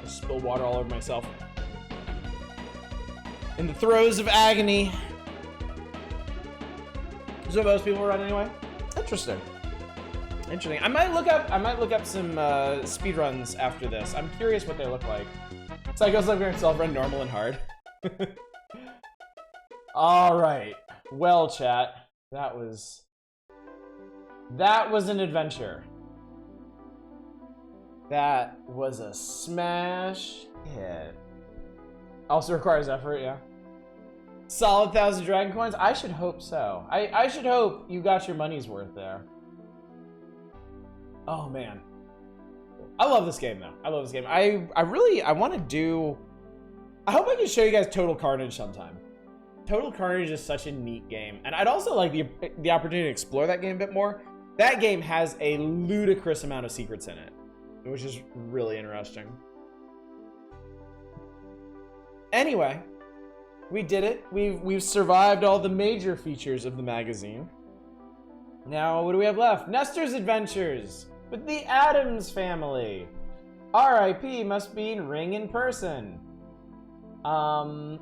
Spill water all over myself. In the throes of agony. Is what most people run anyway? Interesting. I might look up some speedruns after this. I'm curious what they look like. Psycho's looking himself run normal and hard. Alright. Well, chat. That was an adventure. That was a smash hit. Also requires effort, yeah. Solid 1,000 dragon coins? I should hope so. I should hope you got your money's worth there. Oh man. I love this game though. I love this game. I want to do... I hope I can show you guys Total Carnage sometime. Total Carnage is such a neat game. And I'd also like the opportunity to explore that game a bit more. That game has a ludicrous amount of secrets in it, which is really interesting. Anyway, we did it. We've survived all the major features of the magazine. Now, what do we have left? Nestor's Adventures with the Addams Family. R.I.P. must be ring in person. I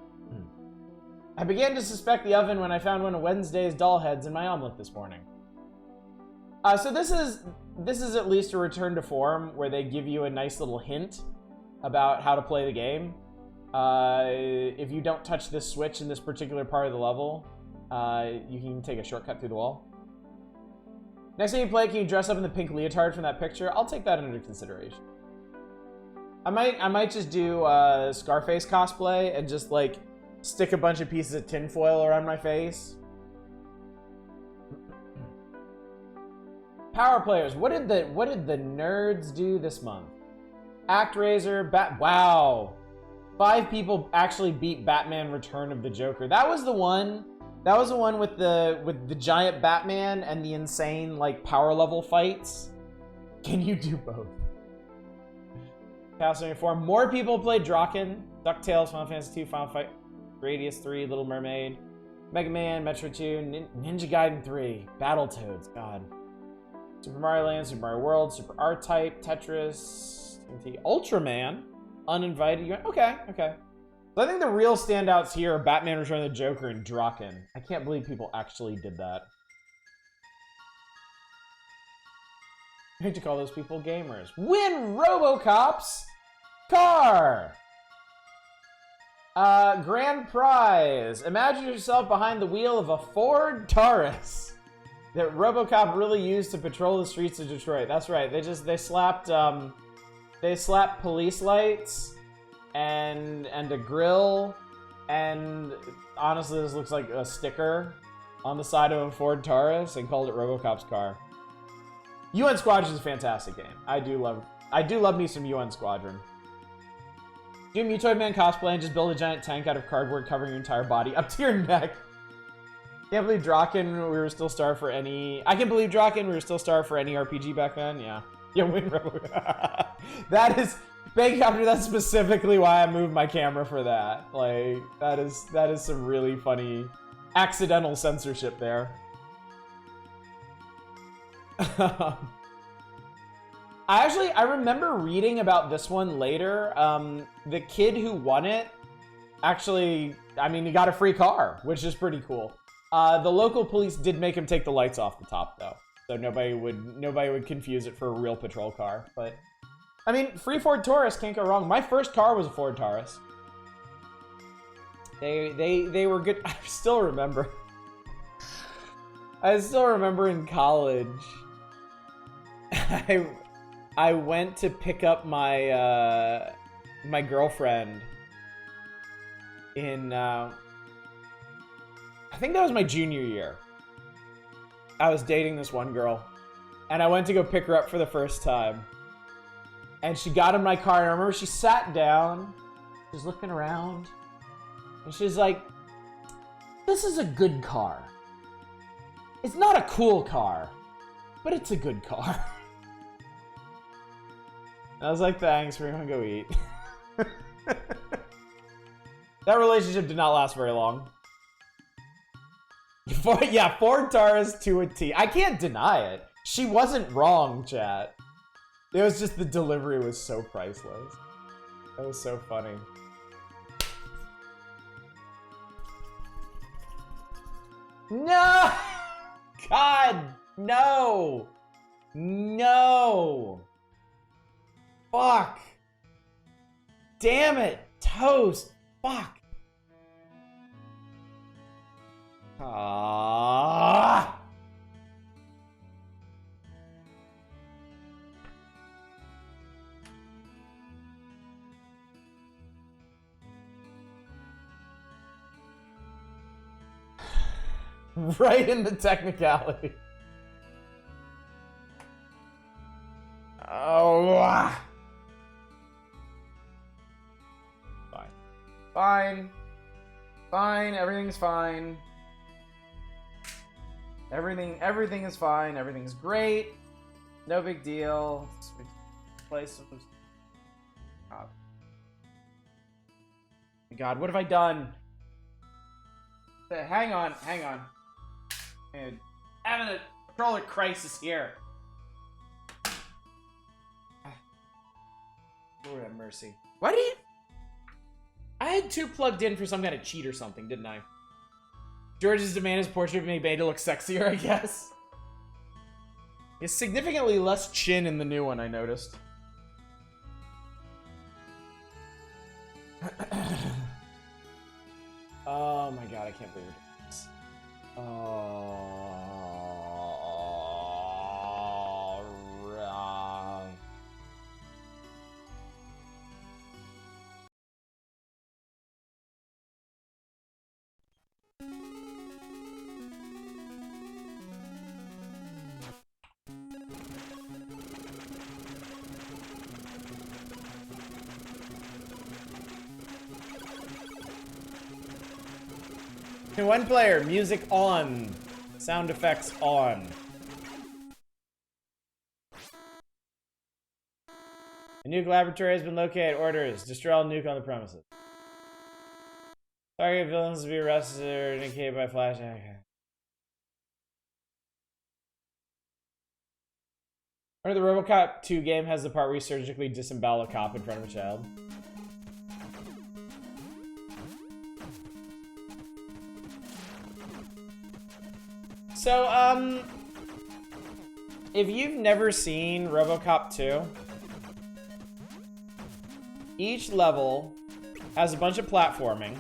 began to suspect the oven when I found one of Wednesday's doll heads in my omelet this morning. So this is at least a return to form where they give you a nice little hint about how to play the game. If you don't touch this switch in this particular part of the level, you can take a shortcut through the wall. Next time you play, can you dress up in the pink leotard from that picture? I'll take that under consideration. I might just do Scarface cosplay and just like stick a bunch of pieces of tinfoil around my face. Power players, what did the nerds do this month? ActRaiser, wow. 5 people actually beat Batman Return of the Joker. That was the one with the giant Batman and the insane like power level fights. Can you do both? Chaos 74. More people played Draken, DuckTales, Final Fantasy 2, Final Fight, Gradius 3, Little Mermaid, Mega Man, Metro 2, Ninja Gaiden 3, Battletoads, God. Super Mario Land, Super Mario World, Super R-Type, Tetris, TNT, Ultraman, Uninvited. Okay. So I think the real standouts here are Batman Return of the Joker and Draken. I can't believe people actually did that. I hate to call those people gamers. Win RoboCop's car! Grand prize. Imagine yourself behind the wheel of a Ford Taurus that RoboCop really used to patrol the streets of Detroit. That's right. They slapped police lights and a grill, and honestly this looks like a sticker on the side of a Ford Taurus, and called it RoboCop's car. UN Squadron is a fantastic game. I do love me some UN Squadron. Do Mutoid Man cosplay and just build a giant tank out of cardboard covering your entire body up to your neck. Can't believe Draken, we were still starved for any... I can believe Draken, we were still starved for any RPG back then, yeah. Yeah, win Robo. That is... Bankcopter, that's specifically why I moved my camera for that. Like, that is some really funny accidental censorship there. I remember reading about this one later. The kid who won it, actually, I mean, he got a free car, which is pretty cool. The local police did make him take the lights off the top, though, so nobody would confuse it for a real patrol car. But I mean, free Ford Taurus, can't go wrong. My first car was a Ford Taurus. They were good. I still remember in college, I went to pick up my my girlfriend in I think that was my junior year. I was dating this one girl, and I went to go pick her up for the first time. And she got in my car, and I remember she sat down, she was looking around, and she's like, "This is a good car. It's not a cool car, but it's a good car." And I was like, "Thanks, we're gonna go eat." That relationship did not last very long. Yeah, Ford Taurus to a T. I can't deny it. She wasn't wrong, chat. It was just the delivery was so priceless. That was so funny. No! God, no! No! Fuck! Damn it! Toast! Fuck! Ah! Right in the technicality. Oh. Fine. Fine. Fine. Everything's fine. Everything is fine. Everything's great. No big deal. Let's play some. Oh. God, what have I done? Hang on. And Controller crisis here. Lord have mercy. Why did you... I had 2 plugged in for some kind of cheat or something, didn't I? George's demand his portrait of me made to look sexier, I guess. It's significantly less chin in the new one, I noticed. Oh my god, I can't believe we're doing this. One player, music on. Sound effects on. A nuke laboratory has been located. Orders. Destroy all nuke on the premises. Target villains to be arrested or indicated by flash. Okay. Or the RoboCop 2 game has the part where you surgically disembowel a cop in front of a child. So, if you've never seen RoboCop 2, each level has a bunch of platforming,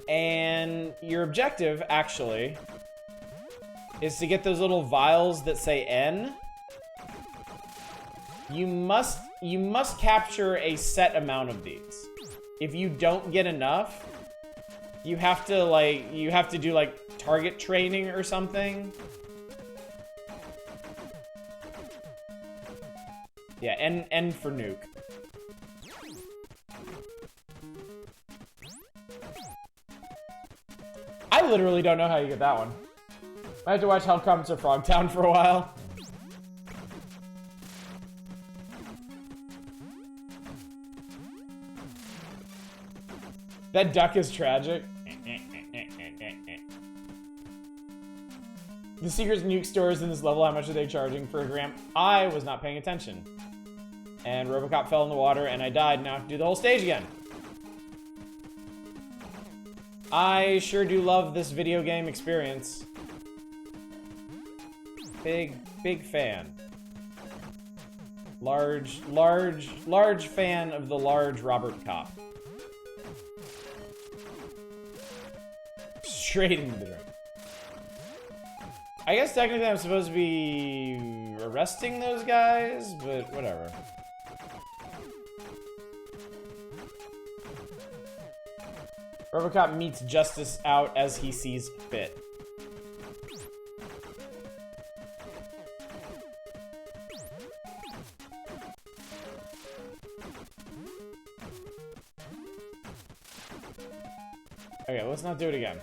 and your objective, actually, is to get those little vials that say N. You must capture a set amount of these. If you don't get enough, you have to do like target training or something. Yeah, N for nuke. I literally don't know how you get that one. I had to watch Helicopter Frogtown for a while. That duck is tragic. The secret nuke stores in this level, how much are they charging for a gram? I was not paying attention. And RoboCop fell in the water and I died. Now I have to do the whole stage again. I sure do love this video game experience. Big fan. Large fan of the large Robert Cop. Straight into the drink. I guess technically I'm supposed to be arresting those guys, but whatever. RoboCop meets justice out as he sees fit. Okay, let's not do it again.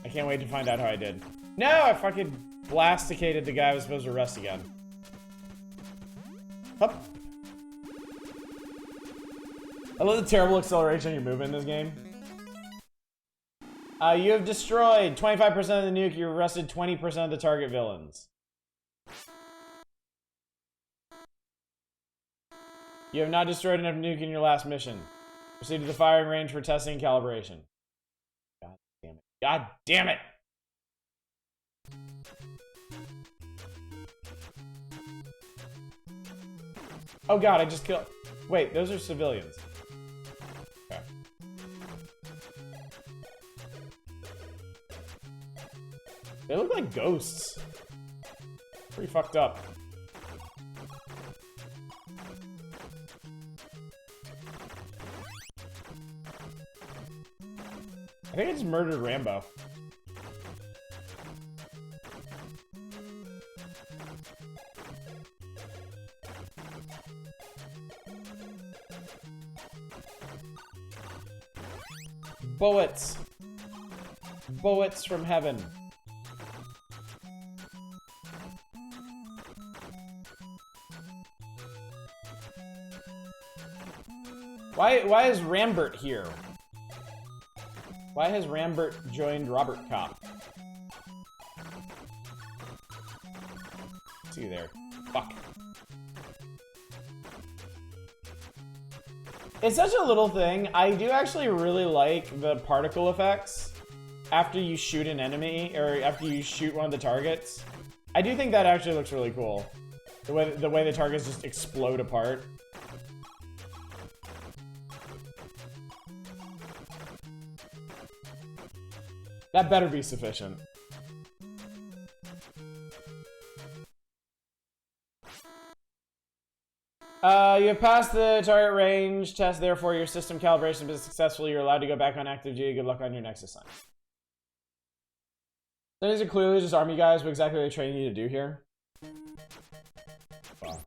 I can't wait to find out how I did. No, I fucking blasticated the guy I was supposed to arrest again. Up. I love the terrible acceleration you're moving in this game. You have destroyed 25% of the nuke. You've arrested 20% of the target villains. You have not destroyed enough nuke in your last mission. Proceed to the firing range for testing and calibration. God damn it. God damn it! Oh god, I just killed... Wait, those are civilians. Okay. They look like ghosts. Pretty fucked up. I think I just murdered Rambo. Bullets. Bullets from heaven. Why is Rambert here? Why has Rambert joined Robert Cop? See you there. Fuck. It's such a little thing. I do actually really like the particle effects after you shoot an enemy, or after you shoot one of the targets. I do think that actually looks really cool. The way the targets just explode apart. That better be sufficient. You have passed the target range test, therefore your system calibration has been successful. You're allowed to go back on active duty. Good luck on your next assignment. So these are clearly just army guys. What exactly are they training you to do here? Wow.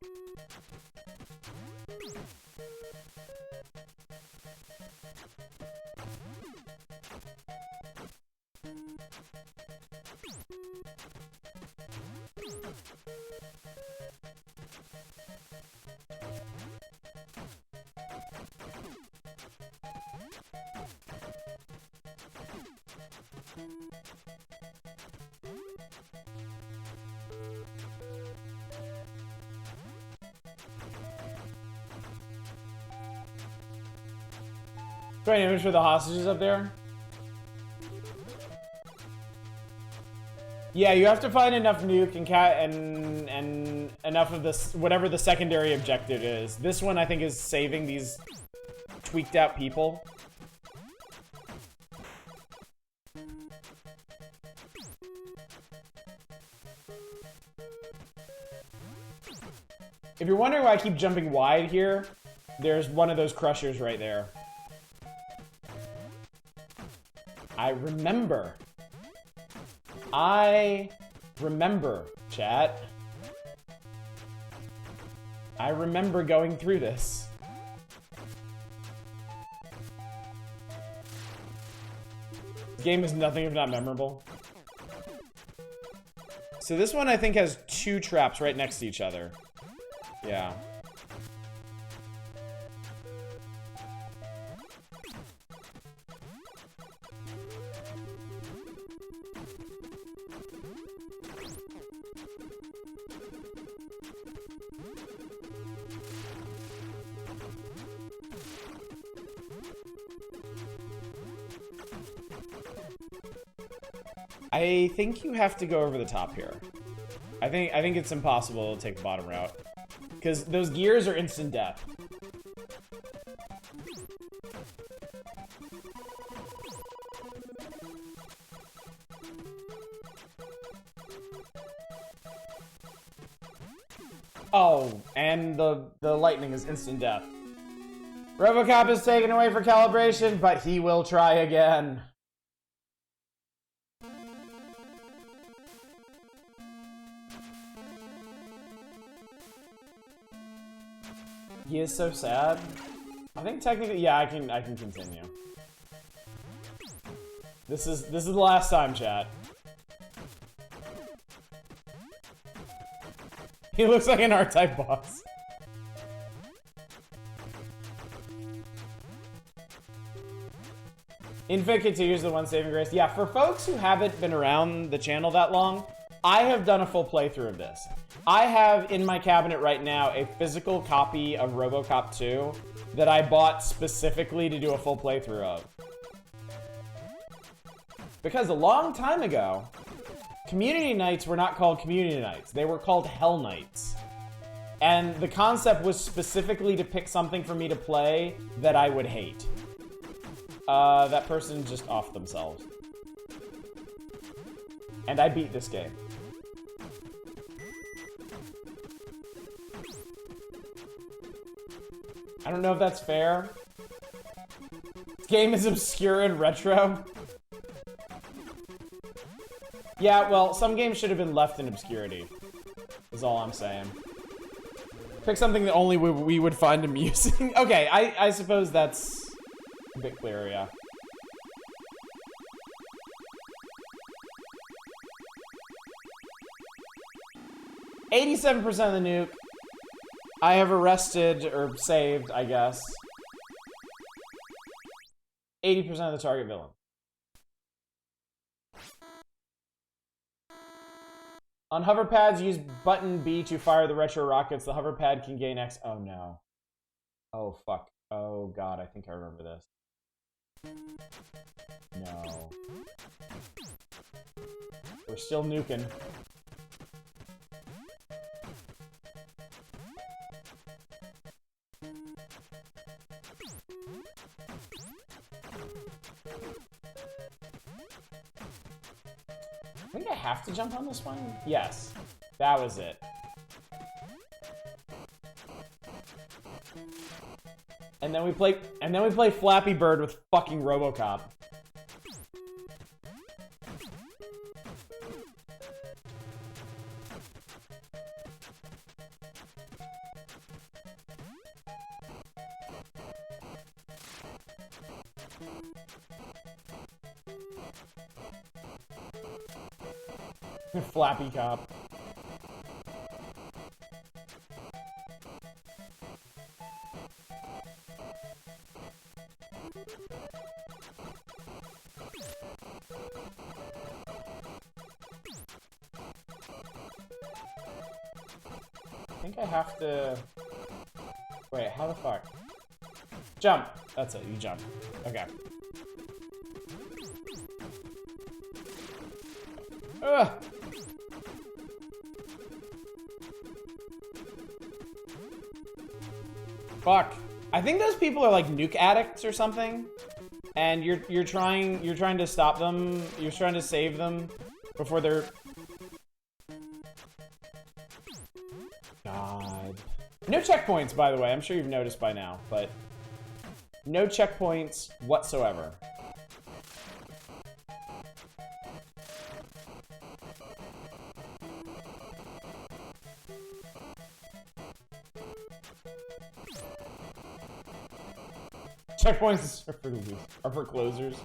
Great image for the hostages up there. Yeah, you have to find enough nuke and enough of this, whatever the secondary objective is. This one I think is saving these tweaked out people. If you're wondering why I keep jumping wide here, there's one of those crushers right there. I remember, chat. I remember going through this. This game is nothing if not memorable. So this one I think has two traps right next to each other. Yeah. I think you have to go over the top here. I think it's impossible to take the bottom route. Because those gears are instant death. Oh, and the lightning is instant death. RoboCop is taken away for calibration, but he will try again. He is so sad. I think technically, yeah, I can continue. This is the last time, chat. He looks like an R-Type boss. Infant continues the one saving grace. Yeah, for folks who haven't been around the channel that long, I have done a full playthrough of this. I have in my cabinet right now a physical copy of RoboCop 2 that I bought specifically to do a full playthrough of. Because a long time ago, community nights were not called community nights. They were called Hell Nights. And the concept was specifically to pick something for me to play that I would hate. That person just offed themselves. And I beat this game. I don't know if that's fair. This game is obscure and retro. Yeah, well, some games should have been left in obscurity, is all I'm saying. Pick something that only we would find amusing. Okay, I suppose that's a bit clearer, yeah. $87% of the nuke. I have arrested, or saved, I guess. 80% of the target villain. On hover pads, use button B to fire the retro rockets. The hover pad can gain X. Oh no. Oh fuck. Oh god, I think I remember this. No. We're still nuking. I think I have to jump on this one? Yes. That was it. And then we play Flappy Bird with fucking RoboCop. Flappy Cop. I think I have to... Wait, how the fuck? Jump! That's it, you jump. Okay. Ugh! Fuck. I think those people are like nuke addicts or something. And you're trying to stop them. You're trying to save them before they're... God. No checkpoints, by the way. I'm sure you've noticed by now, but no checkpoints whatsoever. Checkpoints are for losers, are for closers.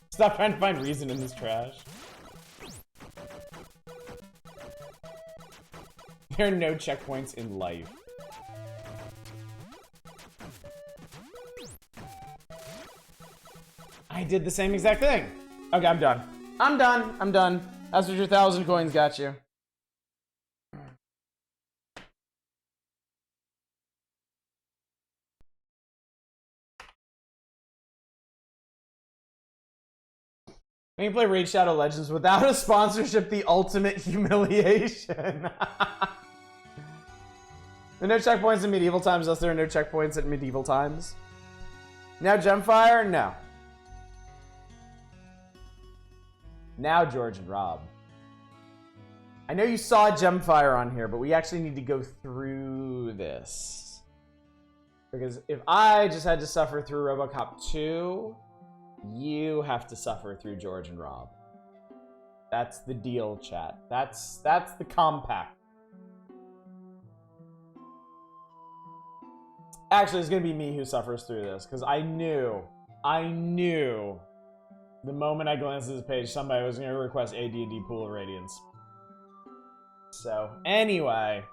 Stop trying to find reason in this trash. There are no checkpoints in life. I did the same exact thing. Okay, I'm done. I'm done. I'm done. That's what your 1,000 coins got you. When you play Raid Shadow Legends without a sponsorship, the ultimate humiliation. There are no checkpoints in medieval times, unless there are no checkpoints at medieval times. Now Gemfire? No. Now George and Rob. I know you saw Gemfire on here, but we actually need to go through this. Because if I just had to suffer through RoboCop 2... you have to suffer through George and Rob. That's the deal, chat. That's the compact. Actually, it's gonna be me who suffers through this, because I knew the moment I glanced at this page, somebody was gonna request AD&D Pool of Radiance. So, anyway.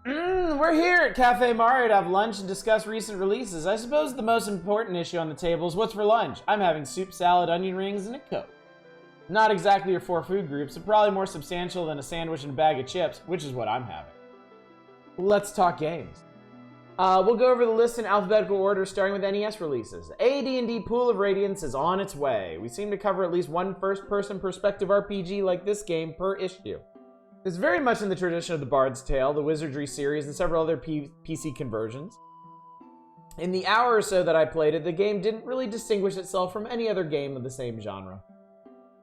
We're here at Cafe Mario to have lunch and discuss recent releases. I suppose the most important issue on the table is what's for lunch. I'm having soup, salad, onion rings, and a Coke. Not exactly your 4 food groups, but probably more substantial than a sandwich and a bag of chips, which is what I'm having. Let's talk games. We'll go over the list in alphabetical order, starting with NES releases. AD&D Pool of Radiance is on its way. We seem to cover at least one first-person perspective RPG like this game per issue. It's very much in the tradition of the Bard's Tale, the Wizardry series, and several other PC conversions. In the hour or so that I played it, the game didn't really distinguish itself from any other game of the same genre.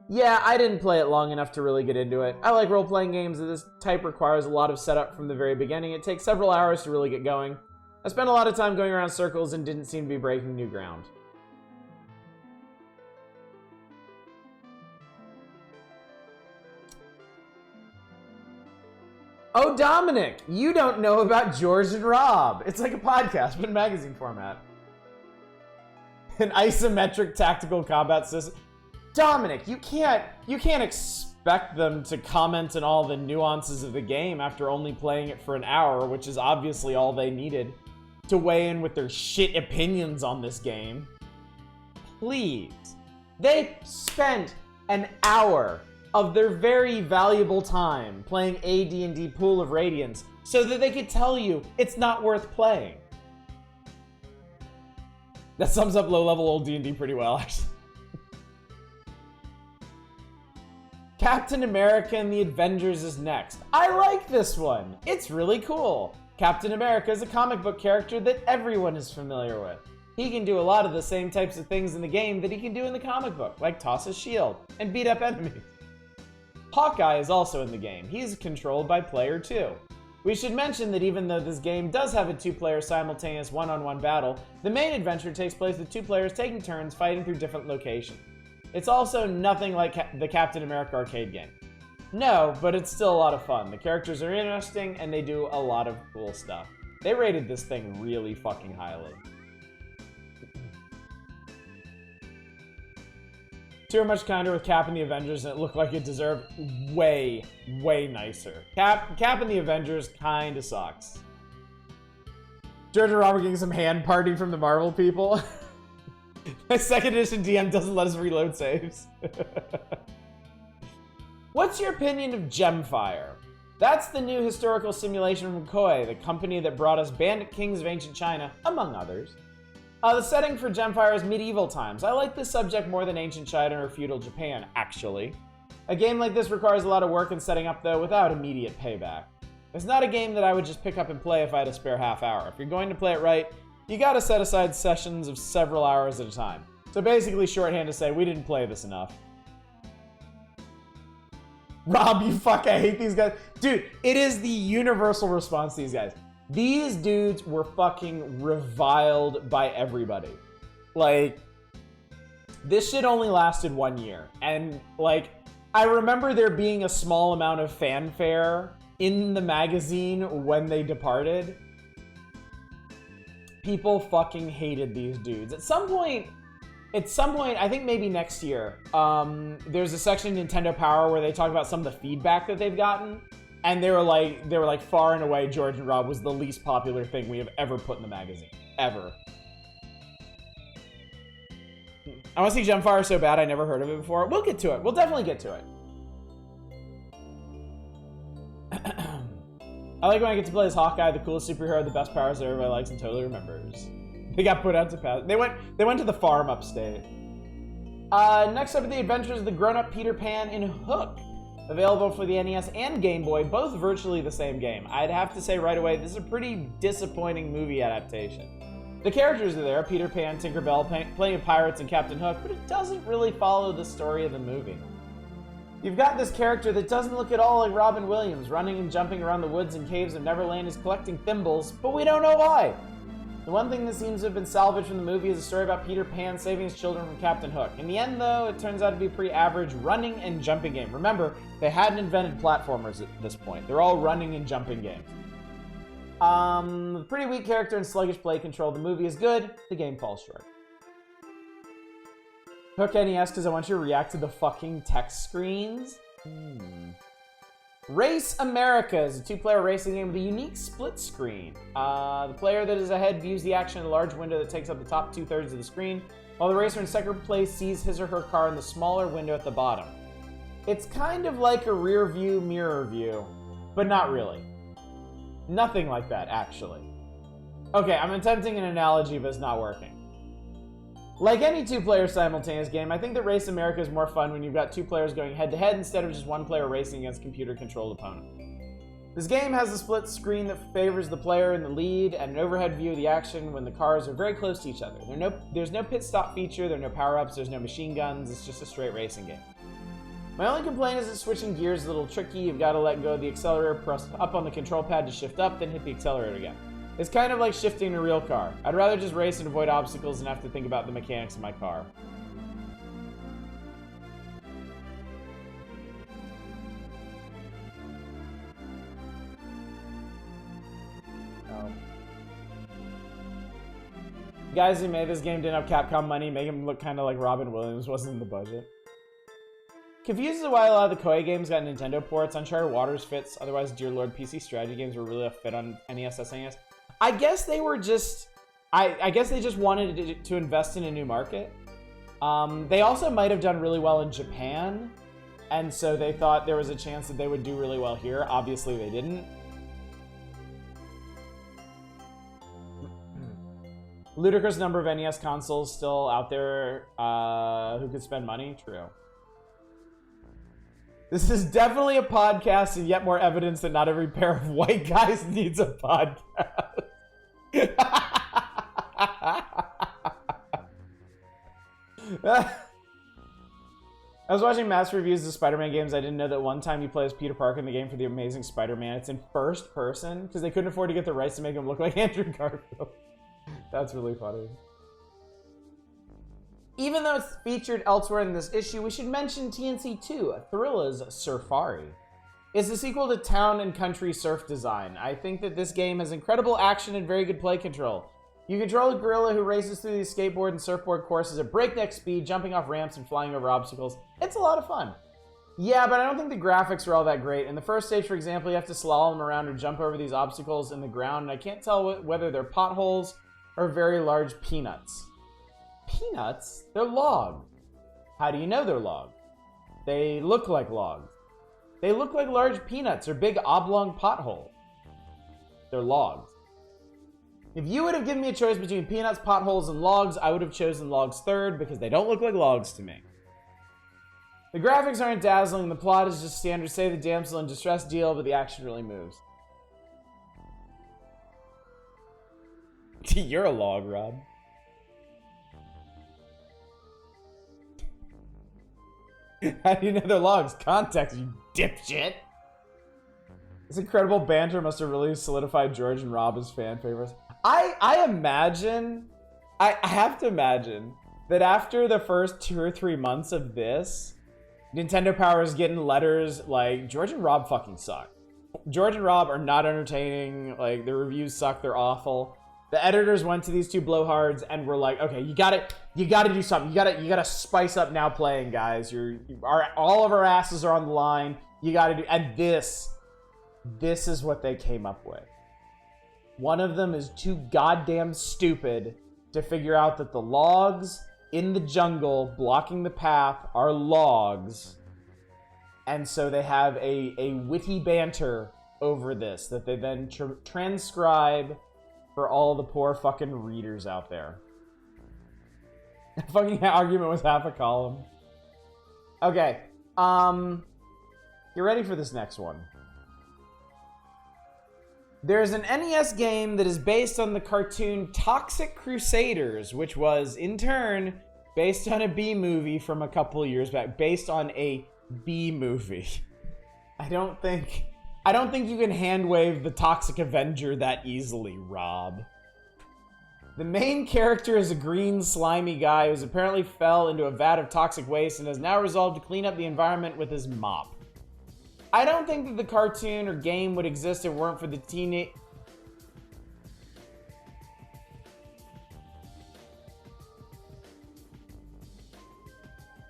Yeah, I didn't play it long enough to really get into it. I like role-playing games of this type requires a lot of setup from the very beginning. It takes several hours to really get going. I spent a lot of time going around circles and didn't seem to be breaking new ground. Oh, Dominic, you don't know about George and Rob. It's like a podcast, but in magazine format. An isometric tactical combat system. Dominic, you can't expect them to comment on all the nuances of the game after only playing it for an hour, which is obviously all they needed to weigh in with their shit opinions on this game. Please. They spent an hour of their very valuable time playing AD&D Pool of Radiance so that they could tell you it's not worth playing. That sums up low-level old D&D pretty well, actually. Captain America and the Avengers is next. I like this one. It's really cool. Captain America is a comic book character that everyone is familiar with. He can do a lot of the same types of things in the game that he can do in the comic book, like toss a shield and beat up enemies. Hawkeye is also in the game. He's controlled by player 2. We should mention that even though this game does have a 2-player simultaneous one-on-one battle, the main adventure takes place with 2 players taking turns fighting through different locations. It's also nothing like the Captain America arcade game. No, but it's still a lot of fun. The characters are interesting and they do a lot of cool stuff. They rated this thing really fucking highly. 2 are much kinder with Cap and the Avengers, and it looked like it deserved way, way nicer. Cap and the Avengers kinda sucks. George and Robert getting some hand party from the Marvel people. My 2nd edition DM doesn't let us reload saves. What's your opinion of Gemfire? That's the new historical simulation from Koei, the company that brought us Bandit Kings of Ancient China, among others. The setting for Gemfire is medieval times. I like this subject more than ancient China or feudal Japan, actually. A game like this requires a lot of work in setting up, though, without immediate payback. It's not a game that I would just pick up and play if I had a spare half hour. If you're going to play it right, you gotta set aside sessions of several hours at a time. So basically, shorthand to say, we didn't play this enough. Rob, you fuck, I hate these guys. Dude, it is the universal response to these guys. These dudes were fucking reviled by everybody. Like, this shit only lasted 1 year. And, like, I remember there being a small amount of fanfare in the magazine when they departed. People fucking hated these dudes. At some point, I think maybe next year, there's a section in Nintendo Power where they talk about some of the feedback that they've gotten. And they were like, far and away, George and Rob was the least popular thing we have ever put in the magazine. Ever. I want to see Gemfire so bad I never heard of it before. We'll get to it. We'll definitely get to it. I like when I get to play as Hawkeye, the coolest superhero, the best powers that everybody likes and totally remembers. They got put out to pass. They went to the farm upstate. Next up are the adventures of the grown-up Peter Pan in Hook. Available for the NES and Game Boy, both virtually the same game. I'd have to say right away, this is a pretty disappointing movie adaptation. The characters are there, Peter Pan, Tinkerbell, plenty of pirates, and Captain Hook, but it doesn't really follow the story of the movie. You've got this character that doesn't look at all like Robin Williams, running and jumping around the woods and caves of Neverland is collecting thimbles, but we don't know why. The one thing that seems to have been salvaged from the movie is a story about Peter Pan saving his children from Captain Hook. In the end, though, it turns out to be a pretty average running and jumping game. Remember, they hadn't invented platformers at this point. They're all running and jumping games. Pretty weak character and sluggish play control. The movie is good. The game falls short. Hook NES because I want you to react to the fucking text screens. Race America is a 2-player racing game with a unique split screen. The player that is ahead views the action in a large window that takes up the top 2/3 of the screen, while the racer in second place sees his or her car in the smaller window at the bottom. It's kind of like a rear view, mirror view, but not really. Nothing like that, actually. Okay, I'm attempting an analogy, but it's not working. Like any 2-player simultaneous game, I think that Race America is more fun when you've got 2 players going head-to-head instead of just 1 player racing against computer-controlled opponents. This game has a split screen that favors the player in the lead and an overhead view of the action when the cars are very close to each other. There's no pit stop feature, there are no power-ups, there's no machine guns, it's just a straight racing game. My only complaint is that switching gears is a little tricky. You've got to let go of the accelerator, press up on the control pad to shift up, then hit the accelerator again. It's kind of like shifting a real car. I'd rather just race and avoid obstacles than have to think about the mechanics of my car. Guys who made this game didn't have Capcom money, make him look kind of like Robin Williams, wasn't in the budget. Confused as to why a lot of the Koei games got Nintendo ports. Uncharted Waters fits, otherwise Dear Lord PC strategy games were really a fit on NES, SNES. I guess they were just, I guess they just wanted to invest in a new market. They also might have done really well in Japan, and so they thought there was a chance that they would do really well here. Obviously, they didn't. Ludicrous number of NES consoles still out there who could spend money. True. This is definitely a podcast, and yet more evidence that not every pair of white guys needs a podcast. I was watching mass reviews of Spider-Man games. I didn't know that one time you play as Peter Parker in the game for the Amazing Spider-Man. It's in first person because they couldn't afford to get the rights to make him look like Andrew Garfield. That's really funny. Even though it's featured elsewhere in this issue, we should mention TNC2, Thrilla's Surfari. It's a sequel to Town and Country Surf Design. I think that this game has incredible action and very good play control. You control a gorilla who races through these skateboard and surfboard courses at breakneck speed, jumping off ramps and flying over obstacles. It's a lot of fun. Yeah, but I don't think the graphics are all that great. In the first stage, for example, you have to slalom around or jump over these obstacles in the ground, and I can't tell whether they're potholes or very large peanuts. Peanuts? They're logs. How do you know they're logs? They look like logs. They look like large peanuts or big oblong potholes. They're logs. If you would have given me a choice between peanuts, potholes, and logs, I would have chosen logs third because they don't look like logs to me. The graphics aren't dazzling, the plot is just standard save the damsel in distress deal, but the action really moves. You're a log, Rob. How do you know they're logs? Context, you dipshit. This incredible banter must have really solidified George and Rob as fan favorites. I imagine, I have to imagine that after the first 2 or 3 months of this, Nintendo Power is getting letters like, George and Rob fucking suck. George and Rob are not entertaining, like, the reviews suck, they're awful. The editors went to these two blowhards and were like, okay, you gotta do something. You gotta spice up Now Playing, guys. All of our asses are on the line. You gotta do, and this is what they came up with. One of them is too goddamn stupid to figure out that the logs in the jungle blocking the path are logs. And so they have a witty banter over this that they then transcribe for all the poor fucking readers out there. Fucking argument was half a column. Okay, you ready for this next one? There's an NES game that is based on the cartoon Toxic Crusaders, which was, in turn, based on a B-movie from a couple of years back. Based on a B-movie. I don't think you can hand-wave the Toxic Avenger that easily, Rob. The main character is a green, slimy guy who's apparently fell into a vat of toxic waste and has now resolved to clean up the environment with his mop. I don't think that the cartoon or game would exist if it weren't for the teenage...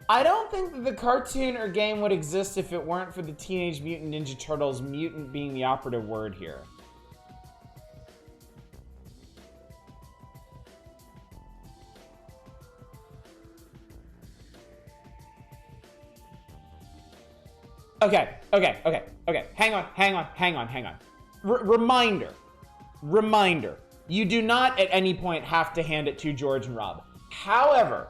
I don't think that the cartoon or game would exist if it weren't for the Teenage Mutant Ninja Turtles, mutant being the operative word here. Okay. Hang on. Reminder. You do not at any point have to hand it to George and Rob. However,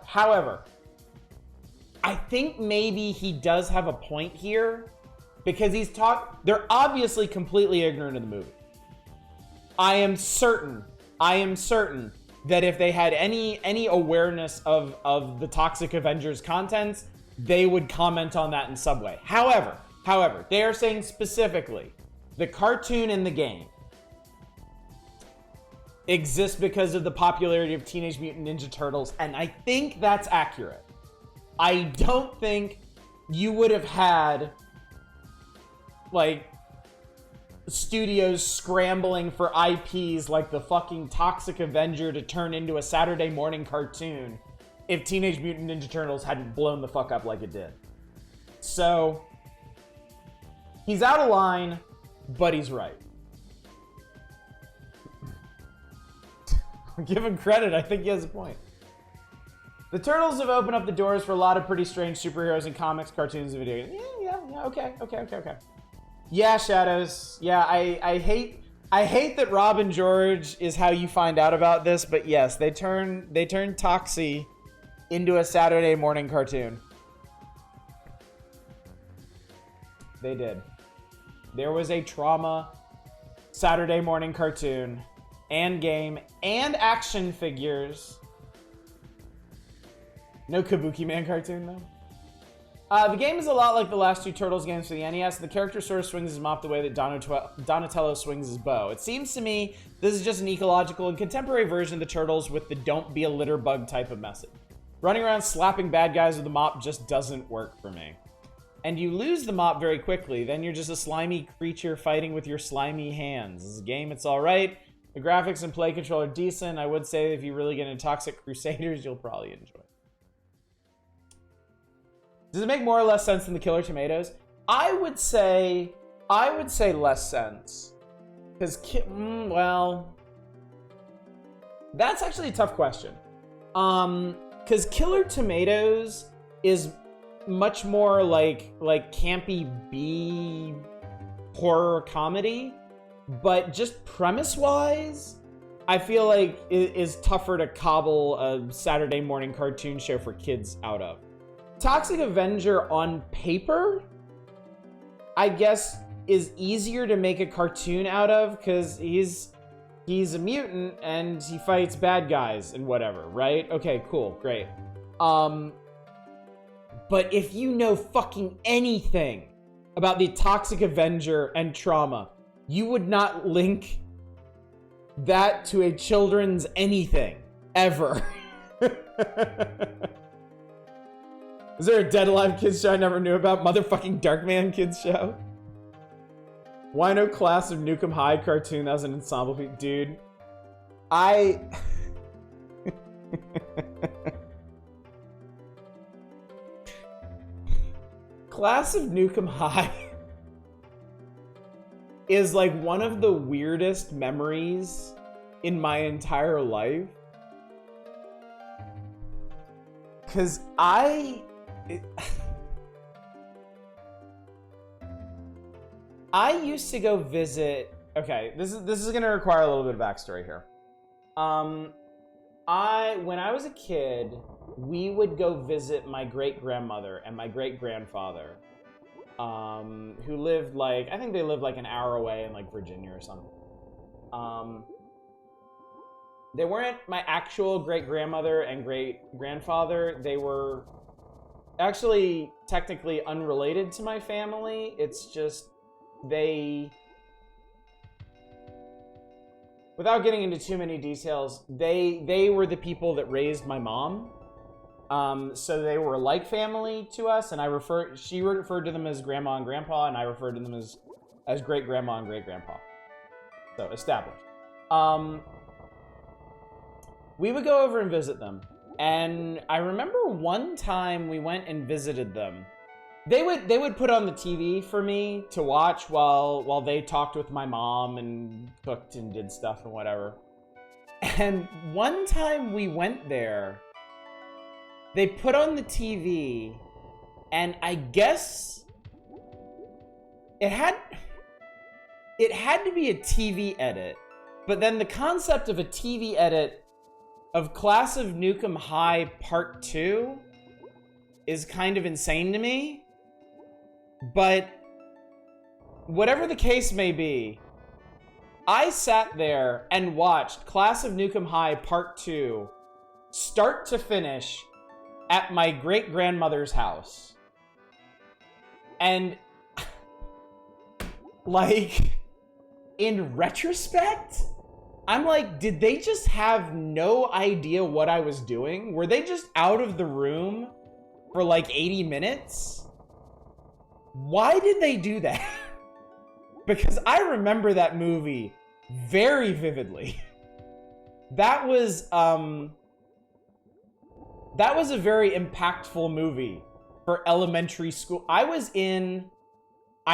I think maybe he does have a point here because they're obviously completely ignorant of the movie. I am certain that if they had any awareness of the Toxic Avengers contents, they would comment on that in some way. However, they are saying specifically the cartoon and the game exists because of the popularity of Teenage Mutant Ninja Turtles, and I think that's accurate. I don't think you would have had, like, studios scrambling for IPs like the fucking Toxic Avenger to turn into a Saturday morning cartoon if Teenage Mutant Ninja Turtles hadn't blown the fuck up like it did. So, he's out of line, but he's right. Give him credit. I think he has a point. The Turtles have opened up the doors for a lot of pretty strange superheroes in comics, cartoons, and video games. Yeah, okay. Yeah, Shadows. Yeah, I hate that Robin George is how you find out about this, but yes, they turned Toxie into a Saturday morning cartoon. They did. There was a Trauma Saturday morning cartoon and game and action figures. No Kabuki Man cartoon, though. The game is a lot like the last two Turtles games for the NES. The character sort of swings his mop the way that Donatello swings his bow. It seems to me this is just an ecological and contemporary version of the Turtles with the don't be a litter bug type of message. Running around slapping bad guys with a mop just doesn't work for me. And you lose the mop very quickly. Then you're just a slimy creature fighting with your slimy hands. As a game, it's alright. The graphics and play control are decent. I would say if you really get into Toxic Crusaders, you'll probably enjoy it. Does it make more or less sense than the Killer Tomatoes? I would say less sense. Because, well, that's actually a tough question. Because Killer Tomatoes is much more like campy B horror comedy, but just premise-wise, I feel like it is tougher to cobble a Saturday morning cartoon show for kids out of. Toxic Avenger on paper, I guess, is easier to make a cartoon out of because he's a mutant and he fights bad guys and whatever, right? Okay, cool, great. But if you know fucking anything about the Toxic Avenger and Trauma, you would not link that to a children's anything, ever. Is there a Dead Alive Kids show I never knew about? Motherfucking Darkman Kids show? Why no Class of Nukem High cartoon? That was an ensemble piece. Dude, Class of Nukem High is like one of the weirdest memories in my entire life. Cause I used to go visit. Okay, this is gonna require a little bit of backstory here. When I was a kid, we would go visit my great-grandmother and my great-grandfather, who lived I think they lived like an hour away in like Virginia or something. They weren't my actual great-grandmother and great-grandfather. They were actually technically unrelated to my family. It's just without getting into too many details, they were the people that raised my mom. So they were like family to us, and she referred to them as grandma and grandpa, and I referred to them as great-grandma and great-grandpa. So established. We would go over and visit them. And I remember one time we went and visited them. They would put on the TV for me to watch while they talked with my mom and cooked and did stuff and whatever. And one time we went there, they put on the TV, and I guess it had to be a TV edit. But then the concept of a TV edit of Class of Nukem High Part 2 is kind of insane to me. But whatever the case may be, I sat there and watched Class of Nukem High Part 2 start to finish at my great-grandmother's house. And, like, in retrospect, I'm like, did they just have no idea what I was doing? Were they just out of the room for like 80 minutes? Why did they do that? Because I remember that movie very vividly. That was a very impactful movie for elementary school. I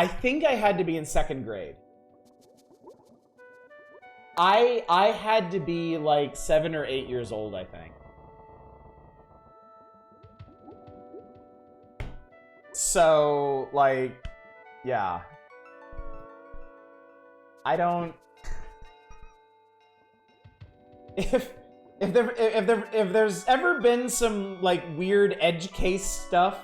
think I had to be in second grade. I had to be like 7 or 8 years old, I think. So, like, yeah. I don't... If there's ever been some, like, weird edge case stuff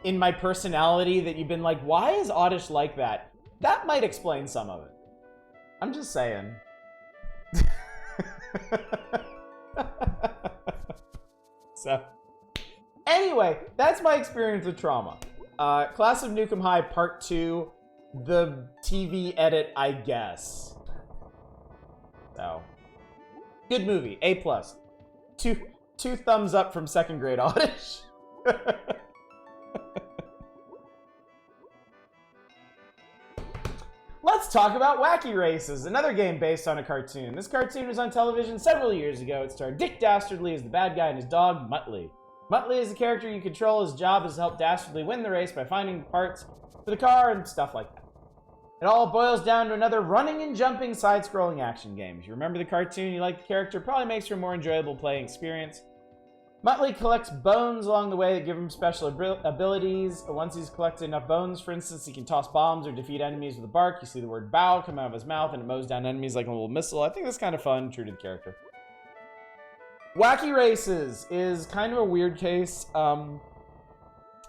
in my personality that you've been like, why is Oddish like that? That might explain some of it. I'm just saying. So, anyway, that's my experience with Trauma. Class of Nukem High Part 2, the TV edit, I guess. So, good movie, A+. Two thumbs up from second grade Oddish. Let's talk about Wacky Races, another game based on a cartoon. This cartoon was on television several years ago. It starred Dick Dastardly as the bad guy and his dog, Muttley. Muttley is the character you control. His job is to help Dastardly win the race by finding parts for the car and stuff like that. It all boils down to another running and jumping side-scrolling action game. If you remember the cartoon, you like the character, probably makes for a more enjoyable playing experience. Muttley collects bones along the way that give him special abilities. Once he's collected enough bones, for instance, he can toss bombs or defeat enemies with a bark. You see the word bow come out of his mouth and it mows down enemies like a little missile. I think that's kind of fun, true to the character. Wacky Races is kind of a weird case.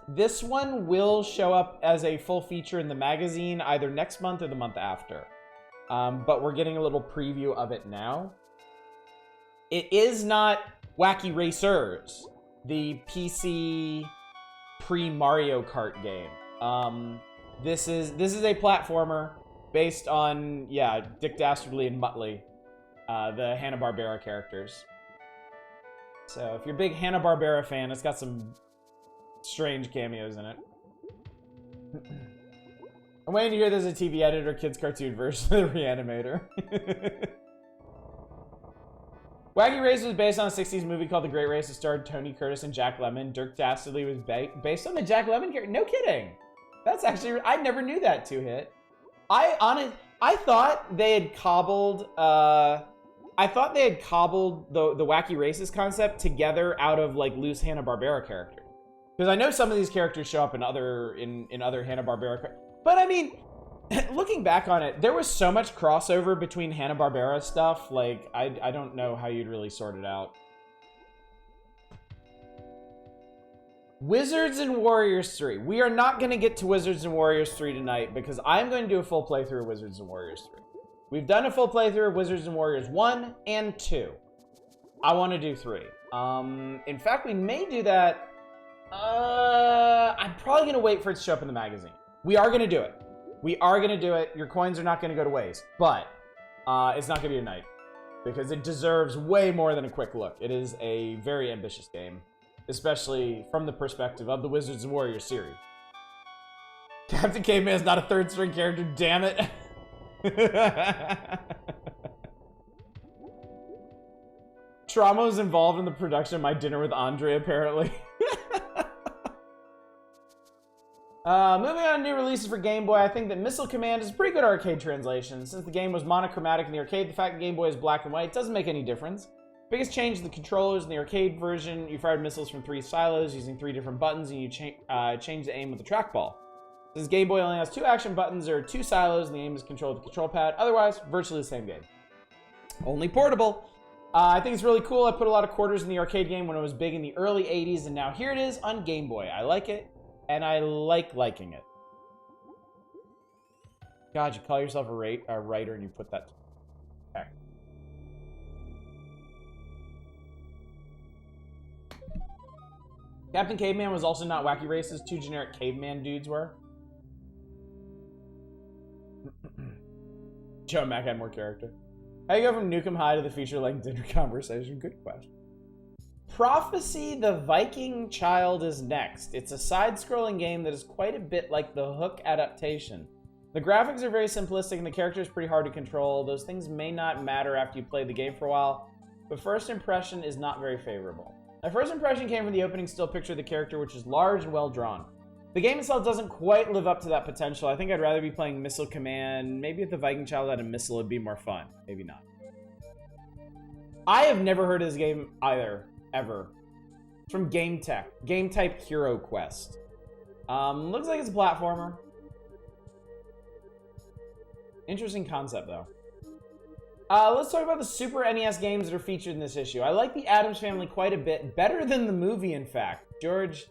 This one will show up as a full feature in the magazine either next month or the month after. But we're getting a little preview of it now. It is not Wacky Racers, the PC pre-Mario Kart game. This is a platformer based on, yeah, Dick Dastardly and Muttley, the Hanna-Barbera characters. So if you're a big Hanna-Barbera fan, it's got some strange cameos in it. I'm waiting to hear there's a TV editor kids cartoon version of the Reanimator. Wacky Races was based on a 60s movie called The Great Race. It starred Tony Curtis and Jack Lemmon. Dirk Dastardly was based on the Jack Lemmon character. No kidding. That's actually, I never knew that, Two Hit. I thought they had cobbled the Wacky Races concept together out of like loose Hanna-Barbera characters. Because I know some of these characters show up in other Hanna-Barbera, but I mean, looking back on it, there was so much crossover between Hanna-Barbera stuff, like, I don't know how you'd really sort it out. Wizards and Warriors 3. We are not going to get to Wizards and Warriors 3 tonight, because I'm going to do a full playthrough of Wizards and Warriors 3. We've done a full playthrough of Wizards and Warriors 1 and 2. I want to do 3. In fact, we may do that. I'm probably going to wait for it to show up in the magazine. We are going to do it. We are going to do it. Your coins are not going to go to waste. But it's not going to be tonight. Because it deserves way more than a quick look. It is a very ambitious game. Especially from the perspective of the Wizards and Warriors series. Captain Caveman is not a third string character, damn it. Trauma was involved in the production of My Dinner with Andre, apparently. Moving on to new releases for Game Boy, I think that Missile Command is a pretty good arcade translation. Since the game was monochromatic in the arcade, the fact that Game Boy is black and white doesn't make any difference. Biggest change is the controllers. In the arcade version, you fired missiles from 3 silos using 3 different buttons, and you change the aim with the trackball. Since Game Boy only has 2 action buttons, there are 2 silos, and the aim is controlled with the control pad. Otherwise, virtually the same game. Only portable. I think it's really cool. I put a lot of quarters in the arcade game when it was big in the early 80s, and now here it is on Game Boy. I like it, and I like liking it. God, you call yourself a writer and you put that... Okay. Captain Caveman was also not Wacky Races. 2 generic caveman dudes were. Joe Mac had more character. How do you go from Nukem High to the feature-length dinner conversation? Good question. Prophecy: The Viking Child is next. It's a side-scrolling game that is quite a bit like the Hook adaptation. The graphics are very simplistic and the character is pretty hard to control. Those things may not matter after you play the game for a while, but first impression is not very favorable. My first impression came from the opening still picture of the character, which is large and well drawn. The game itself doesn't quite live up to that potential. I think I'd rather be playing Missile Command. Maybe if the Viking Child had a missile, it'd be more fun. Maybe not. I have never heard of this game either, ever. It's from Game Tech. Game Type Hero Quest. Looks like it's a platformer. Interesting concept, though. Let's talk about the Super NES games that are featured in this issue. I like the Addams Family quite a bit. Better than the movie, in fact. George...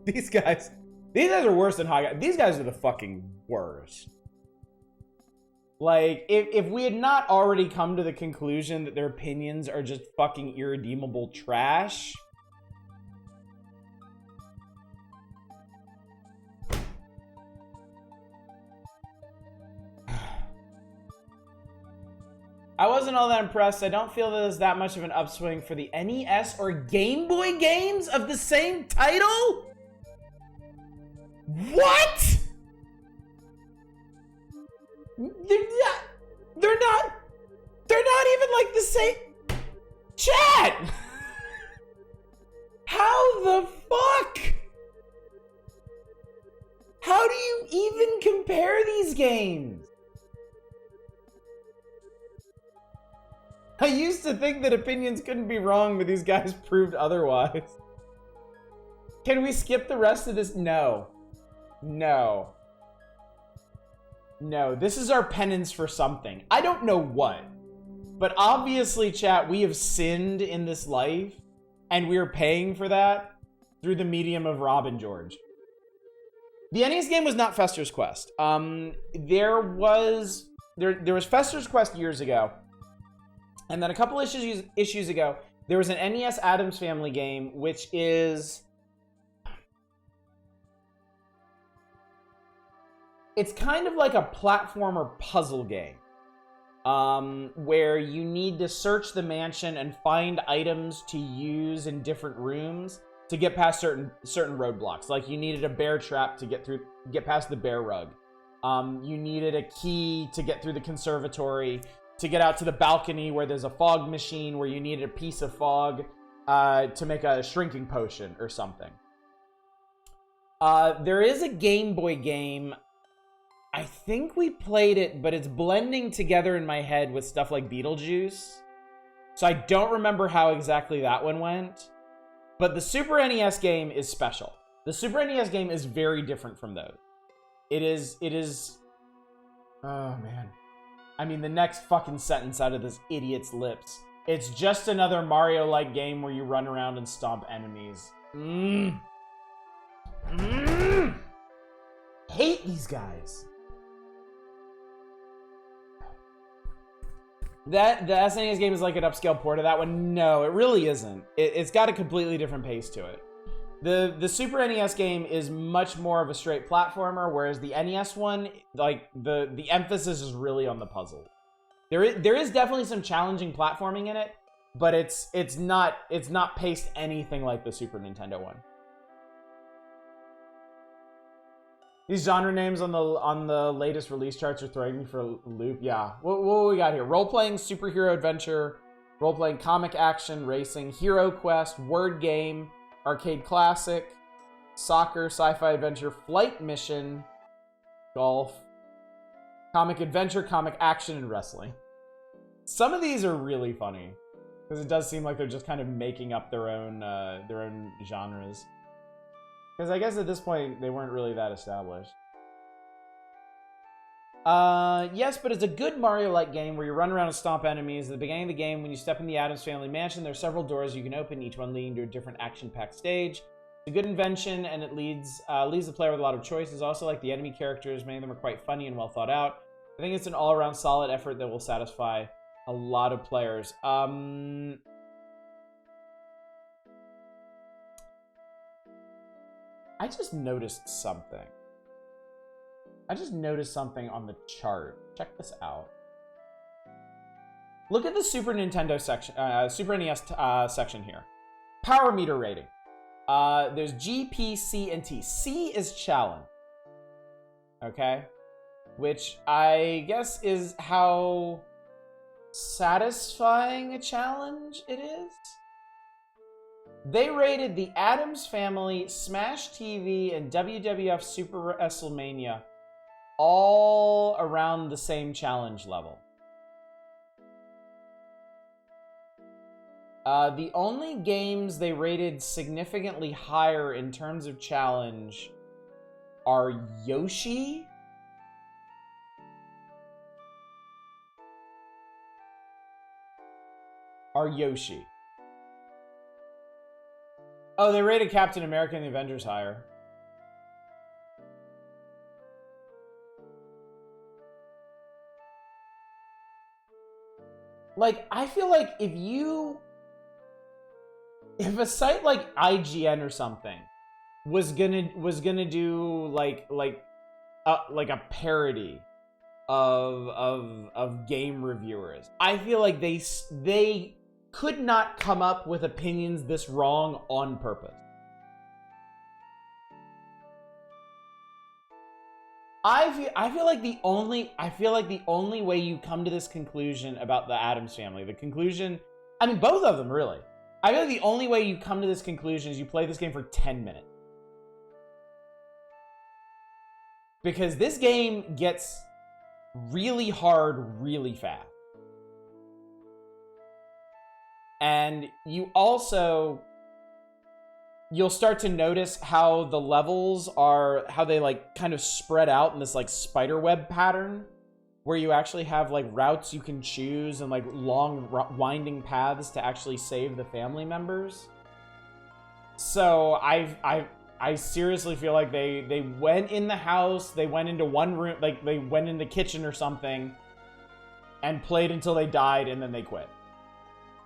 These guys are worse than Hot Guys. These guys are the fucking worst. Like, if we had not already come to the conclusion that their opinions are just fucking irredeemable trash... I wasn't all that impressed. I don't feel that there's that much of an upswing for the NES or Game Boy games of the same title? What? They're not even like the same. Chat! How the fuck? How do you even compare these games? I used to think that opinions couldn't be wrong, but these guys proved otherwise. Can we skip the rest of this? No. No. No, this is our penance for something. I don't know what. But obviously, chat, we have sinned in this life, and we are paying for that through the medium of Rob and George. The NES game was not Fester's Quest. There was Fester's Quest years ago. And then a couple issues ago, there was an NES Addams Family game, which is... It's kind of like a platformer puzzle game. Where you need to search the mansion and find items to use in different rooms to get past certain roadblocks. Like you needed a bear trap to get past the bear rug. You needed a key to get through the conservatory, to get out to the balcony where there's a fog machine where you needed a piece of fog to make a shrinking potion or something. There is a Game Boy game. I think we played it, but it's blending together in my head with stuff like Beetlejuice. So I don't remember how exactly that one went. But the Super NES game is special. The Super NES game is very different from those. It is... Oh, man. I mean, the next fucking sentence out of this idiot's lips. It's just another Mario-like game where you run around and stomp enemies. Hate these guys. The SNES game is like an upscale port of that one. No, it really isn't. It's got a completely different pace to it. The Super NES game is much more of a straight platformer, whereas the NES one, like the emphasis is really on the puzzle. There is definitely some challenging platforming in it, but it's not paced anything like the Super Nintendo one. These genre names on the latest release charts are throwing me for a loop. Yeah, what we got here? Role-playing superhero adventure, role-playing comic action, racing, hero quest, word game, arcade classic, soccer, sci-fi adventure, flight mission, golf, comic adventure, comic action, and wrestling. Some of these are really funny because it does seem like they're just kind of making up their own genres. Because I guess at this point, they weren't really that established. Yes, but it's a good Mario-like game where you run around and stomp enemies. At the beginning of the game, when you step in the Addams Family mansion, there are several doors you can open, each one leading to a different action-packed stage. It's a good invention, and it leaves the player with a lot of choices. Also, like the enemy characters, many of them are quite funny and well thought out. I think it's an all-around solid effort that will satisfy a lot of players. I just noticed something. I just noticed something on the chart. Check this out. Look at the Super Nintendo section, Super NES section here. Power meter rating. There's G, P, C, and T. C is challenge. Okay? Which I guess is how satisfying a challenge it is. They rated the Addams Family, Smash TV, and WWF Super WrestleMania all around the same challenge level. The only games they rated significantly higher in terms of challenge are Yoshi, Oh, they rated Captain America and the Avengers higher. Like, I feel like if a site like IGN or something was gonna do like a parody of game reviewers, I feel like they could not come up with opinions this wrong on purpose. I feel like the only way you come to this conclusion about the Addams Family, the conclusion, I mean both of them really. I feel like the only way you come to this conclusion is you play this game for 10 minutes. Because this game gets really hard really fast. And you'll start to notice how the levels how they like kind of spread out in this like spider web pattern, where you actually have like routes you can choose and like long winding paths to actually save the family members. So I seriously feel like they went in the house, they went into one room, like they went in the kitchen or something and played until they died and then they quit.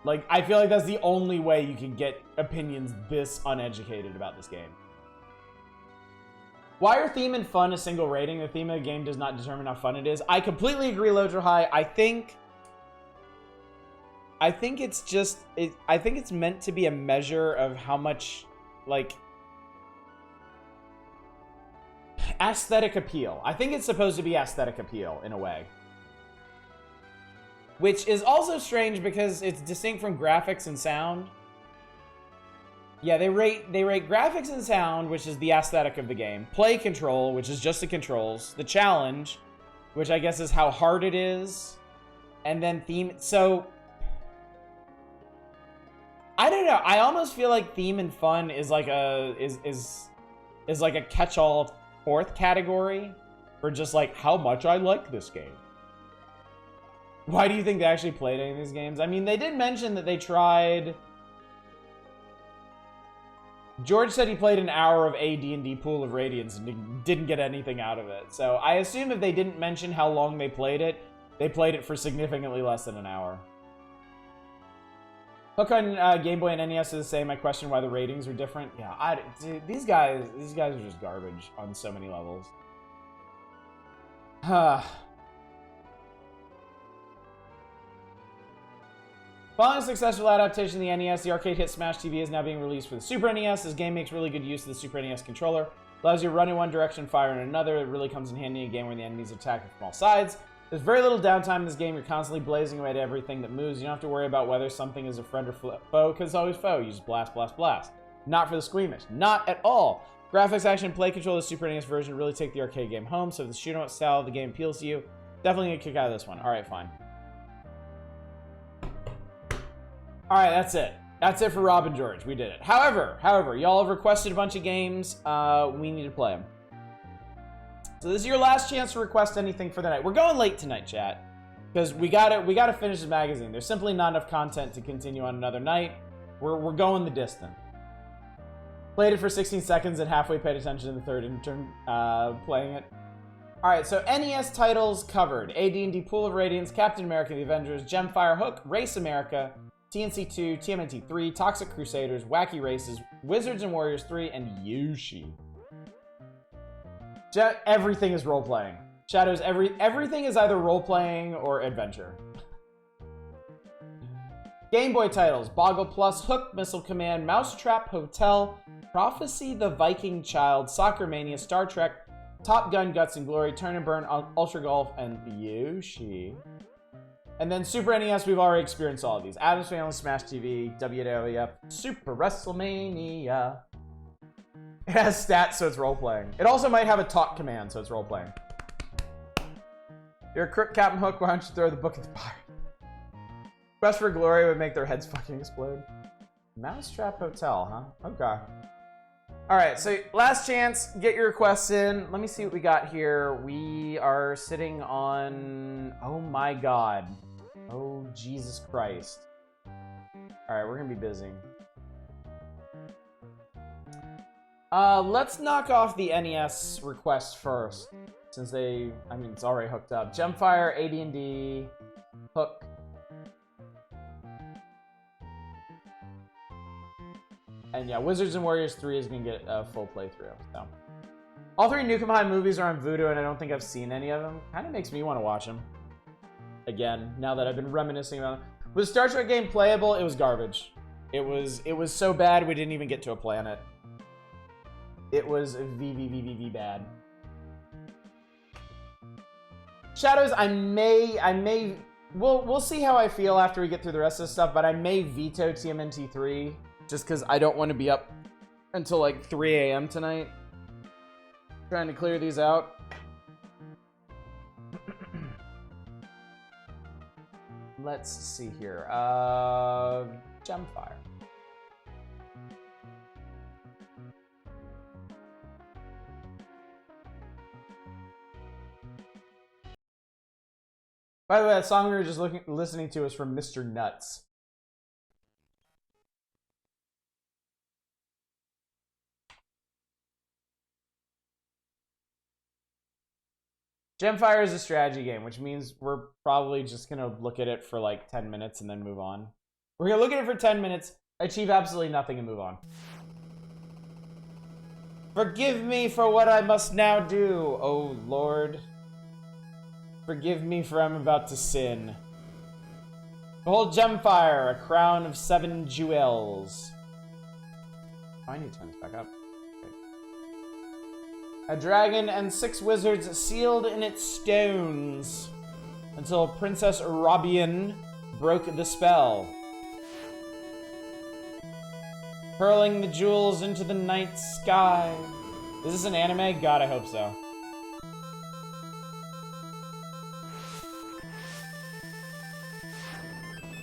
Like, I feel like that's the only way you can get opinions this uneducated about this game. Why are theme and fun a single rating? The theme of the game does not determine how fun it is. I completely agree, Lodro High. I think it's just... I think it's meant to be a measure of how much, like... aesthetic appeal. I think it's supposed to be aesthetic appeal, in a way. Which is also strange because it's distinct from graphics and sound. Yeah, they rate graphics and sound, which is the aesthetic of the game. Play control, which is just the controls. The challenge, which I guess is how hard it is. And then theme. So I don't know. I almost feel like theme and fun is like a is like a catch-all fourth category for just like how much I like this game. Why do you think they actually played any of these games? I mean, they did mention that they tried... George said he played an hour of AD&D Pool of Radiance and didn't get anything out of it. So I assume if they didn't mention how long they played it for significantly less than an hour. Hook on Game Boy and NES is the same. I question why the ratings are different. Yeah, dude, these guys are just garbage on so many levels. Following a successful adaptation of the NES, the arcade hit Smash TV is now being released for the Super NES. This game makes really good use of the Super NES controller. Allows you to run in one direction, fire in another. It really comes in handy in a game where the enemies attack from all sides. There's very little downtime in this game. You're constantly blazing away to everything that moves. You don't have to worry about whether something is a friend or foe, because it's always foe. You just blast, blast, blast. Not for the squeamish. Not at all. Graphics, action, play control of the Super NES version really take the arcade game home, so if the shoot-'em-up style of the game appeals to you, definitely get a kick out of this one. Alright, fine. Alright, that's it. That's it for Rob and George. We did it. However, y'all have requested a bunch of games. We need to play them. So this is your last chance to request anything for the night. We're going late tonight, chat, because we gotta finish the magazine. There's simply not enough content to continue on another night. We're going the distance. Played it for 16 seconds and halfway paid attention to the third intern playing it. Alright, so NES titles covered. AD&D Pool of Radiance, Captain America the Avengers, Gemfire Hook, Race America, TNC2, TMNT 3, Toxic Crusaders, Wacky Races, Wizards and Warriors 3, and Yoshi. Everything is role-playing. Shadows, everything is either role-playing or adventure. Game Boy titles: Boggle Plus, Hook, Missile Command, Mousetrap Hotel, Prophecy the Viking Child, Soccer Mania, Star Trek, Top Gun, Guts and Glory, Turn and Burn, Ultra Golf, and Yoshi. And then Super NES, we've already experienced all of these. Addams Family, Smash TV, WWF, Super WrestleMania. It has stats, so it's role-playing. It also might have a talk command, so it's role-playing. You're a crook, Captain Hook. Why don't you throw the book at the fire? Quest for Glory would make their heads fucking explode. Mousetrap Hotel, huh? Okay. All right, so last chance. Get your requests in. Let me see what we got here. We are sitting on... Oh, my God. Oh, Jesus Christ. All right, we're going to be busy. Let's knock off the NES request first, since they, I mean, it's already hooked up. Gemfire, AD&D, Hook. And yeah, Wizards and Warriors 3 is gonna get a full playthrough, so. All three Nukem High movies are on Vudu, and I don't think I've seen any of them. Kind of makes me want to watch them. Again, now that I've been reminiscing about them. Was Star Trek game playable? It was garbage. It was so bad we didn't even get to a planet. It was VVVVV bad. Shadows, we'll see how I feel after we get through the rest of this stuff, but I may veto TMNT 3 just because I don't want to be up until like 3 a.m. tonight. Trying to clear these out. Let's see here. Gemfire. By the way, that song we were just listening to is from Mr. Nuts. Gemfire is a strategy game, which means we're probably just going to look at it for like 10 minutes and then move on. We're going to look at it for 10 minutes, achieve absolutely nothing, and move on. Forgive me for what I must now do, O Lord. Forgive me for I'm about to sin. Behold Gemfire, a crown of 7 jewels. Oh, I need to turn this back up. Okay. A dragon and 6 wizards sealed in its stones until Princess Robian broke the spell. Hurling the jewels into the night sky. Is this an anime? God, I hope so.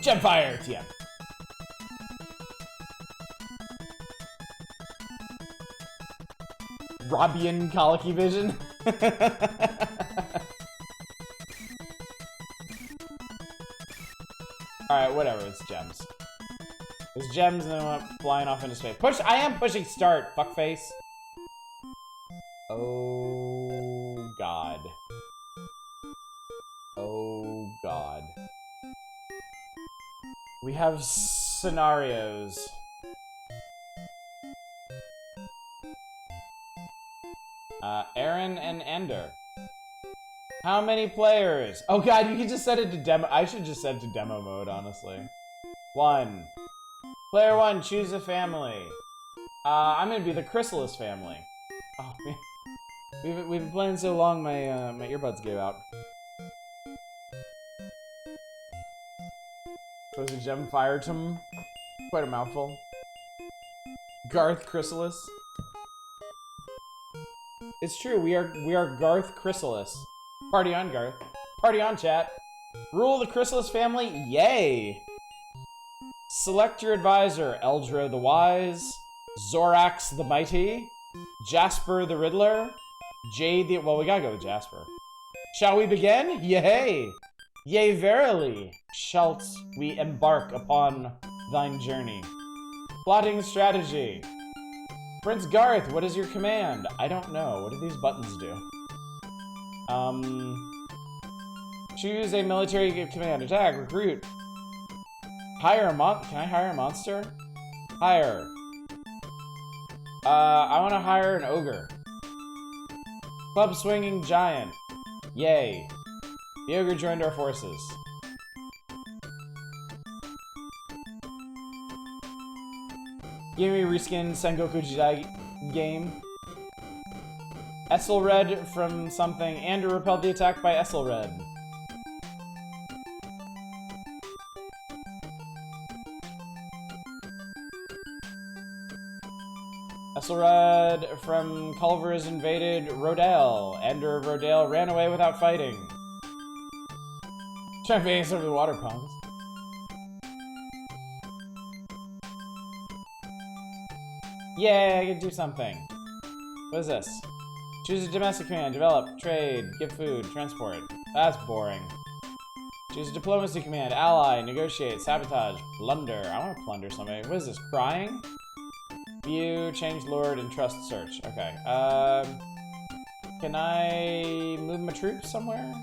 Gemfire, TM. Robian Colicky Vision. Alright, whatever, it's gems. It's gems and then I went flying off into space. Push! I am pushing start, fuckface. Oh, God. Oh, God. We have scenarios. Aaron and Ender. How many players? Oh god, you can just set it to demo. I should just set it to demo mode, honestly. 1. Player 1, choose a family. I'm gonna be the Chrysalis family. Oh man. We've been playing so long, my my earbuds gave out. Was a Gemfire. Quite a mouthful. Garth Chrysalis. It's true, we are Garth Chrysalis. Party on, Garth. Party on, chat. Rule the Chrysalis family, yay! Select your advisor, Eldro the Wise, Zorax the Mighty, Jasper the Riddler, Jade the... Well, we gotta go with Jasper. Shall we begin? Yay! Yea, verily, shalt we embark upon thine journey. Plotting strategy. Prince Garth, what is your command? I don't know. What do these buttons do? Choose a military command. Attack, recruit. Hire a Can I hire a monster? Hire. I want to hire an ogre. Club swinging giant. Yay. The ogre joined our forces. Give me a reskin Sengoku Jidai game. Esselred from something. Andrew repelled the attack by Esselred. Esselred from Culver has invaded Rodale. Ender of Rodale ran away without fighting. Try invading some of the water ponds. Yay, I can do something. What is this? Choose a domestic command, develop, trade, give food, transport. That's boring. Choose a diplomacy command, ally, negotiate, sabotage, plunder. I want to plunder somebody. What is this, crying? View, change lord, and trust search. Okay, can I move my troops somewhere?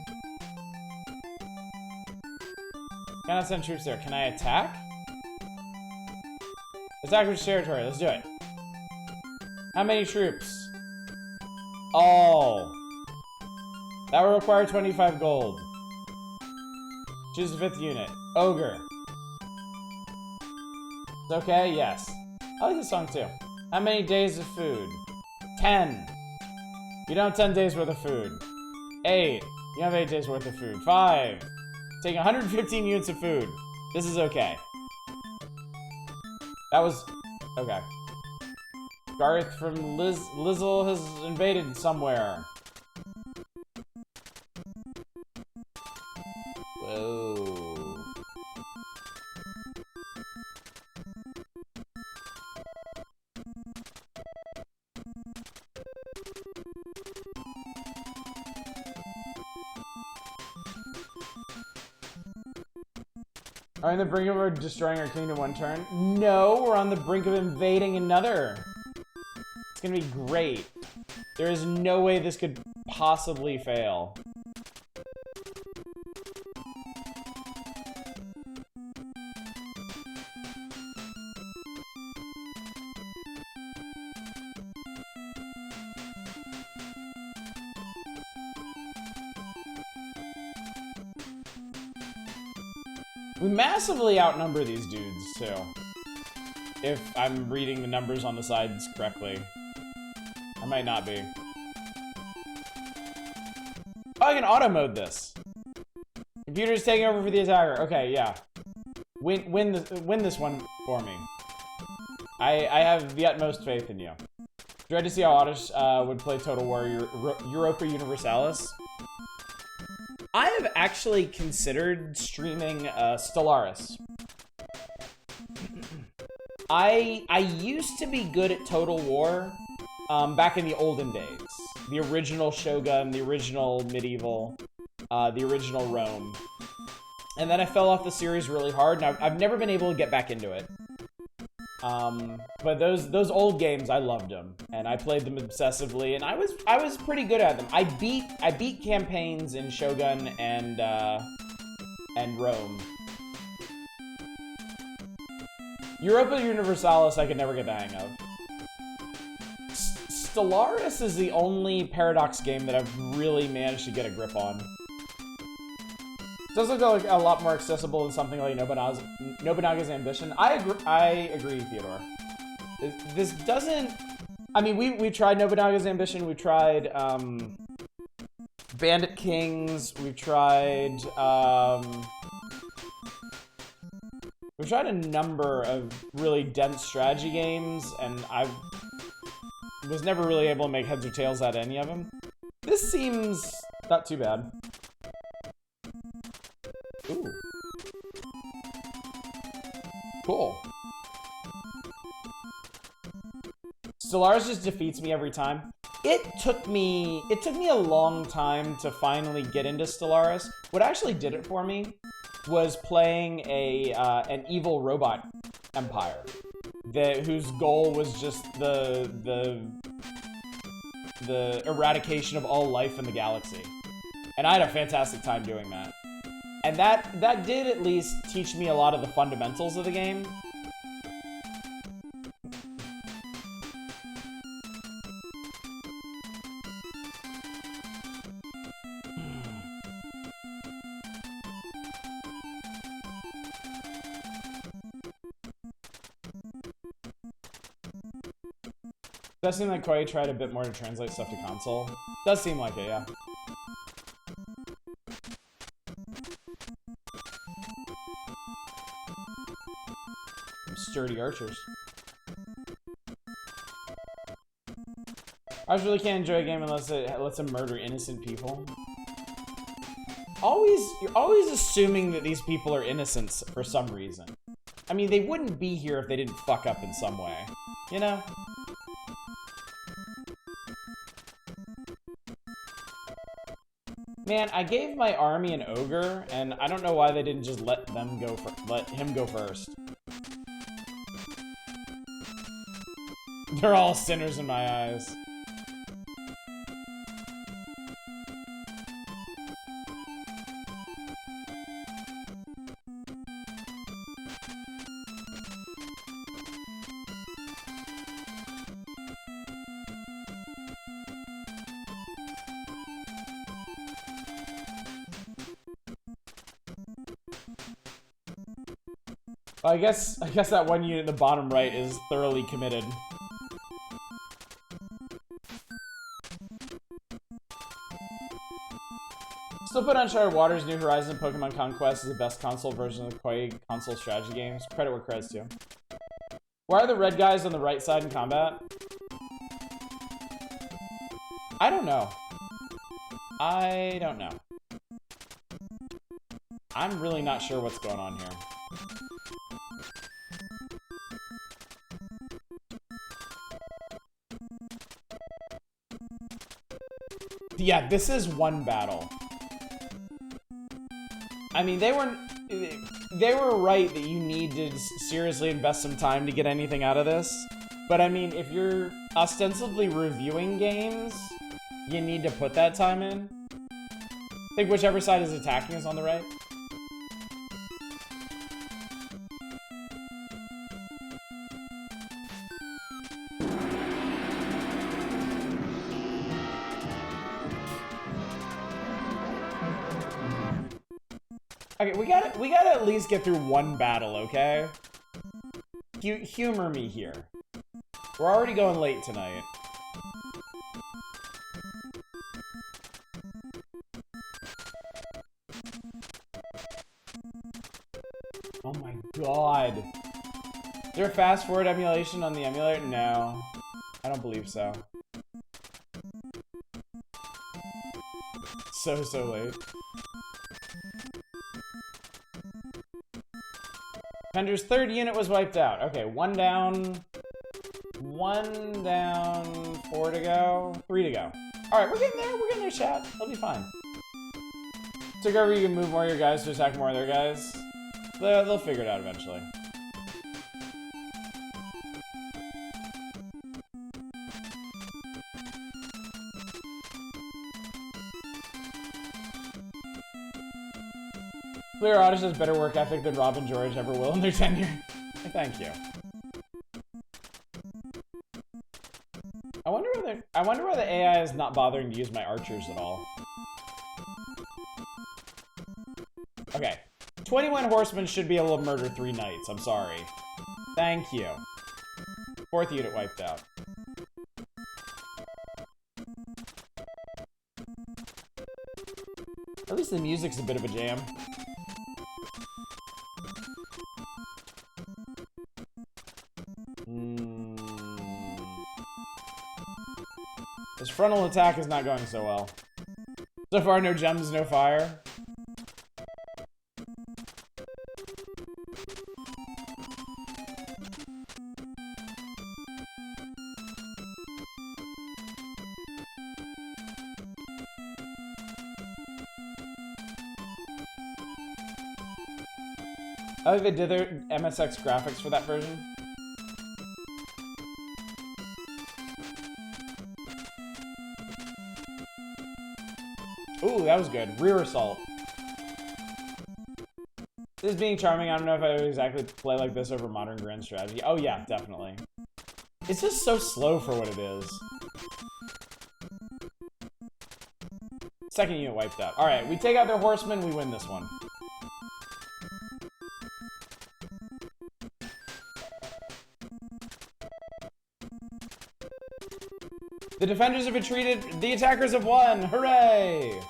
Can I send troops there? Can I attack? Attack which territory? Let's do it. How many troops? All. That will require 25 gold. Choose the 5th unit. Ogre. It's okay? Yes. I like this song too. How many days of food? 10. You don't have 10 days worth of food. 8. You don't have 8 days worth of food. 5. Taking 115 units of food. This is okay. That was... okay. Garth from Lizzle has invaded somewhere. Whoa. Are we on the brink of destroying our kingdom one turn? No, we're on the brink of invading another. It's gonna be great. There is no way this could possibly fail. We massively outnumber these dudes, too. If I'm reading the numbers on the sides correctly. I might not be. Oh, I can auto-mode this. Computer's taking over for the attacker. Okay, yeah. Win this one for me. I have the utmost faith in you. Dread to see how Oddish would play Total War Europa Universalis. I have actually considered streaming Stellaris. I used to be good at Total War back in the olden days. The original Shogun, the original Medieval, the original Rome. And then I fell off the series really hard, and I've never been able to get back into it. But those old games, I loved them, and I played them obsessively, and I was pretty good at them. I beat campaigns in Shogun and Rome. Europa Universalis I could never get the hang of. Stellaris is the only Paradox game that I've really managed to get a grip on. It does look like a lot more accessible than something like Nobunaga's Ambition. I agree, Theodore. This doesn't... I mean, we tried Nobunaga's Ambition, we tried Bandit Kings, we've tried a number of really dense strategy games, and I was never really able to make heads or tails out of any of them. This seems not too bad. Ooh. Cool. Stellaris just defeats me every time. It took me a long time to finally get into Stellaris. What actually did it for me was playing an evil robot empire whose goal was just the eradication of all life in the galaxy. And I had a fantastic time doing that. And that did at least teach me a lot of the fundamentals of the game. Does seem like Koei tried a bit more to translate stuff to console. Does seem like it, yeah. Sturdy archers. I really can't enjoy a game unless it lets them murder innocent people. You're always assuming that these people are innocent for some reason. I mean, they wouldn't be here if they didn't fuck up in some way, you know? Man, I gave my army an ogre, and I don't know why they didn't just let him go first. They're all sinners in my eyes. I guess that one unit in the bottom right is thoroughly committed. Still put Uncharted Waters, New Horizons, Pokemon Conquest as the best console version of the Koei console strategy games. Credit where credit's due. Why are the red guys on the right side in combat? I don't know. I don't know. I'm really not sure what's going on here. Yeah, this is one battle. I mean, they were right that you need to seriously invest some time to get anything out of this. But I mean, if you're ostensibly reviewing games, you need to put that time in. I think whichever side is attacking is on the right. Okay, we gotta at least get through one battle, okay? Humor me here. We're already going late tonight. Oh my god. Is there a fast forward emulation on the emulator? No. I don't believe so. So late. Defender's third unit was wiped out. Okay, one down, 4 to go, 3 to go. All right, we're getting there, chat. It'll be fine. Took over, you can move more of your guys to attack more of their guys. They'll figure it out eventually. Clear Oddish has better work ethic than Rob and George ever will in their tenure. Thank you. I wonder why the AI is not bothering to use my archers at all. Okay. 21 horsemen should be able to murder 3 knights. I'm sorry. Thank you. 4th unit wiped out. At least the music's a bit of a jam. This frontal attack is not going so well. So far, no gems, no fire. I think they did their MSX graphics for that version. Ooh, that was good. Rear assault. This is being charming. I don't know if I would exactly play like this over modern grand strategy. Oh yeah, definitely. It's just so slow for what it is. Second unit wiped out. Alright, we take out their horsemen, we win this one. The defenders have retreated, the attackers have won! Hooray!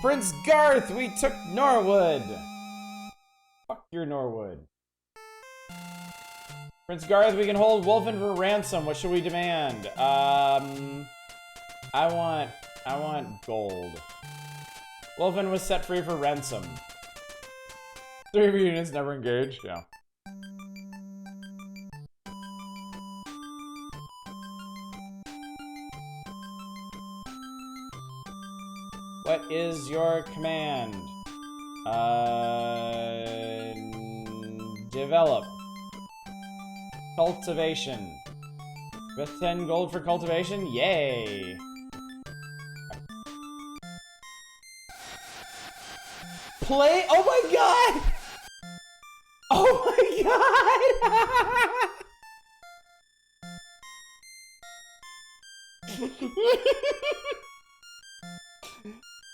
Prince Garth, we took Norwood! Fuck your Norwood. Prince Garth, we can hold Wolfen for ransom. What should we demand? I want gold. Wolfen was set free for ransom. 3 of your units never engaged. Yeah. What is your command? Develop. Cultivation. With 10 gold for cultivation? Yay! Play? Oh my god! Oh my god!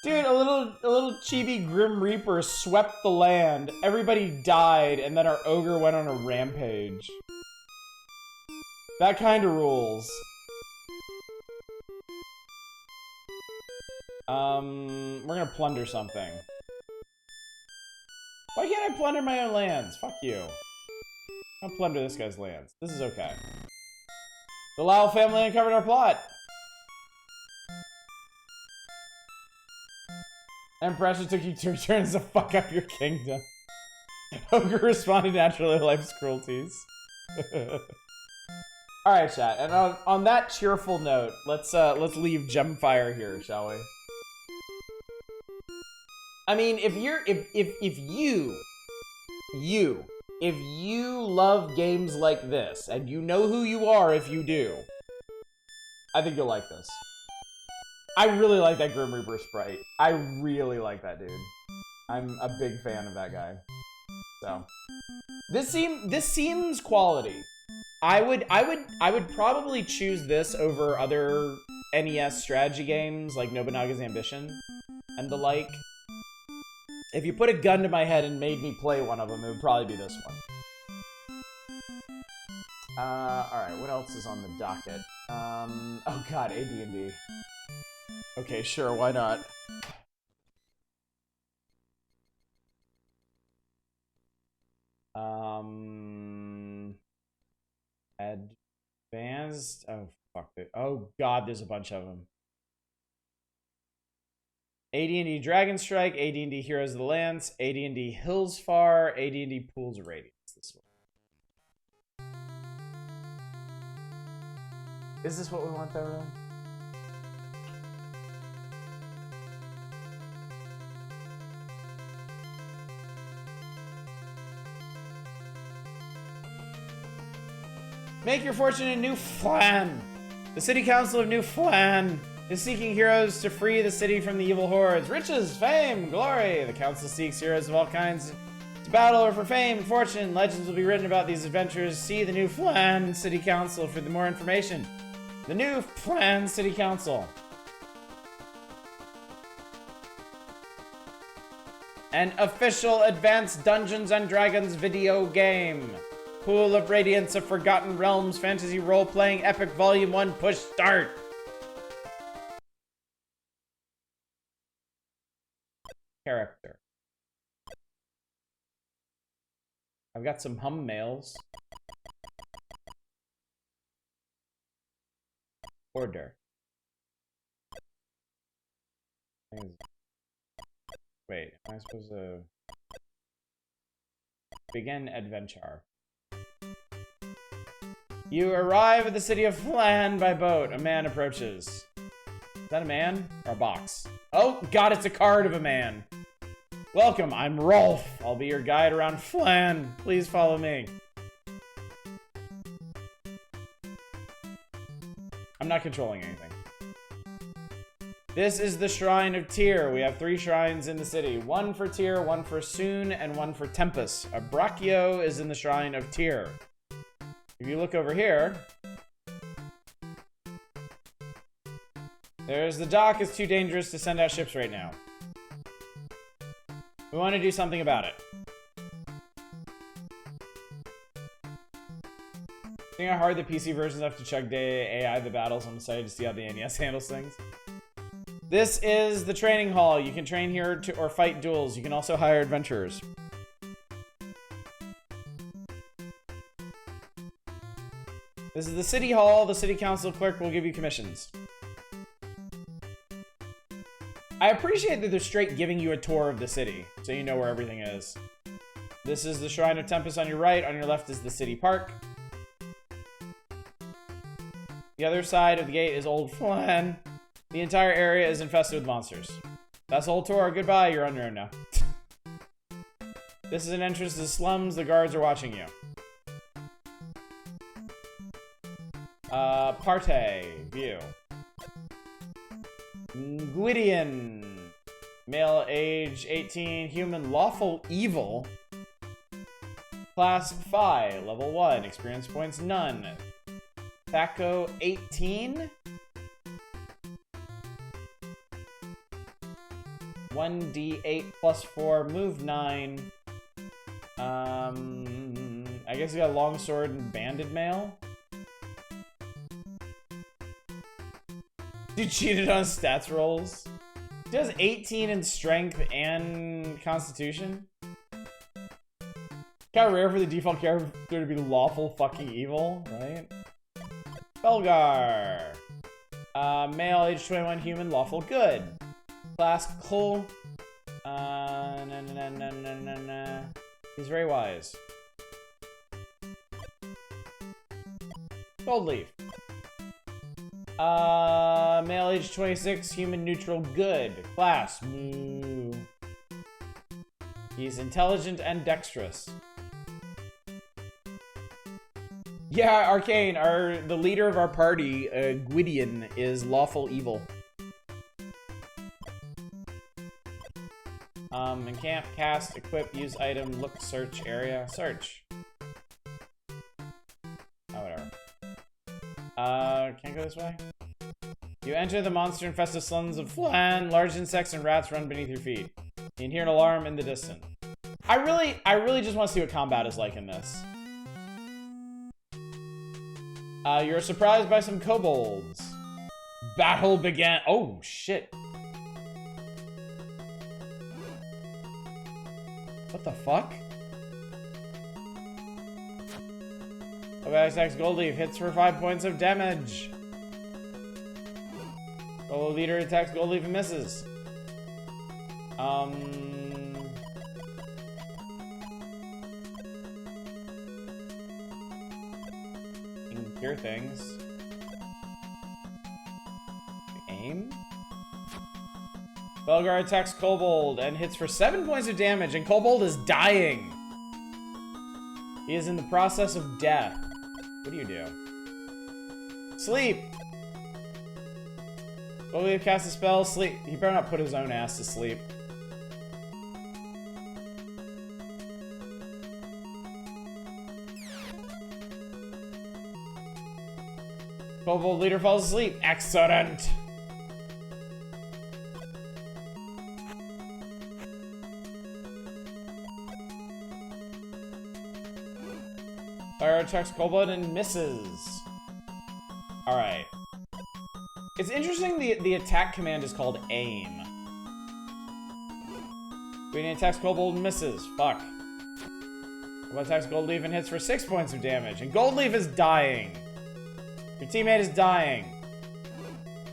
Dude, a little chibi Grim Reaper swept the land. Everybody died, and then our ogre went on a rampage. That kind of rules. We're gonna plunder something. Why can't I plunder my own lands? Fuck you. I'll plunder this guy's lands. This is okay. The Lau family uncovered our plot. Empress, it took you 2 turns to fuck up your kingdom. Ogre responded naturally to life's cruelties. Alright, chat, and on that cheerful note, let's leave Gemfire here, shall we? I mean, if you love games like this, and you know who you are if you do, I think you'll like this. I really like that Grim Reaper sprite. I really like that dude. I'm a big fan of that guy. So, this seems quality. I would probably choose this over other NES strategy games like Nobunaga's Ambition and the like. If you put a gun to my head and made me play one of them, it would probably be this one. Alright, what else is on the docket? Oh god, AD&D. Okay, sure, why not? Advanced? Oh, fuck it. Oh god, there's a bunch of them. AD&D Dragon Strike, AD&D Heroes of the Lance, AD&D Hillsfar, AD&D Pools of Radiance. This one. Is this what we want though, really? Make your fortune in New Flan. The City Council of New Flan is seeking heroes to free the city from the evil hordes. Riches, fame, glory. The council seeks heroes of all kinds to battle or for fame and fortune. Legends will be written about these adventures. See the New Flan City Council for more information. The New Flan City Council. An official advanced Dungeons and Dragons video game. Pool of Radiance of Forgotten Realms Fantasy Role-Playing Epic Volume 1 Push Start. Character. I've got some hum mails. Order. Wait, am I supposed to begin adventure? You arrive at the city of Flan by boat. A man approaches. Is that a man? Or a box? Oh, God, it's a card of a man. Welcome, I'm Rolf. I'll be your guide around Flan. Please follow me. I'm not controlling anything. This is the Shrine of Tyr. We have 3 shrines in the city. 1 for Tyr, 1 for Soon, and 1 for Tempest. A Brachio is in the Shrine of Tyr. If you look over here, there's the dock. It's too dangerous to send out ships right now. We want to do something about it. See how hard the PC versions have to chug AI the battles on the site to see how the NES handles things? This is the training hall. You can train here or fight duels. You can also hire adventurers. This is the city hall. The city council clerk will give you commissions. I appreciate that they're straight giving you a tour of the city, so you know where everything is. This is the Shrine of Tempest on your right. On your left is the city park. The other side of the gate is Old Flan. The entire area is infested with monsters. That's the whole tour. Goodbye. You're on your own now. This is an entrance to the slums. The guards are watching you. Parte. View. Gwydion. Male, age 18. Human, lawful evil. Class Phi. Level 1. Experience points none. Thaco 18. 1d8 plus 4. Move 9. I guess you got longsword and banded mail. You cheated on stats rolls. He has 18 in strength and constitution. Kind of rare for the default character to be lawful fucking evil, right? Belgar. Male, age 21, human, lawful good. Class Cole. He's very wise. Gold leaf. Male, age 26, human, neutral, good. Class. Moo. He's intelligent and dexterous. Yeah, Arcane, the leader of our party, Gwydion, is lawful evil. Encamp, cast, equip, use item, look, search, area, search. Oh, whatever. Can't go this way? You enter the monster-infested slums of Flan. Large insects and rats run beneath your feet. You can hear an alarm in the distance. I really just want to see what combat is like in this. You're surprised by some kobolds. Battle began. Oh, shit. What the fuck? Attacks Gold Leaf. Hits for 5 points of damage. Solo leader attacks Gold Leaf and misses. You can cure things. Aim? Belgar attacks Kobold and hits for 7 points of damage, and Kobold is dying. He is in the process of death. What do you do? Sleep! Gold Leaf casts a spell, sleep. He better not put his own ass to sleep. Kobold leader falls asleep. Excellent! Fire attacks Kobold and misses. Alright. It's interesting the attack command is called aim. Gwydion attacks Kobold and misses. Fuck. Kobold attacks Gold Leaf and hits for 6 points of damage. And Gold Leaf is dying. Your teammate is dying.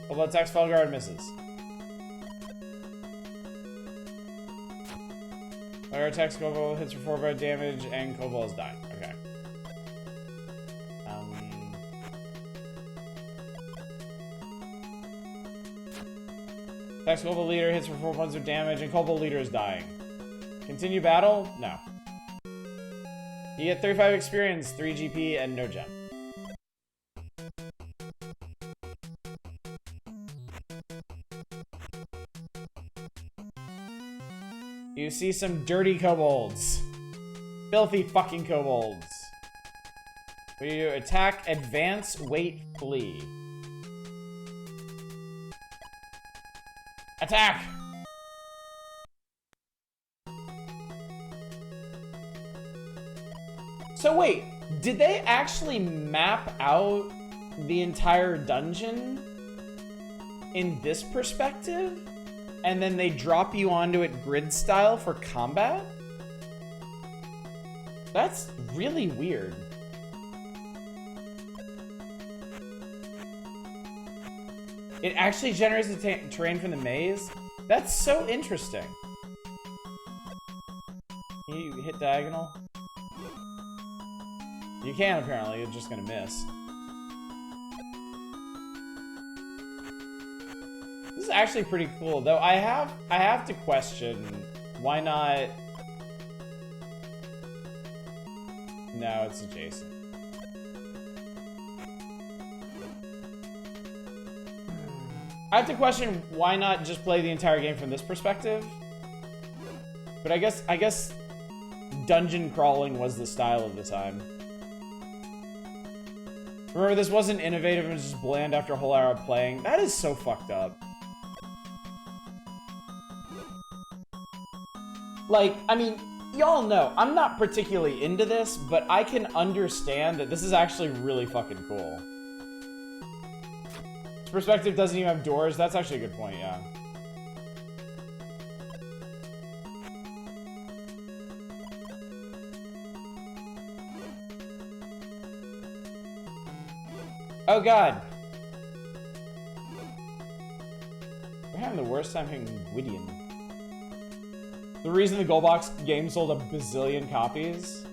Kobold attacks Felgar and misses. Fire attacks Kobold, hits for 4 points of damage, and Kobold is dying. Okay. Attacks Kobold leader, hits for 4 points of damage, and Kobold leader is dying. Continue battle? No. You get 35 experience, 3 GP, and no gem. You see some dirty kobolds. Filthy fucking kobolds. What do you do? Attack, advance, wait, flee. Attack! So wait, did they actually map out the entire dungeon in this perspective? And then they drop you onto it grid style for combat? That's really weird. It actually generates the terrain from the maze? That's so interesting. Can you hit diagonal? You can, apparently. You're just gonna miss. This is actually pretty cool, though. I have to question why not. No, it's adjacent. I have to question why not just play the entire game from this perspective. But I guess dungeon crawling was the style of the time. Remember, this wasn't innovative, it was just bland after a whole hour of playing. That is so fucked up. Like, I mean, y'all know, I'm not particularly into this, but I can understand that this is actually really fucking cool. This perspective doesn't even have doors. That's actually a good point, yeah. Oh god. We're having the worst time hitting Gwydion. The reason the Goldbox game sold a bazillion copies.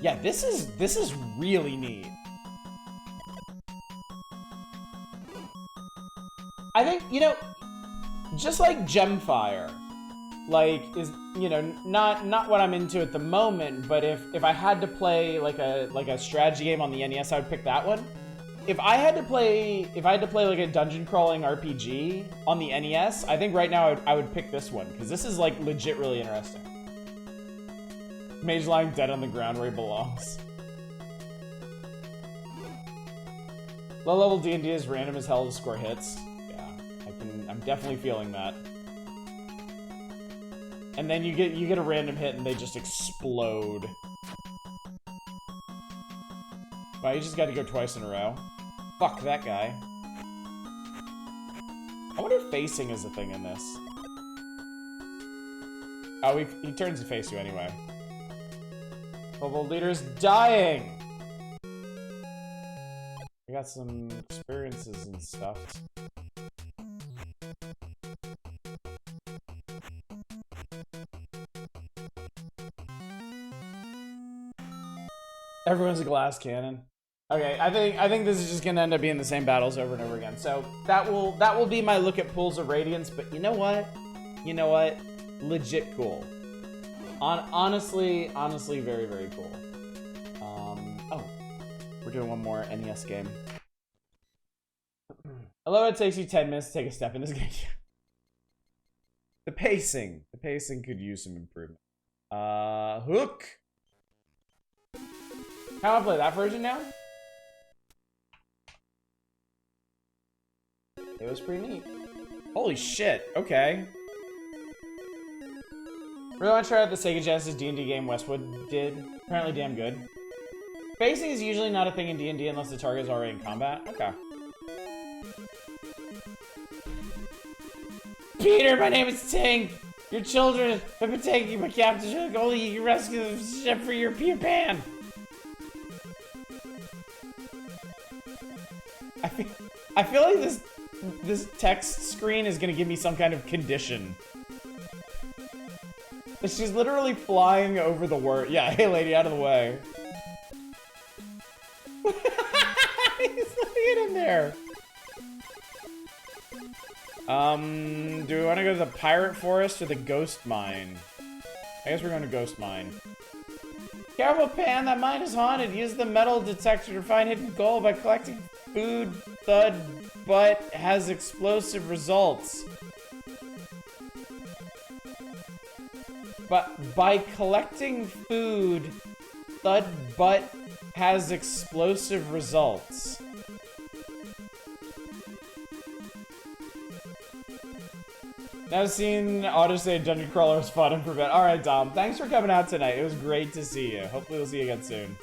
Yeah, this is really neat. I think, you know, just like Gemfire, like, is, you know, not what I'm into at the moment, but if I had to play like a strategy game on the NES, I would pick that one. If I had to play like a dungeon crawling RPG on the NES, I think right now I would pick this one, because this is like legit really interesting. Mage lying dead on the ground where he belongs. Low level D&D is random as hell to score hits. Yeah, I'm definitely feeling that. And then you get a random hit and they just explode. Wow, you just got to go twice in a row. Fuck that guy. I wonder if facing is a thing in this. Oh, he turns to face you anyway. Global leader's dying! I got some experiences and stuff. Everyone's a glass cannon. Okay, I think this is just gonna end up being the same battles over and over again. So that will be my look at Pools of Radiance. But you know what? You know what? Legit cool. Honestly, very, very cool. Oh, we're doing one more NES game. I love it takes you 10 minutes to take a step in this game. The pacing could use some improvement. Hook. How do I play that version now? It was pretty neat. Holy shit, okay. Really want to try out the Sega Genesis D&D game Westwood did. Apparently damn good. Facing is usually not a thing in D&D unless the target is already in combat. Okay. Peter, my name is Tink. Your children have been taken by Captain Hook. Only you can rescue the ship for European Pan. I feel like this text screen is gonna give me some kind of condition. She's literally flying over the word. Yeah, hey lady, out of the way. He's letting it in there. Do we want to go to the Pirate Forest or the Ghost Mine? I guess we're going to Ghost Mine. Careful, Pan, that mine is haunted. Use the metal detector to find hidden gold by collecting food. Thud, but has explosive results. But by collecting food, Thud Butt has explosive results. Now seeing Odyssey Dungeon Crawler is fun and prevent. Alright, Dom, thanks for coming out tonight. It was great to see you. Hopefully we'll see you again soon.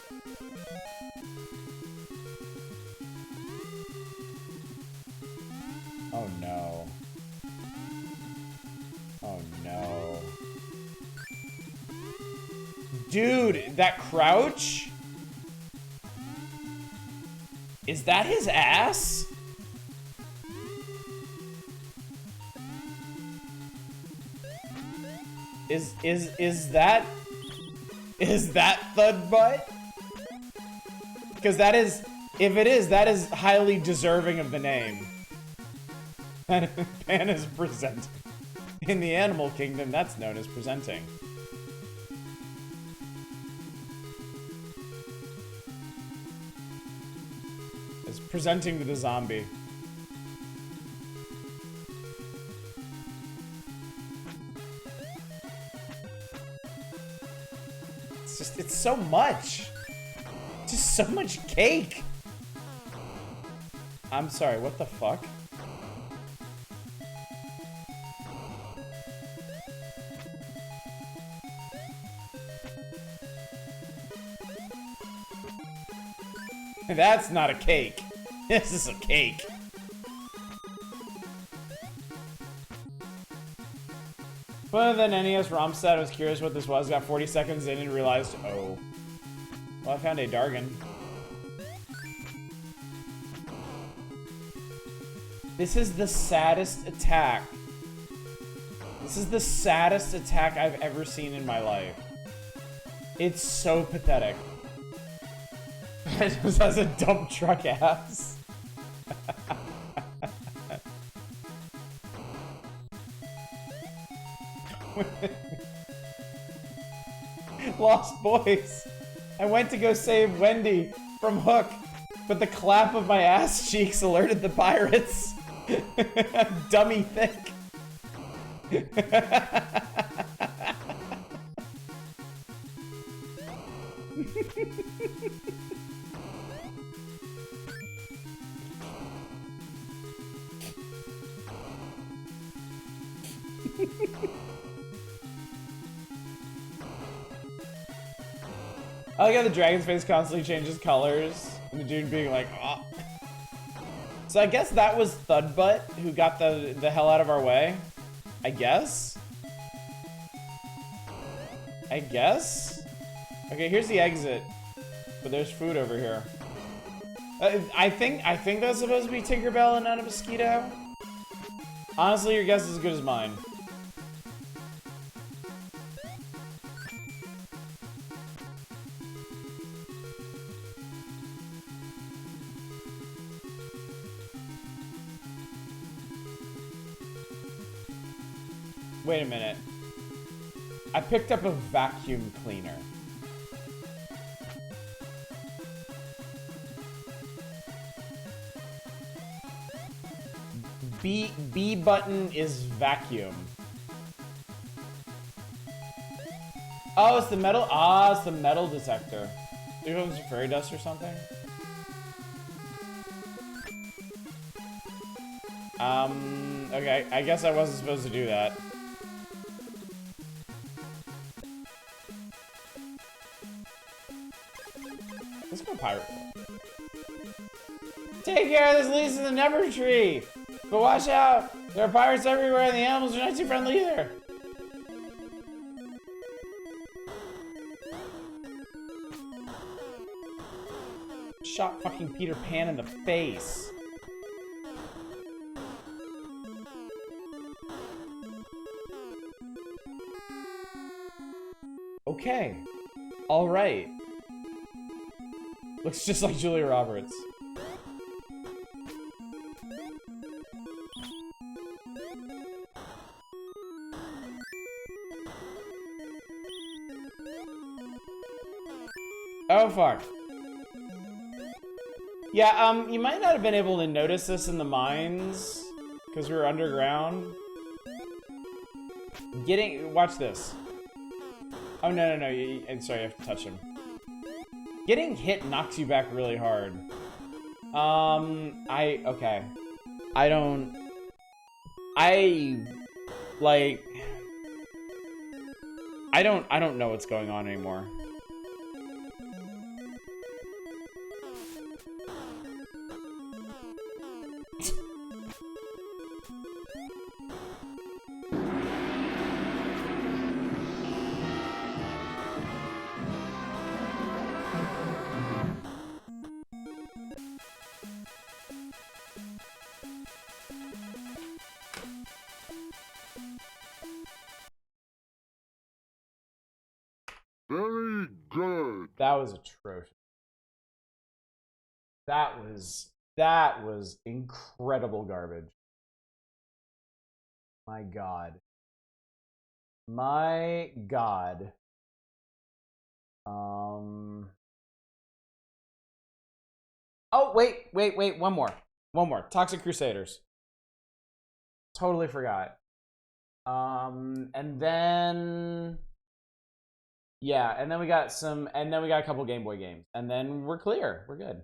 Oh no. Oh no. Dude, that crouch? Is that his ass? Is that Thud Butt? Because that is, if it is, that is highly deserving of the name. Pan is presenting. In the animal kingdom, that's known as presenting. It's presenting to the zombie. It's so much. Just so much cake. I'm sorry, what the fuck? That's not a cake. This is a cake. But then NES ROM set, I was curious what this was, got 40 seconds in and realized, oh. Well, I found a Dargon. This is the saddest attack. This is the saddest attack I've ever seen in my life. It's so pathetic. It just has a dump truck ass. Lost Boys. I went to go save Wendy from Hook, but the clap of my ass cheeks alerted the pirates. Dummy thick. I like how the dragon's face constantly changes colors, and the dude being like, oh. So I guess that was Thudbutt who got the hell out of our way. I guess? I guess? Okay, here's the exit. But there's food over here. I think that's supposed to be Tinkerbell and not a mosquito. Honestly, your guess is as good as mine. Wait a minute. I picked up a vacuum cleaner. B button is vacuum. Oh, it's the metal. Ah, it's the metal detector. Do you know it's fairy dust or something? Okay, I guess I wasn't supposed to do that. Let's go pirate. Take care of this lease in the Never Tree! But watch out! There are pirates everywhere and the animals are not too friendly either! Shot fucking Peter Pan in the face. Okay. Alright. Looks just like Julia Roberts. Oh, fuck. Yeah, you might not have been able to notice this in the mines, because we were underground. Watch this. Oh, no. I'm sorry, I have to touch him. Getting hit knocks you back really hard. Okay. I don't know what's going on anymore. That was atrocious. That was incredible garbage. My God. My God. Oh, wait. One more. Toxic Crusaders. Totally forgot. And then... Yeah, and then we got a couple Game Boy games. And then we're clear. We're good.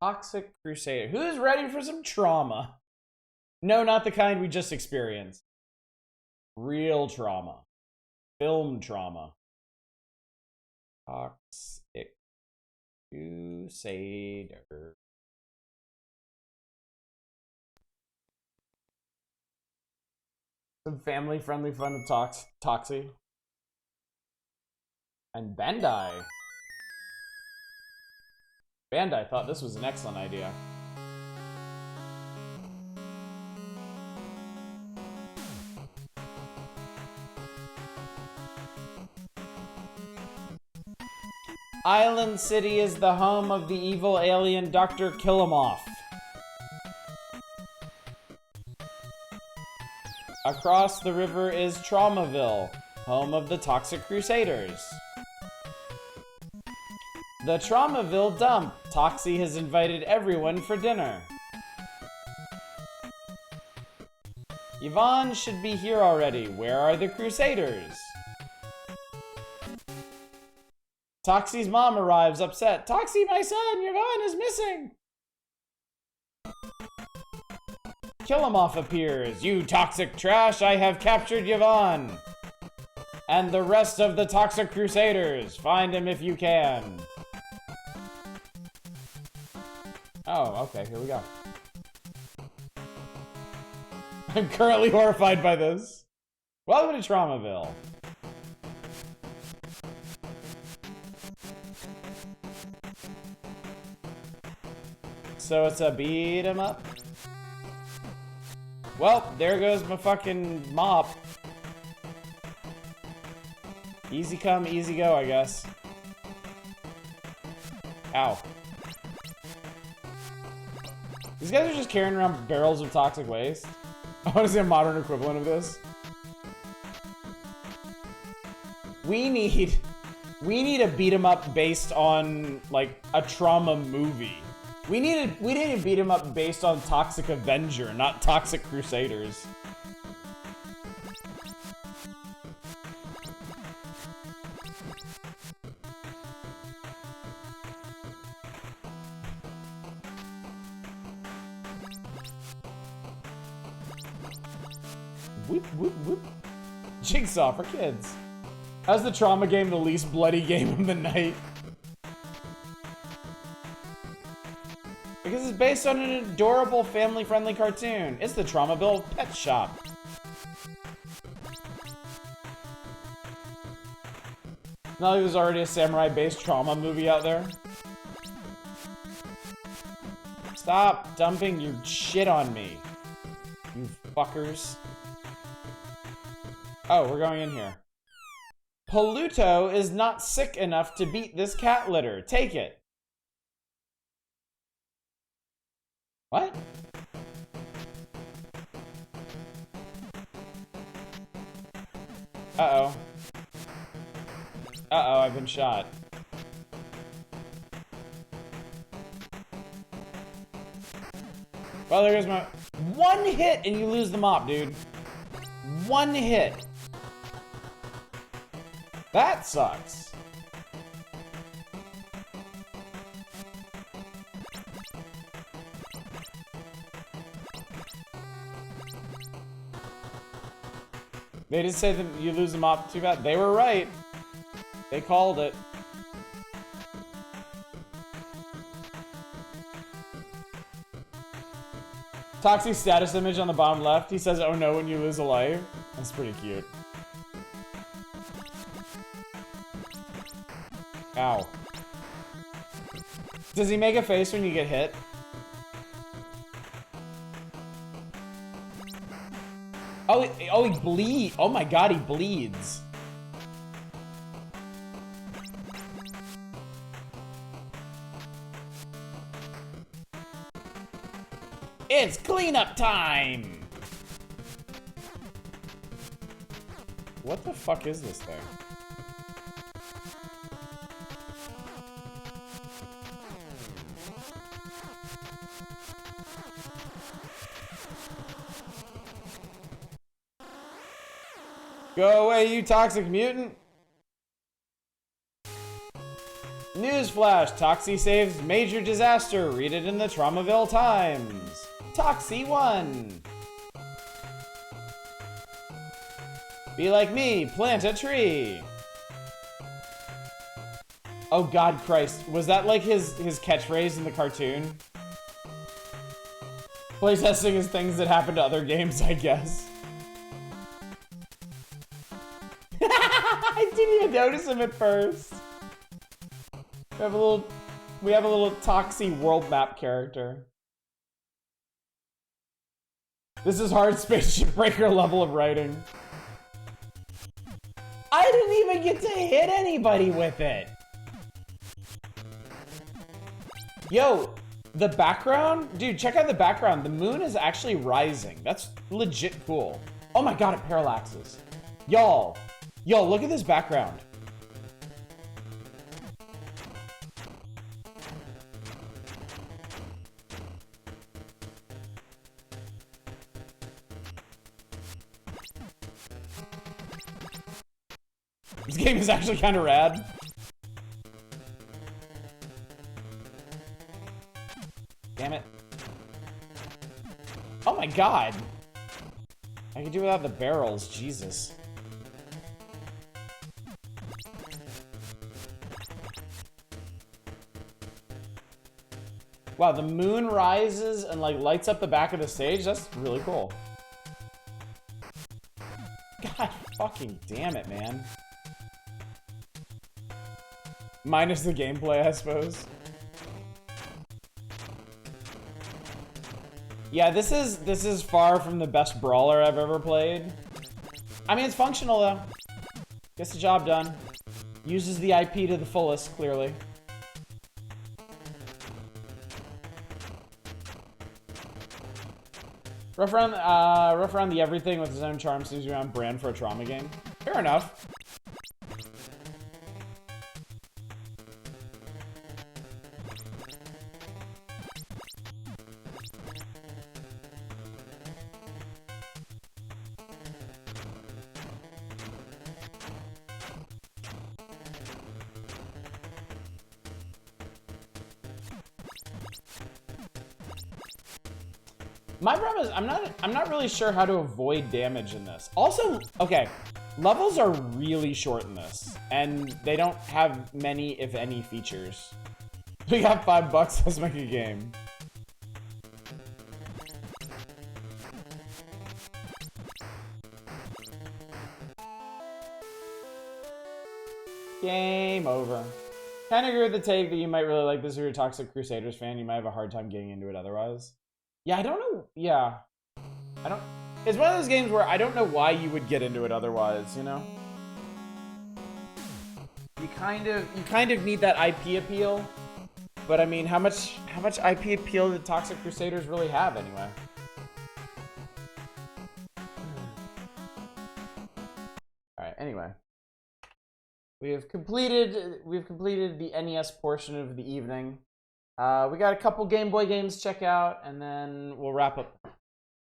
Toxic Crusader. Who's ready for some trauma? No, not the kind we just experienced. Real trauma. Film trauma. Toxic Crusader. Some family-friendly fun of Toxie. And Bandai. Bandai thought this was an excellent idea. Island City is the home of the evil alien Dr. Killamoff. Across the river is Traumaville, home of the Toxic Crusaders. The Traumaville dump. Toxie has invited everyone for dinner. Yvonne should be here already. Where are the Crusaders? Toxie's mom arrives upset. Toxie, my son, Yvonne is missing. Killamoff appears. You toxic trash, I have captured Yvonne. And the rest of the Toxic Crusaders. Find him if you can. Oh, okay, here we go. I'm currently horrified by this. Welcome to Traumaville. So it's a beat 'em up. Well, there goes my fucking mop. Easy come, easy go, I guess. Ow. These guys are just carrying around barrels of toxic waste. I want to see a modern equivalent of this. We need a beat 'em up based on like a trauma movie. We need a beat 'em up based on Toxic Avenger, not Toxic Crusaders. Whoop, whoop, whoop. Jigsaw for kids. How's the trauma game the least bloody game of the night? Because it's based on an adorable family-friendly cartoon. It's the Traumaville Pet Shop. Not like there's already a samurai-based trauma movie out there. Stop dumping your shit on me, you fuckers. Oh, we're going in here. Pluto is not sick enough to beat this cat litter. Take it. What? Uh-oh. Uh-oh, I've been shot. Well, there goes my... One hit and you lose the mop, dude. One hit. That sucks. They did say that you lose the mop too bad. They were right. They called it. Toxie's status image on the bottom left. He says, "Oh no, when you lose a life." That's pretty cute. Ow. Does he make a face when you get hit? Oh, he bleed. Oh my god, he bleeds. It's cleanup time! What the fuck is this thing? Go away, you toxic mutant! Newsflash, Toxie saves major disaster. Read it in the Traumaville Times. Toxie won! Be like me, plant a tree! Oh god Christ, was that like his catchphrase in the cartoon? Playtesting is things that happen to other games, I guess. I didn't even notice him at first. We have a little Toxie world map character. This is hard Spaceship Breaker level of writing. I didn't even get to hit anybody with it. Yo, the background? Dude, check out the background. The moon is actually rising. That's legit cool. Oh my god, it parallaxes. Y'all, look at this background. This game is actually kind of rad. Damn it. Oh my god. I can do without the barrels, Jesus. Wow, the moon rises and like lights up the back of the stage. That's really cool. God fucking damn it, man. Minus the gameplay, I suppose. Yeah, this is far from the best brawler I've ever played. I mean, it's functional though. Gets the job done. Uses the IP to the fullest, clearly. Rough around the everything with his own charm seems to be on brand for a trauma game. Fair enough. My problem is I'm not really sure how to avoid damage in this. Also, okay, levels are really short in this, and they don't have many, if any, features. We got $5, let's make a game. Game over. Kinda agree with the take that you might really like this if you're a Toxic Crusaders fan. You might have a hard time getting into it otherwise. Yeah, I don't know. Yeah. It's one of those games where I don't know why you would get into it otherwise, you know? You kind of need that IP appeal. But I mean, how much IP appeal did Toxic Crusaders really have anyway? All right, anyway. We've completed the NES portion of the evening. We got a couple Game Boy games to check out, and then we'll wrap up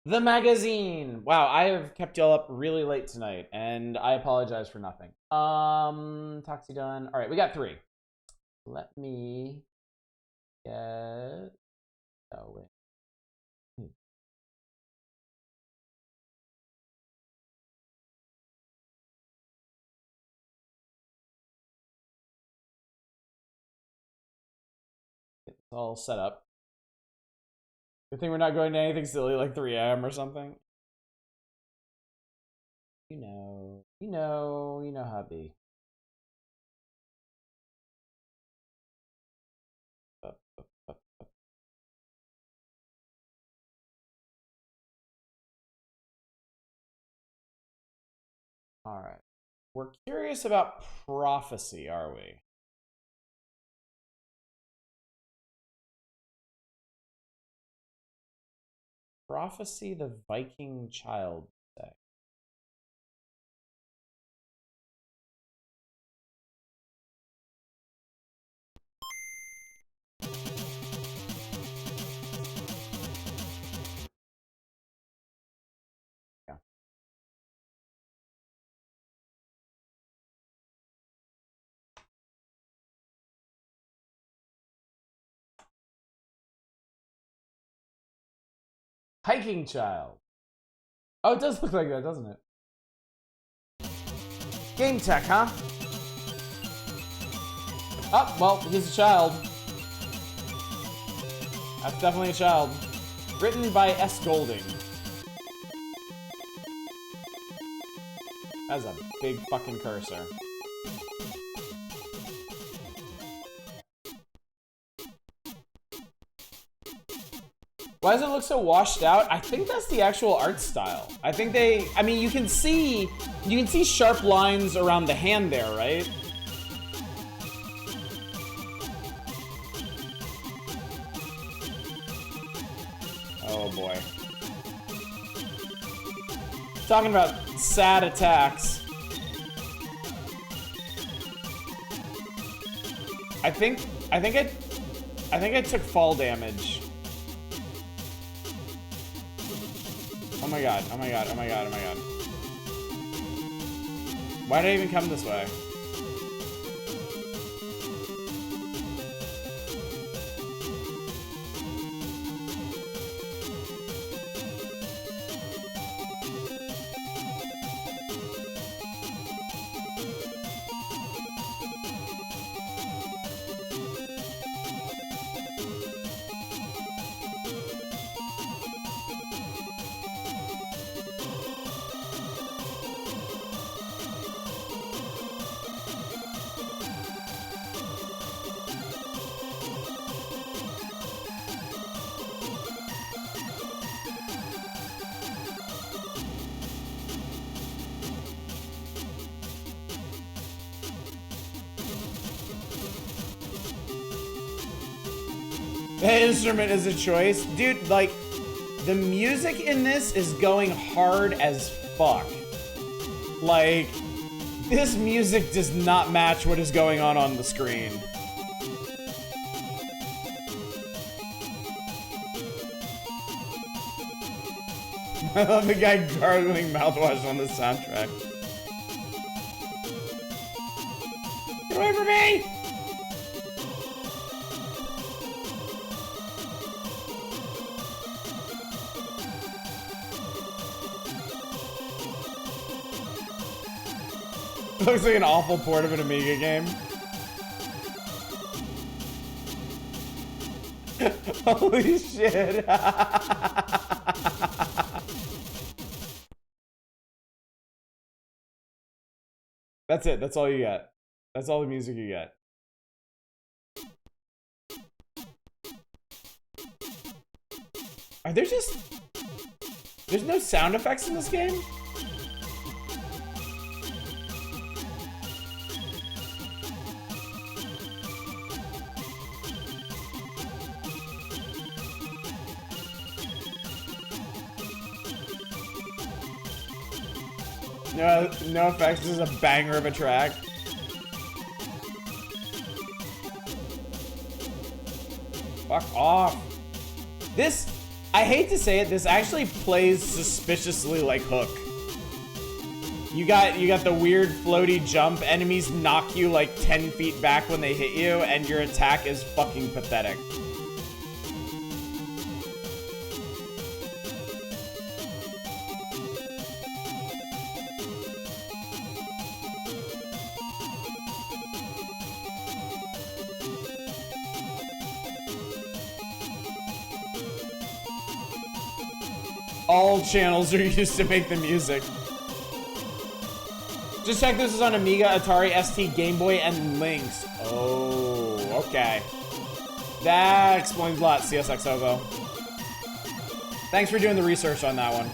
the magazine. Wow, I have kept y'all up really late tonight, and I apologize for nothing. Toxie done. All right, we got 3. Let me get going. It's all set up. Good thing we're not going to anything silly like 3 AM or something. You know how it be. All right. We're curious about prophecy, are we? Prophecy, the Viking child say. Yeah. Hiking child. Oh, it does look like that, doesn't it? Game tech, huh? Oh, well, he's a child. That's definitely a child. Written by S. Golding. That's a big fucking cursor. Why does it look so washed out? I think that's the actual art style. I think I mean, you can see sharp lines around the hand there, right? Oh boy. Talking about sad attacks. I think I took fall damage. Oh my god, oh my god, oh my god, oh my god. Why did I even come this way? The instrument is a choice. Dude, like, the music in this is going hard as fuck. Like, this music does not match what is going on the screen. I love the guy gargling mouthwash on the soundtrack. Get away from me! Looks like an awful port of an Amiga game. Holy shit. That's it. That's all you get. That's all the music you get. Are there just... There's no sound effects in this game? No effects, this is a banger of a track. Fuck off. This, I hate to say it, this actually plays suspiciously like Hook. You got the weird floaty jump, enemies knock you like 10 feet back when they hit you, and your attack is fucking pathetic. All channels are used to make the music. Just check this is on Amiga, Atari, ST, Game Boy, and Lynx. Oh, okay. That explains a lot, CSX Hobo. Thanks for doing the research on that one.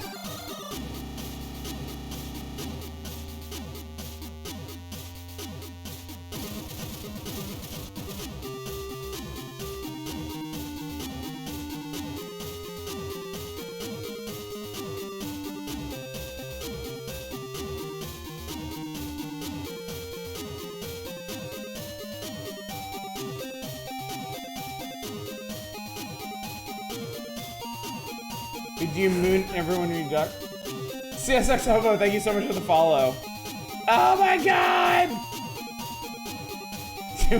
Did you moon everyone when you duck? CSX Hobo, thank you so much for the follow. Oh my god! Do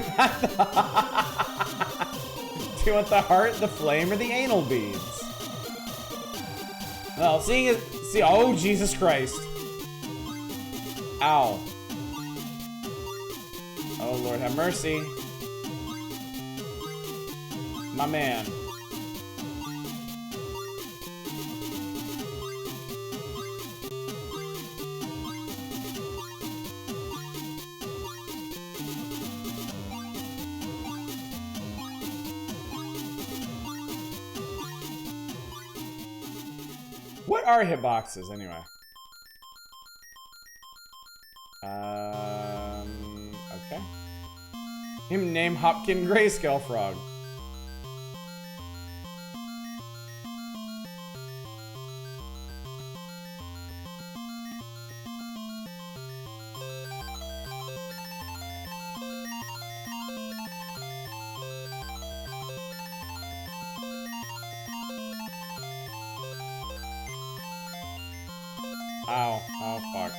you want the heart, the flame, or the anal beads? Well, seeing it. See, oh, Jesus Christ. Ow. Oh, Lord have mercy. My man. What are hitboxes anyway? Okay. Him name Hopkin Grayscale Frog. Ow. Oh, fuck.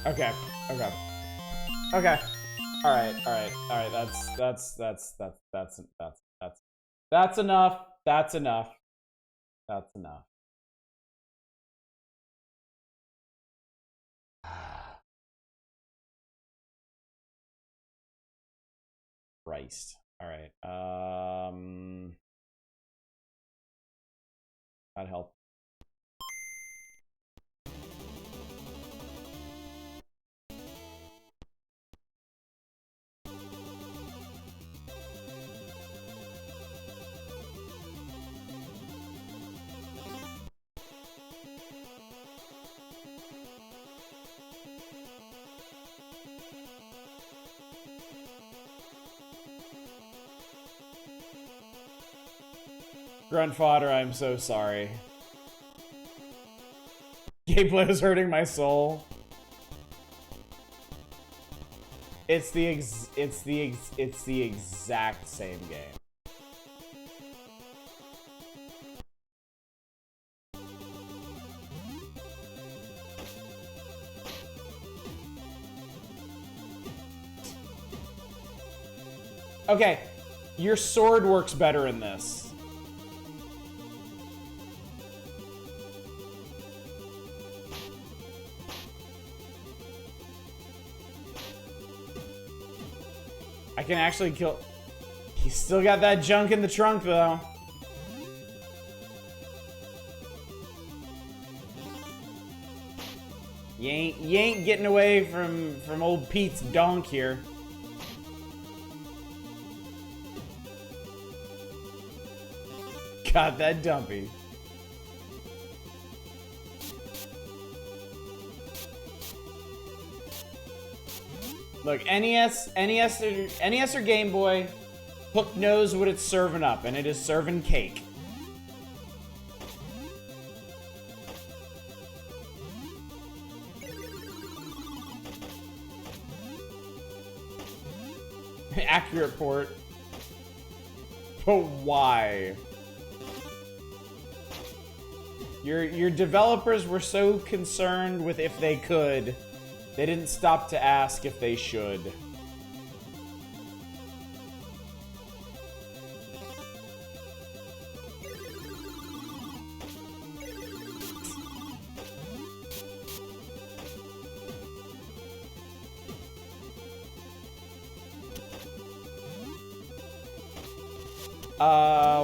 Okay. Okay. Okay. All right. That's enough. That's enough. That's enough. Christ. All right. That helped. Grunt fodder, I'm so sorry. Gameplay is hurting my soul. It's the exact same game. Okay, your sword works better in this. I can actually kill... He's still got that junk in the trunk, though. You ain't getting away from old Pete's donk here. Got that dumpy. Look, NES or Game Boy, Hook knows what it's serving up, and it is serving cake. Accurate port. But why? Your developers were so concerned with if they could, they didn't stop to ask if they should.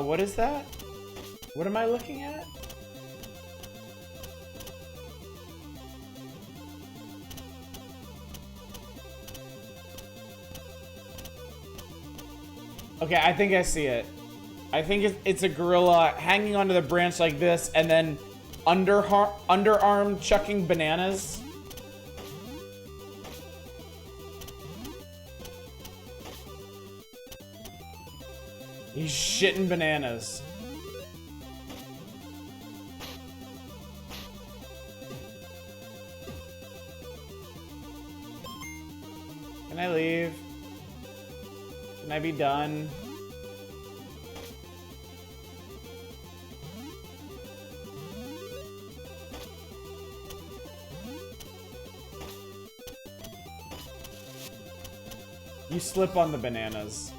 What is that? What am I looking at? Okay, I think I see it. I think it's a gorilla hanging onto the branch like this, and then underarm chucking bananas. He's shitting bananas. Can I leave? Can I be done? You slip on the bananas.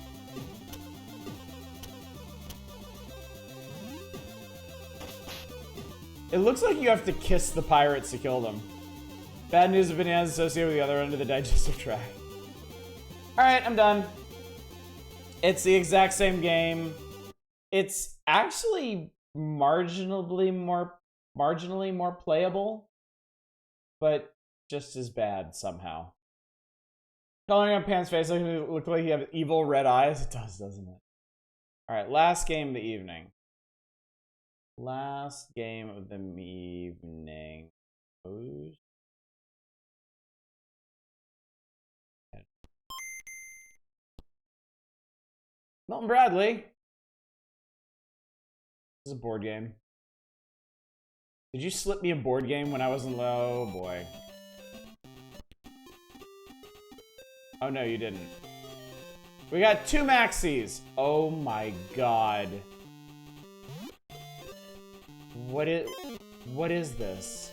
It looks like you have to kiss the pirates to kill them. Bad news of bananas associated with the other end of the digestive tract. Alright, I'm done. It's the exact same game. It's actually marginally more playable, but just as bad somehow. Coloring on Pan's face look like he has evil red eyes. It does, doesn't it? Alright, last game of the evening. Last game of the evening. Ooh. Milton Bradley. This is a board game. Did you slip me a board game when I wasn't low? Oh boy. Oh no, you didn't. We got 2 maxis. Oh my god. What is this?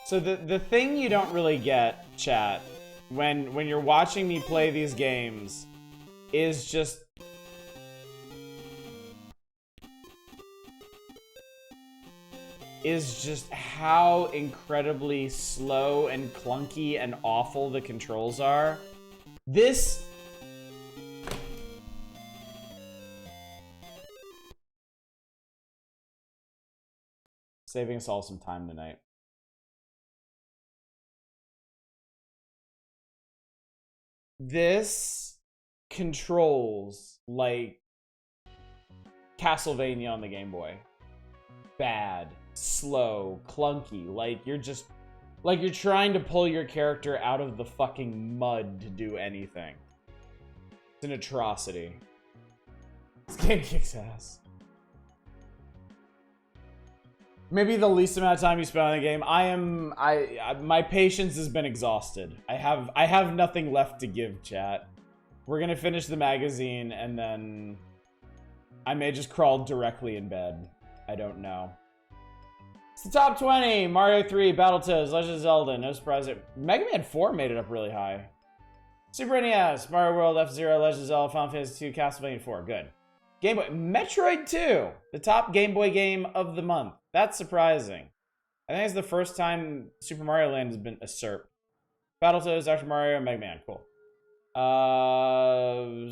So the thing you don't really get, chat, when you're watching me play these games is just how incredibly slow and clunky and awful the controls are. This saving us all some time tonight. This controls like Castlevania on the Game Boy. Bad, slow, clunky, like you're trying to pull your character out of the fucking mud to do anything. It's an atrocity. This game kicks ass. Maybe the least amount of time you spend on the game. My patience has been exhausted. I have nothing left to give, chat. We're gonna finish the magazine and then I may just crawl directly in bed. I don't know. It's the top 20. Mario 3, Battletoads, Legend of Zelda. No surprise that Mega Man 4 made it up really high. Super NES, Mario World, F-Zero, Legend of Zelda, Final Fantasy 2, Castlevania 4. Good. Game Boy, Metroid 2, the top Game Boy game of the month. That's surprising. I think it's the first time Super Mario Land has been usurped. Battletoads, Dr. Mario, Mega Man. Cool.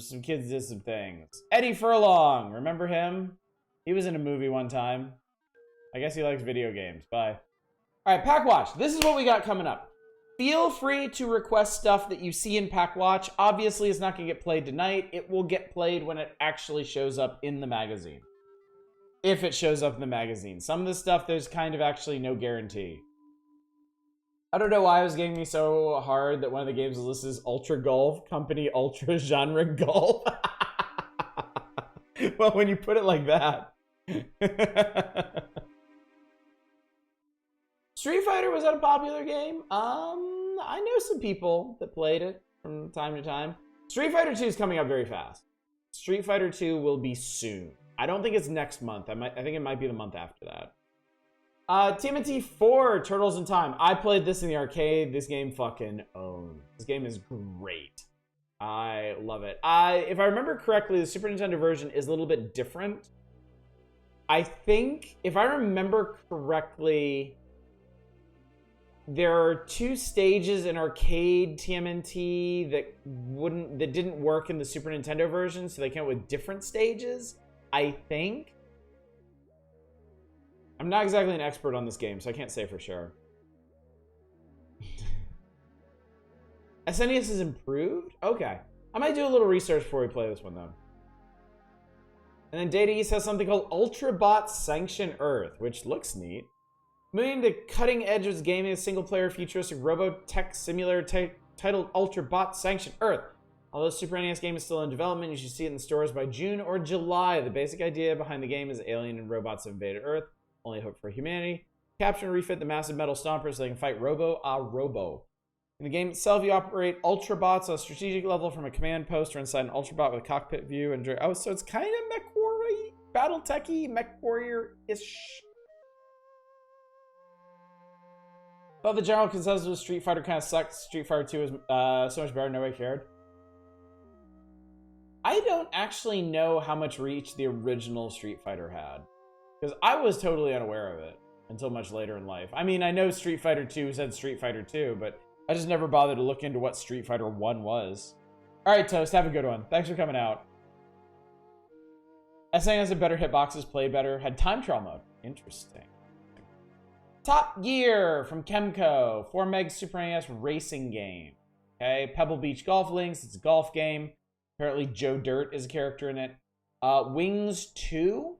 Some kids did some things. Eddie Furlong, remember him? He was in a movie one time. I guess he likes video games. Bye. All right, Pack Watch. This is what we got coming up. Feel free to request stuff that you see in Pack Watch. Obviously, it's not going to get played tonight. It will get played when it actually shows up in the magazine. If it shows up in the magazine. Some of the stuff, there's kind of actually no guarantee. I don't know why it was getting me so hard that one of the games listed is Ultra Golf, Company Ultra Genre Golf. Well, when you put it like that. Street Fighter, was that a popular game? I know some people that played it from time to time. Street Fighter 2 is coming up very fast. Street Fighter 2 will be soon. I don't think it's next month. I think it might be the month after that. TMNT 4, Turtles in Time. I played this in the arcade. This game fucking owns. This game is great. I love it. If I remember correctly, the Super Nintendo version is a little bit different. I think, if I remember correctly, there are 2 stages in arcade TMNT that didn't work in the Super Nintendo version, so they came up with different stages, I think. I'm not exactly an expert on this game, so I can't say for sure. SNES is improved? Okay. I might do a little research before we play this one, though. And then Data East has something called Ultrabot Sanction Earth, which looks neat. Moving to cutting edge of gaming, a single-player futuristic Robotech simulator titled Ultrabot Sanction Earth. Although Super NES game is still in development, you should see it in the stores by June or July. The basic idea behind the game is alien and robots have invaded Earth. Only hope for humanity. Capture and refit the massive metal stompers so they can fight Robo. In the game itself, you operate Ultrabots on a strategic level from a command post or inside an Ultrabot with a cockpit view. Oh, so it's kind of mech warrior, Battletech-y, mech warrior-ish. But the general consensus was Street Fighter kind of sucked. Street Fighter 2 was so much better, nobody cared. I don't actually know how much reach the original Street Fighter had, because I was totally unaware of it until much later in life. I mean, I know Street Fighter 2 said Street Fighter 2, but I just never bothered to look into what Street Fighter 1 was. Alright, Toast, have a good one. Thanks for coming out. SNES has a better hitboxes, played better, had time trial mode. Interesting. Top Gear from Kemco. 4 meg Super NES racing game. Okay, Pebble Beach Golf Links. It's a golf game. Apparently Joe Dirt is a character in it. Wings 2.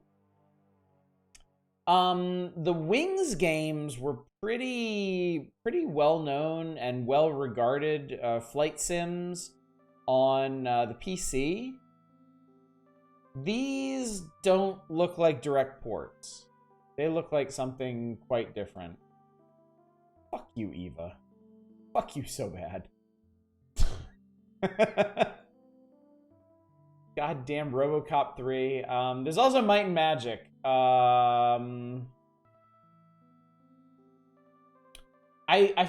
The Wings games were pretty well known and well regarded flight sims on the PC. These don't look like direct ports. They look like something quite different. Fuck you, Eva. Fuck you so bad. Goddamn RoboCop 3. There's also Might and Magic. I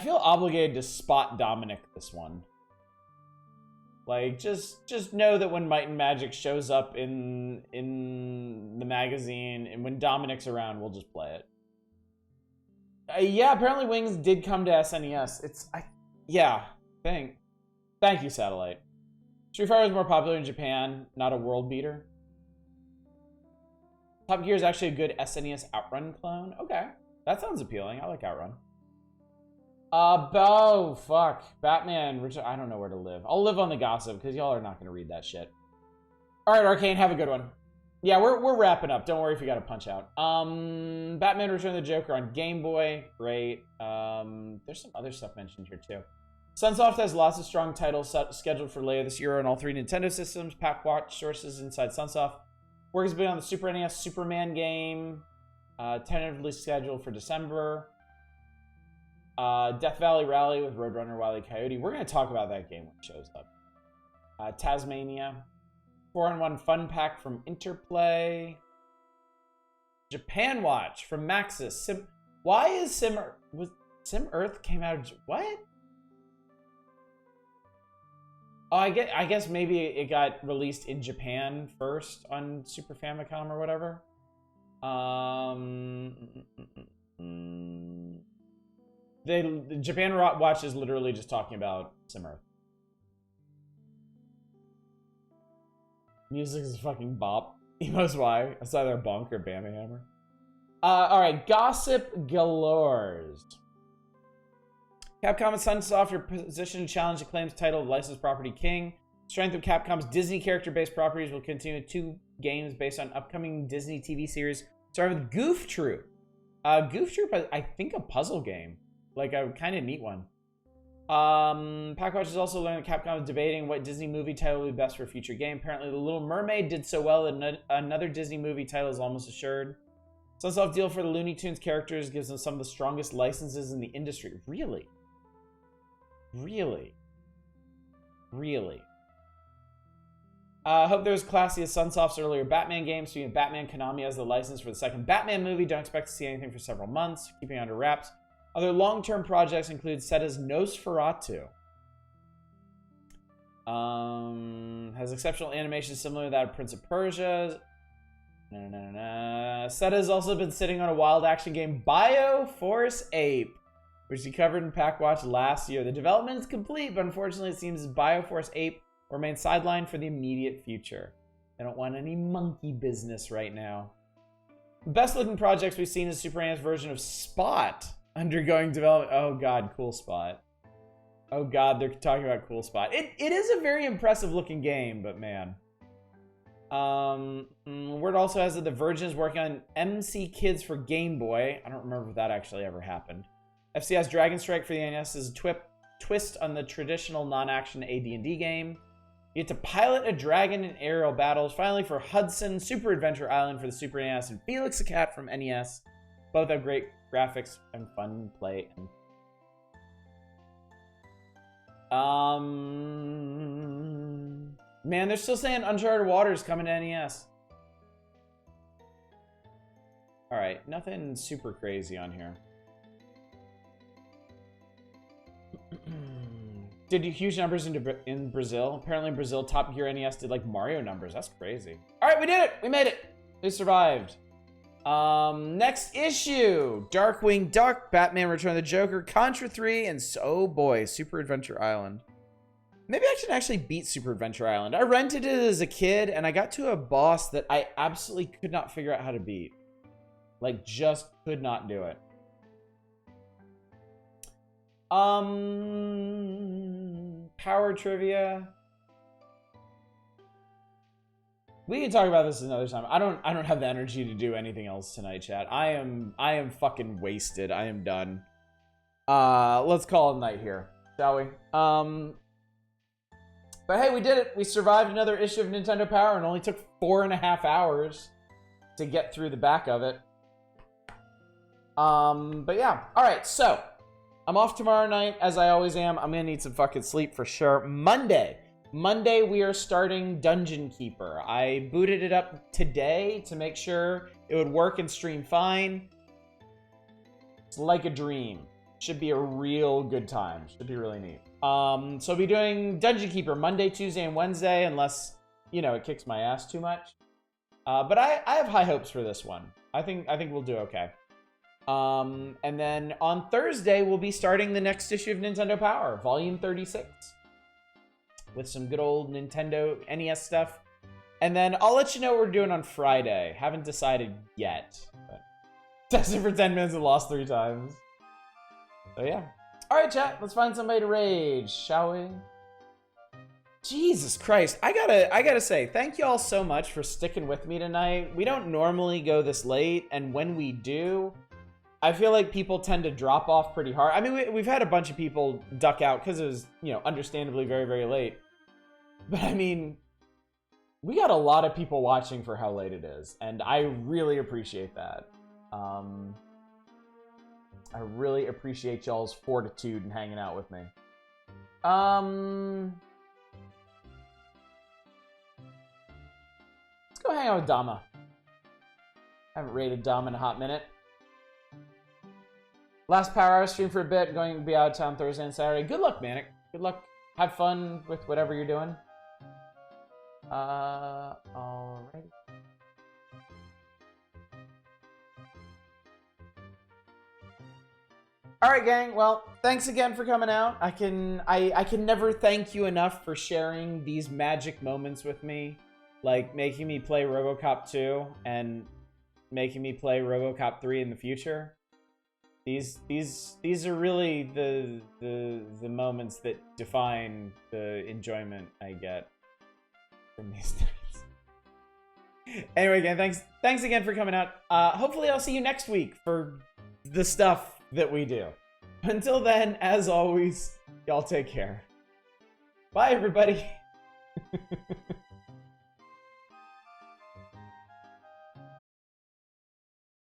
feel obligated to spot Dominic this one. Like, just know that when Might and Magic shows up in the magazine, and when Dominic's around, we'll just play it. Yeah, apparently Wings did come to SNES. Thank you, Satellite. Street Fighter is more popular in Japan, not a world beater. Top Gear is actually a good SNES Outrun clone. Okay, that sounds appealing. I like Outrun. Oh, fuck. Batman, I don't know where to live. I'll live on the gossip, because y'all are not going to read that shit. Alright, Arcane, have a good one. Yeah, we're wrapping up. Don't worry if you got to punch out. Batman Return of the Joker on Game Boy. Great. There's some other stuff mentioned here, too. Sunsoft has lots of strong titles scheduled for later this year on all 3 Nintendo systems. Pack watch sources inside Sunsoft. Work has been on the Super NES Superman game. Tentatively scheduled for December. Death Valley Rally with Roadrunner Wile E. Coyote. We're going to talk about that game when it shows up. Tasmania. 4-in-1 Fun Pack from Interplay. Japan Watch from Maxis. Why is Sim Earth came out of... What? Oh, I guess maybe it got released in Japan first on Super Famicom or whatever. The Japan Watch is literally just talking about Sim Earth. Music is a fucking bop. Emo's why. It's either a bonk or Bammy Hammer. Alright, Gossip Galores. Capcom and Sunsoft are positioned to challenge Acclaim's title of Licensed Property King. Strength of Capcom's Disney character-based properties will continue 2 games based on upcoming Disney TV series, starting with Goof Troop. Goof Troop, I think a puzzle game. Like a kind of neat one. Packwatch has also learned that Capcom is debating what Disney movie title would be best for a future game. Apparently, The Little Mermaid did so well that another Disney movie title is almost assured. Sunsoft deal for the Looney Tunes characters gives them some of the strongest licenses in the industry. Really? Really? Really? Hope they're as classy as Sunsoft's earlier Batman games. Speaking of Batman, Konami has the license for the second Batman movie. Don't expect to see anything for several months. Keeping it under wraps. Other long-term projects include Seta's Nosferatu. Has exceptional animation similar to that of Prince of Persia. Seta has also been sitting on a wild action game, BioForce Ape. which we covered in Pack Watch last year. The development is complete, but unfortunately it seems Bioforce Ape will remain sidelined for the immediate future. They don't want any monkey business right now. Best looking projects we've seen is Super NES version of Spot undergoing development. Oh god, Cool Spot. Oh god, they're talking about Cool Spot. It is a very impressive looking game, but man. Word also has that the Virgin is working on MC Kids for Game Boy. I don't remember if that actually ever happened. FCS Dragon Strike for the NES is a twist on the traditional non-action AD&D game. You get to pilot a dragon in aerial battles. Finally, for Hudson, Super Adventure Island for the Super NES, and Felix the Cat from NES. Both have great graphics and fun play. Man, they're still saying Uncharted Waters coming to NES. Alright, nothing super crazy on here. Did huge numbers in Brazil. Apparently Brazil Top Gear NES did like Mario numbers. That's crazy. Alright, we did it! We made it! We survived. Next issue. Darkwing Duck, Batman Return of the Joker, Contra 3, and oh boy, Super Adventure Island. Maybe I should actually beat Super Adventure Island. I rented it as a kid, and I got to a boss that I absolutely could not figure out how to beat. Like, just could not do it. Power trivia. We can talk about this another time. I don't have the energy to do anything else tonight, chat. I am fucking wasted. I am done. Let's call it a night here, shall we? But hey, we did it. We survived another issue of Nintendo Power and only took 4.5 hours to get through the back of it. But yeah. All right, so I'm off tomorrow night, as I always am. I'm gonna need some fucking sleep for sure. Monday, we are starting Dungeon Keeper. I booted it up today to make sure it would work and stream fine. It's like a dream. Should be a real good time. Should be really neat. So I'll be doing Dungeon Keeper Monday, Tuesday, and Wednesday, unless, you know, it kicks my ass too much. But I have high hopes for this one. I think we'll do okay. And then on Thursday, we'll be starting the next issue of Nintendo Power, Volume 36. With some good old Nintendo NES stuff. And then I'll let you know what we're doing on Friday. Haven't decided yet. But tested for 10 minutes and lost 3 times. So yeah. Alright, chat. Let's find somebody to rage, shall we? Jesus Christ. I gotta say, thank you all so much for sticking with me tonight. We don't normally go this late, and when we do, I feel like people tend to drop off pretty hard. I mean, we've had a bunch of people duck out because it was, you know, understandably very, very late. But I mean, we got a lot of people watching for how late it is, and I really appreciate that. I really appreciate y'all's fortitude and hanging out with me. Let's go hang out with Dama. Haven't rated Dama in a hot minute. Last Power Hour stream for a bit. Going to be out of town Thursday and Saturday. Good luck, Manic. Good luck. Have fun with whatever you're doing. Alrighty. Alright, gang. Well, thanks again for coming out. I can never thank you enough for sharing these magic moments with me. Like making me play RoboCop 2 and making me play RoboCop 3 in the future. These are really the moments that define the enjoyment I get from these things. Anyway, again, thanks again for coming out. Hopefully I'll see you next week for the stuff that we do. Until then, as always, y'all take care. Bye, everybody.